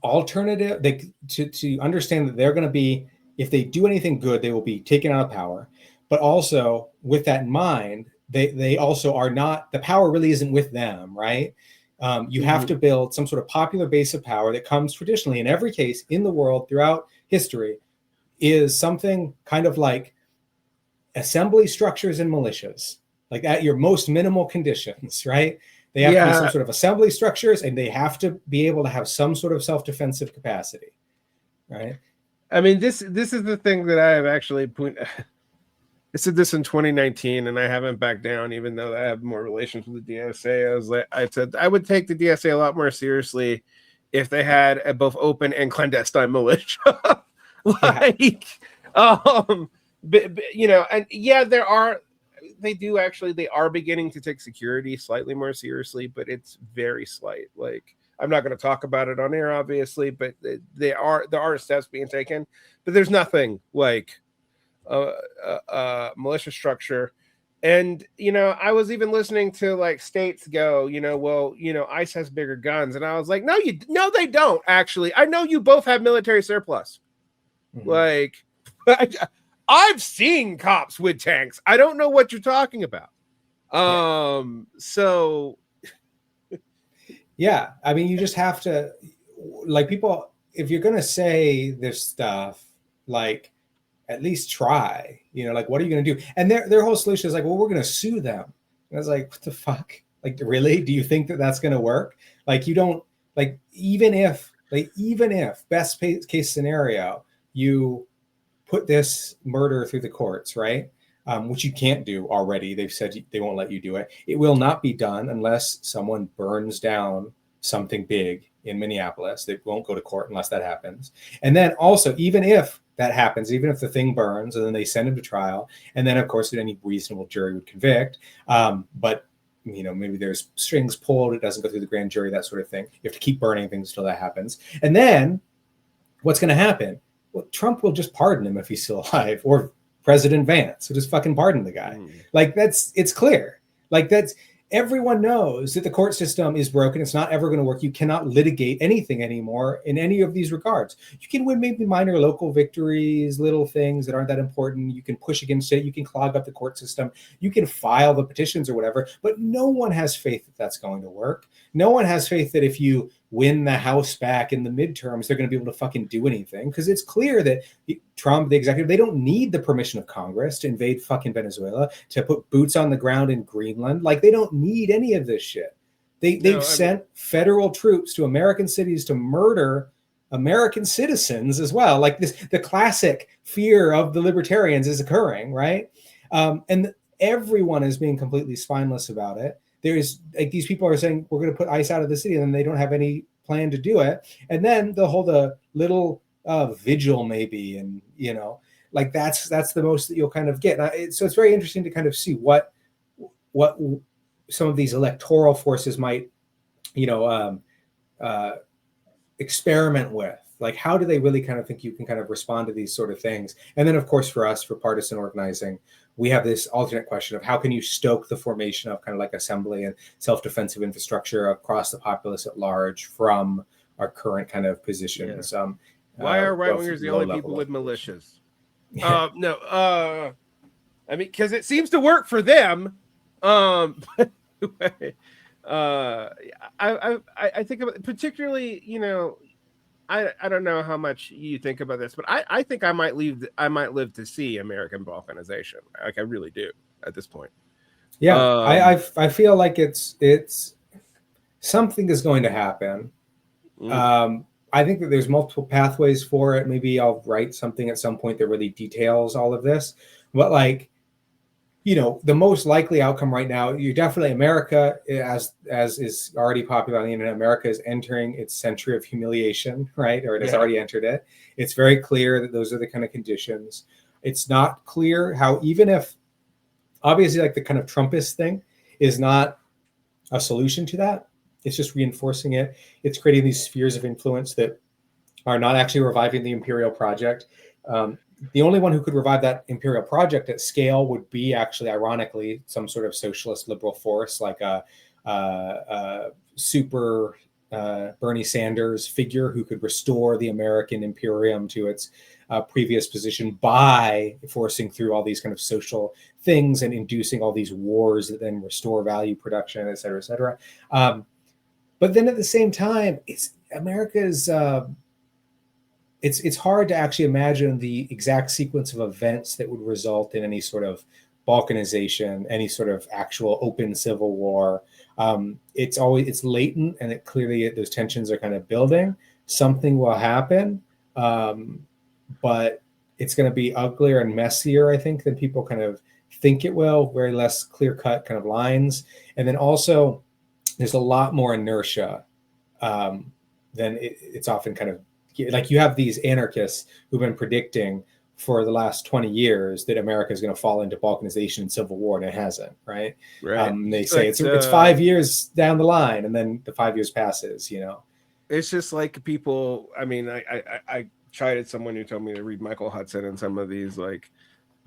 alternative, to understand that they're going to be, if they do anything good, they will be taken out of power. But also, with that in mind, they also are not, the power really isn't with them, right? You have to build some sort of popular base of power that comes traditionally in every case in the world throughout history, is something kind of like assembly structures and militias, like at your most minimal conditions, right? They have to be some sort of assembly structures, and they have to be able to have some sort of self-defensive capacity, right? I mean, this is the thing that I have actually I said this in 2019, and I haven't backed down, even though I have more relations with the DSA. I said I would take the DSA a lot more seriously if they had a both open and clandestine militia. But, you know, and yeah, they are beginning to take security slightly more seriously, but it's very slight. Like, I'm not going to talk about it on air, obviously, but there are steps being taken, but there's nothing like militia structure. And, you know, I was even listening to like states go, you know, well, you know, ICE has bigger guns. And I was like, no, they don't actually. I know you both have military surplus. Like, I've seen cops with tanks. I don't know what you're talking about. So yeah, I mean, you just have to, like, people, if you're going to say this stuff, like, at least try, you know, like, what are you going to do? And their whole solution is like, well, we're going to sue them. And I was like, what the fuck? Like, really? Do you think that that's going to work? Like, you don't, like, even if best case scenario, you put this murder through the courts, right? Which you can't do already. They've said they won't let you do it. It will not be done unless someone burns down something big in Minneapolis. They won't go to court unless that happens. And then also, even if that happens, even if the thing burns and then they send him to trial, and then of course any reasonable jury would convict, but you know, maybe there's strings pulled, it doesn't go through the grand jury, that sort of thing. You have to keep burning things until that happens. And then what's going to happen? Well, Trump will just pardon him if he's still alive, or President Vance will just fucking pardon the guy. Like, it's clear. Like, everyone knows that the court system is broken. It's not ever going to work. You cannot litigate anything anymore in any of these regards. You can win maybe minor local victories, little things that aren't that important. You can push against it. You can clog up the court system. You can file the petitions or whatever, but no one has faith that that's going to work. No one has faith that if you win the House back in the midterms, they're going to be able to fucking do anything. Because it's clear that Trump, the executive, they don't need the permission of Congress to invade fucking Venezuela, to put boots on the ground in Greenland. Like, they don't need any of this shit. They've sent federal troops to American cities to murder American citizens as well. Like this, the classic fear of the libertarians is occurring, right? And everyone is being completely spineless about it. There's like, these people are saying we're going to put ICE out of the city, and then they don't have any plan to do it. And then they'll hold a little vigil, maybe, and like that's the most that you'll kind of get. So it's very interesting to kind of see what some of these electoral forces might, experiment with. Like, how do they really kind of think you can kind of respond to these sort of things? And then, of course, for us, for partisan organizing, we have this alternate question of how can you stoke the formation of kind of like assembly and self-defensive infrastructure across the populace at large from our current kind of positions. Yeah. Why are right-wingers the only people with militias? I mean, because it seems to work for them. I think about, particularly, I don't know how much you think about this, but I think I might live to see American Vulcanization. Like, I really do at this point. Yeah, I feel like it's something is going to happen. I think that there's multiple pathways for it. Maybe I'll write something at some point that really details all of this. But like, the most likely outcome right now, you're definitely America, as is already popular on the internet, America is entering its century of humiliation, right? Or it has already entered it. It's very clear that those are the kind of conditions. It's not clear how, even if, obviously, like the kind of Trumpist thing is not a solution to that. It's just reinforcing it. It's creating these spheres of influence that are not actually reviving the imperial project. The only one who could revive that imperial project at scale would be, actually, ironically, some sort of socialist liberal force, like a super Bernie Sanders figure who could restore the American imperium to its previous position by forcing through all these kind of social things and inducing all these wars that then restore value production, et cetera, et cetera. But then at the same time, America's... It's hard to actually imagine the exact sequence of events that would result in any sort of balkanization, any sort of actual open civil war. It's latent, and it clearly those tensions are kind of building. Something will happen, but it's going to be uglier and messier, I think, than people kind of think it will. Very less clear-cut kind of lines, and then also there's a lot more inertia than it's often kind of. Like, you have these anarchists who've been predicting for the last 20 years that America is going to fall into balkanization and civil war, and it hasn't, right? They say it's 5 years down the line, and then the 5 years passes, It's just like people, I mean, I chided someone who told me to read Michael Hudson and some of these, like,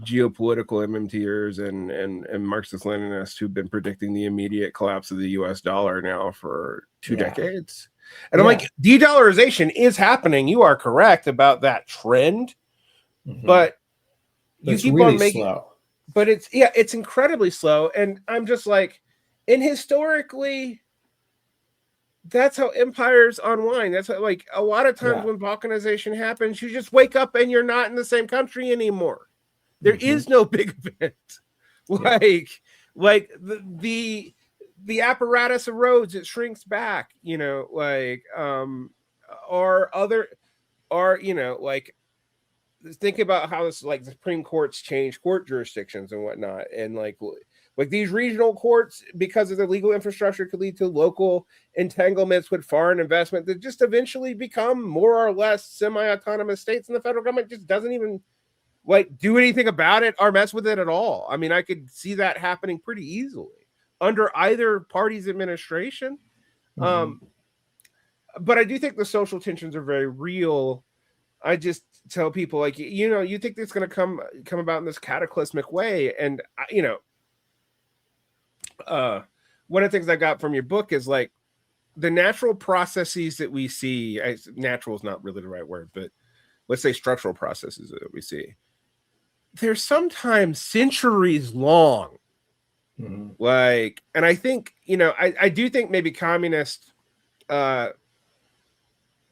geopolitical MMTers and Marxist-Leninists who've been predicting the immediate collapse of the US dollar now for 2 decades. And I'm like, de-dollarization is happening. You are correct about that trend, but you keep really on making slow. But it's incredibly slow. And I'm just like, and historically, that's how empires unwind. That's how, like, a lot of times when balkanization happens, you just wake up and you're not in the same country anymore. There is no big event. Like the apparatus erodes, it shrinks back, think about how this, like, the Supreme Court's changed court jurisdictions and whatnot. And like these regional courts, because of the legal infrastructure, could lead to local entanglements with foreign investment that just eventually become more or less semi-autonomous states, and the federal government just doesn't even do anything about it or mess with it at all. I mean, I could see that happening pretty easily under either party's administration. But I do think the social tensions are very real. I just tell people, like, you think it's going to come about in this cataclysmic way. And, one of the things I got from your book is, like, the natural processes that we see, natural is not really the right word, but let's say structural processes that we see, they're sometimes centuries long. And I think, I do think maybe communist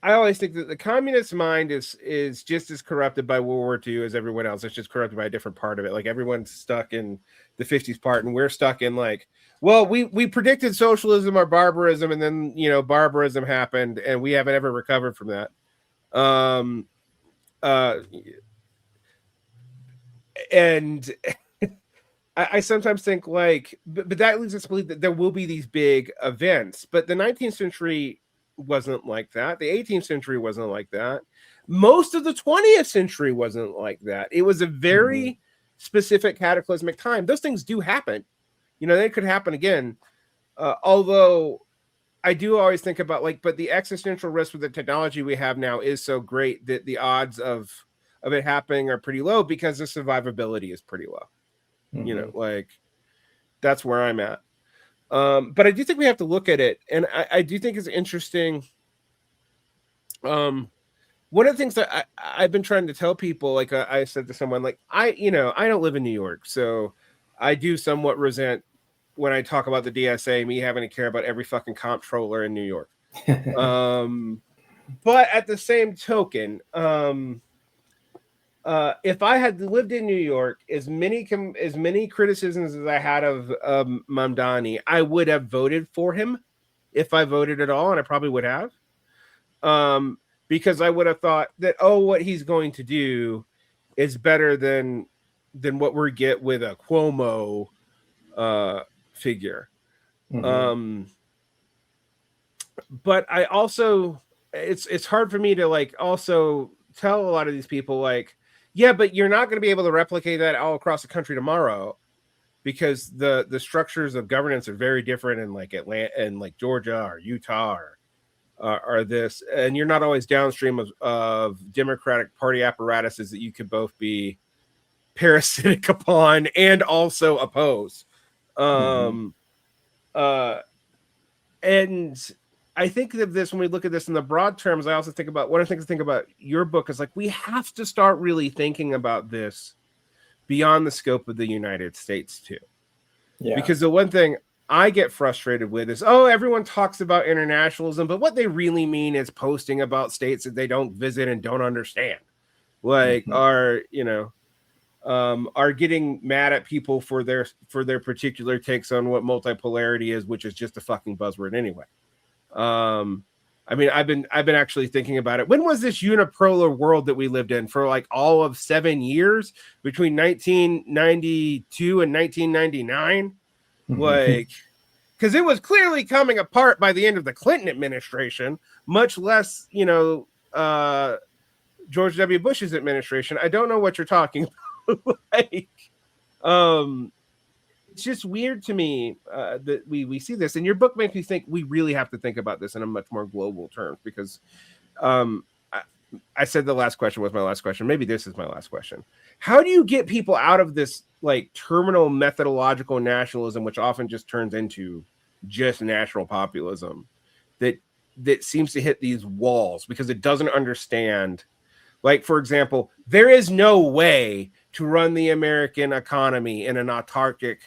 I always think that the communist mind is just as corrupted by World War II as everyone else. It's just corrupted by a different part of it. Like everyone's stuck in the 50s part, and we're stuck in like, well, we predicted socialism or barbarism, and then barbarism happened, and we haven't ever recovered from that. And I sometimes think like, but that leads us to believe that there will be these big events. But the 19th century wasn't like that. The 18th century wasn't like that. Most of the 20th century wasn't like that. It was a very specific cataclysmic time. Those things do happen. They could happen again. Although I do always think about like, but the existential risk with the technology we have now is so great that the odds of it happening are pretty low because the survivability is pretty low. Like that's where I'm at. But I do think we have to look at it, and I do think it's interesting. One of the things that I've been trying to tell people, like I said to someone, like I don't live in New York, so I do somewhat resent when I talk about the DSA, me having to care about every fucking comptroller in New York. But at the same token, if I had lived in New York, as many criticisms as I had of Mamdani, I would have voted for him if I voted at all, and I probably would have, because I would have thought that what he's going to do is better than what we get with a Cuomo figure. But I also it's hard for me to like also tell a lot of these people like, yeah, but you're not going to be able to replicate that all across the country tomorrow because the structures of governance are very different in like Atlanta and like Georgia or Utah or this, and you're not always downstream of Democratic Party apparatuses that you could both be parasitic upon and also oppose. And I think of this when we look at this in the broad terms. I also think about one of the things I think about your book is like we have to start really thinking about this beyond the scope of the United States too. Yeah. Because the one thing I get frustrated with is, everyone talks about internationalism, but what they really mean is posting about states that they don't visit and don't understand. Like are getting mad at people for their particular takes on what multipolarity is, which is just a fucking buzzword anyway. I mean, I've been actually thinking about it. When was this unipolar world that we lived in for like all of 7 years between 1992 and 1999? Like, because it was clearly coming apart by the end of the Clinton administration, much less, George W. Bush's administration. I don't know what you're talking about. Like, it's just weird to me that we see this, and your book makes me think we really have to think about this in a much more global terms because I said the last question was my last question. Maybe this is my last question. How do you get people out of this like terminal methodological nationalism, which often just turns into just national populism that seems to hit these walls because it doesn't understand? Like, for example, there is no way to run the American economy in an autarkic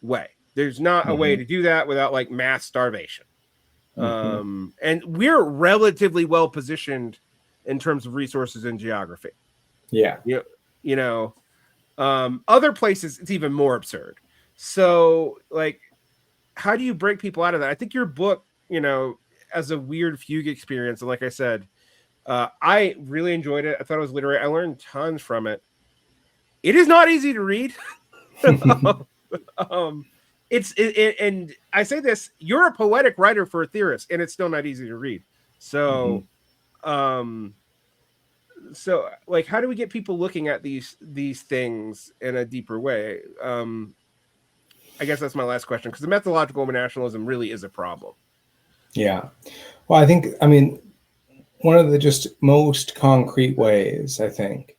way. There's not a way to do that without like mass starvation. And we're relatively well positioned in terms of resources and geography. Yeah. Other places it's even more absurd. So like, how do you break people out of that? I think your book, as a weird fugue experience, and like I said, I really enjoyed it. I thought it was literary. I learned tons from it. It is not easy to read. And I say this, you're a poetic writer for a theorist, and it's still not easy to read. So, so like, how do we get people looking at these things in a deeper way? I guess that's my last question, because the methodological nationalism really is a problem. Yeah. Well, I think, one of the just most concrete ways, I think,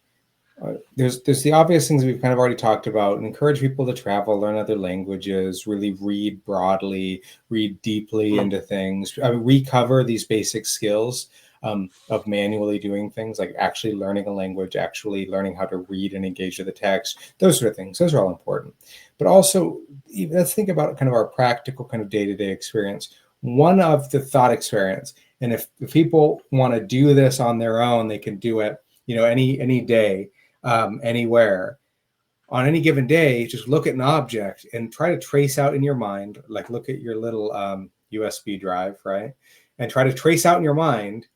there's the obvious things we've kind of already talked about: encourage people to travel, learn other languages, really read broadly, read deeply into things, recover these basic skills of manually doing things, like actually learning a language, actually learning how to read and engage with the text, those sort of things. Those are all important. But also, let's think about kind of our practical kind of day-to-day experience. One of the thought experiments: And if people want to do this on their own, they can do it, any day, anywhere. On any given day, just look at an object and try to trace out in your mind, like look at your little USB drive, right? And try to trace out in your mind,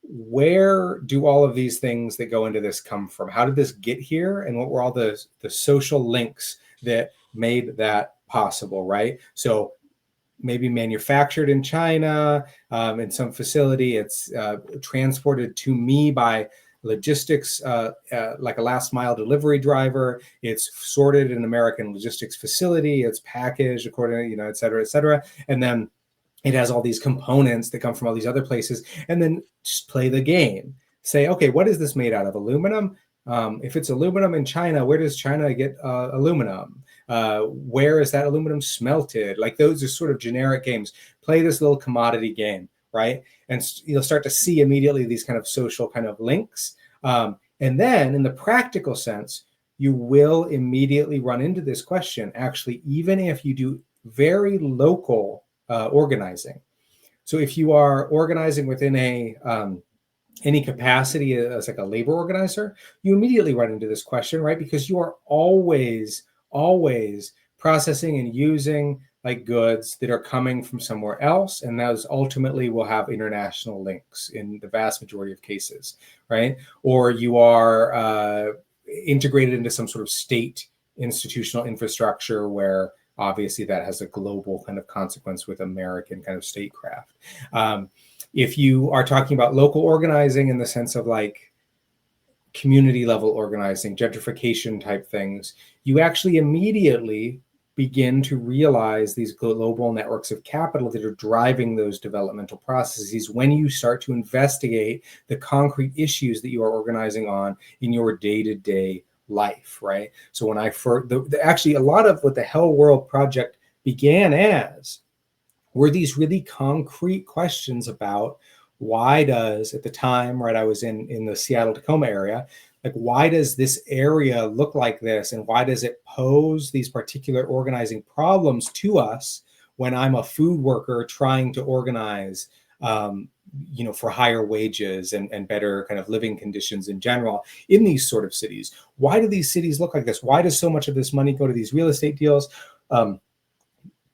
where do all of these things that go into this come from? How did this get here? And what were all the social links that made that possible, right? So maybe manufactured in China, in some facility. It's transported to me by logistics, like a last mile delivery driver. It's sorted in an American logistics facility. It's packaged according to, et cetera, et cetera. And then it has all these components that come from all these other places. And then just play the game. Say, okay, what is this made out of? Aluminum? If it's aluminum in China, where does China get aluminum? Where is that aluminum smelted? Like, those are sort of generic games. Play this little commodity game, right? And you'll start to see immediately these kind of social kind of links. And then in the practical sense, you will immediately run into this question, actually, even if you do very local organizing. So if you are organizing within any capacity as like a labor organizer, you immediately run into this question, right? Because you are always processing and using like goods that are coming from somewhere else, and those ultimately will have international links in the vast majority of cases, right? Or you are integrated into some sort of state institutional infrastructure where obviously that has a global kind of consequence with American kind of statecraft. If you are talking about local organizing in the sense of like community level organizing, gentrification type things, you actually immediately begin to realize these global networks of capital that are driving those developmental processes when you start to investigate the concrete issues that you are organizing on in your day-to-day life, right? So when actually a lot of what the Hellworld project began as were these really concrete questions about why does, at the time, right, I was in the Seattle Tacoma area, like, why does this area look like this, and why does it pose these particular organizing problems to us when I'm a food worker trying to organize for higher wages and better kind of living conditions in general in these sort of cities? Why do these cities look like this? Why does so much of this money go to these real estate deals?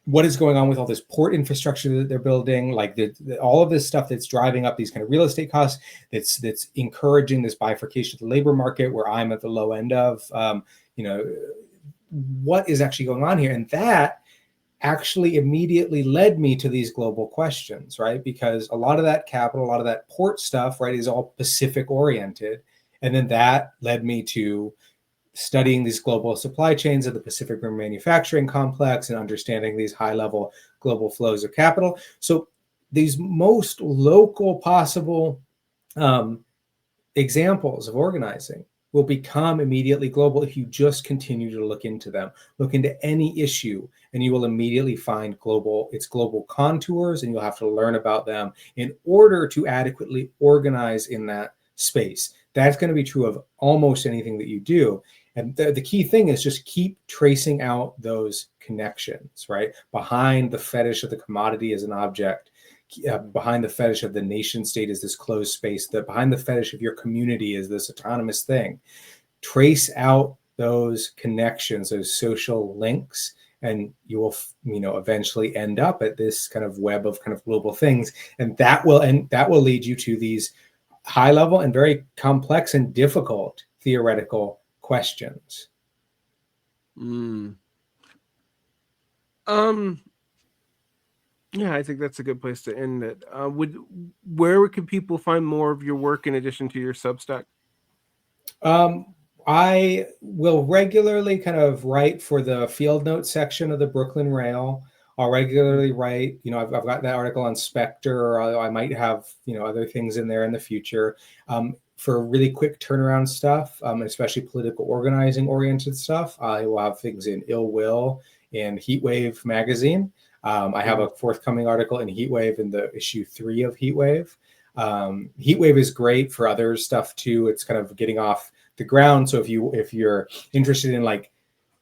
What is going on with all this port infrastructure that they're building? Like all of this stuff that's driving up these kind of real estate costs, that's encouraging this bifurcation of the labor market where I'm at the low end of, what is actually going on here? And that actually immediately led me to these global questions, right? Because a lot of that capital, a lot of that port stuff, right, is all Pacific oriented. And then that led me to studying these global supply chains of the Pacific Rim manufacturing complex and understanding these high-level global flows of capital. So these most local possible examples of organizing will become immediately global if you just continue to look into them. Look into any issue, and you will immediately find its global contours, and you'll have to learn about them in order to adequately organize in that space. That's going to be true of almost anything that you do. And the key thing is just keep tracing out those connections, right? Behind the fetish of the commodity as an object, behind the fetish of the nation state as this closed space, behind the fetish of your community as this autonomous thing. Trace out those connections, those social links, and you will, eventually end up at this kind of web of kind of global things. And that will lead you to these high level and very complex and difficult theoretical questions. Yeah, I think that's a good place to end it. Where can people find more of your work in addition to your Substack? I will regularly kind of write for the field notes section of the Brooklyn Rail. I'll regularly write, I've got that article on Spectre, or I might have, other things in there in the future. For really quick turnaround stuff, especially political organizing oriented stuff, I will have things in Ill Will and Heatwave magazine. I have a forthcoming article in Heatwave in the issue 3 of Heatwave. Heatwave is great for other stuff too. It's kind of getting off the ground. So if you're interested in like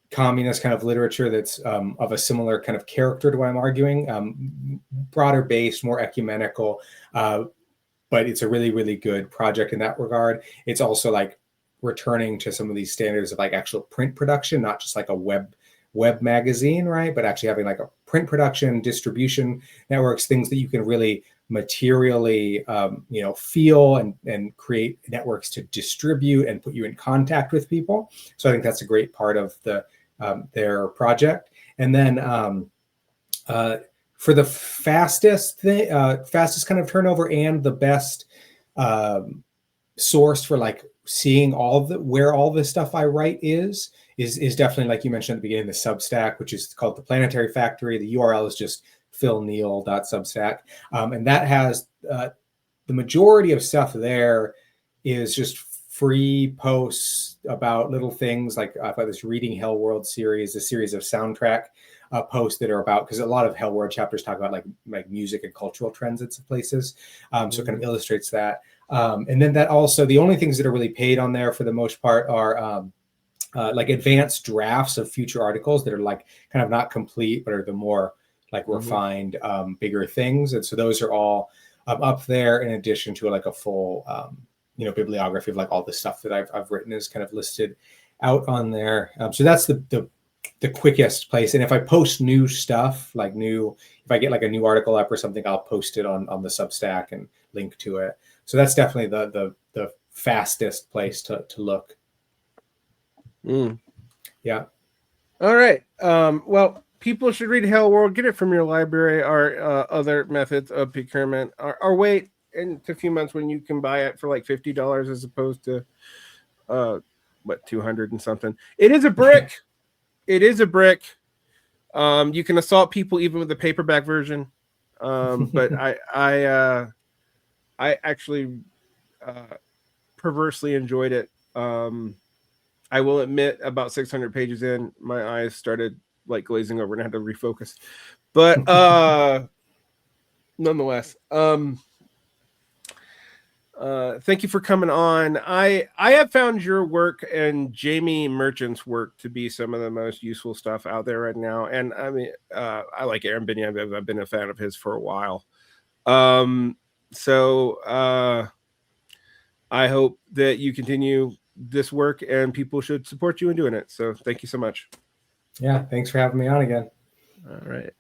communist kind of literature that's of a similar kind of character to what I'm arguing, broader based, more ecumenical, but it's a really, really good project in that regard. It's also like returning to some of these standards of like actual print production, not just like a web magazine, right? But actually having like a print production, distribution networks, things that you can really materially, feel and create networks to distribute and put you in contact with people. So I think that's a great part of their project. And then for the fastest kind of turnover and the best source for like seeing where all the stuff I write is definitely, like you mentioned at the beginning, the Substack, which is called the Planetary Factory. The URL is just philneel.substack. And that has the majority of stuff there is just free posts about little things like about this Reading Hellworld series, a series of soundtrack posts that are about, because a lot of Hellworld chapters talk about like music and cultural trends in some places. So it kind of illustrates that. And then that also, the only things that are really paid on there for the most part are like advanced drafts of future articles that are like kind of not complete, but are the more like refined, bigger things. And so those are all up there in addition to like a full, bibliography of like all the stuff that I've written is kind of listed out on there. So that's the quickest place. And if I post new stuff, if I get like a new article up or something, I'll post it on the Substack and link to it. So that's definitely the fastest place to look. Yeah. All right. Well, people should read Hellworld. Get it from your library or other methods of procurement, or wait into a few months when you can buy it for like $50 as opposed to $200 and something. It is a brick. It is a brick. You can assault people even with the paperback version. But I actually perversely enjoyed it. I will admit, about 600 pages in, my eyes started like glazing over and I had to refocus. But nonetheless, thank you for coming on. I have found your work and Jamie Merchant's work to be some of the most useful stuff out there right now. And I mean, I like Erin Beignb. I've been a fan of his for a while. So I hope that you continue this work and people should support you in doing it. So thank you so much. Yeah, thanks for having me on again. All right.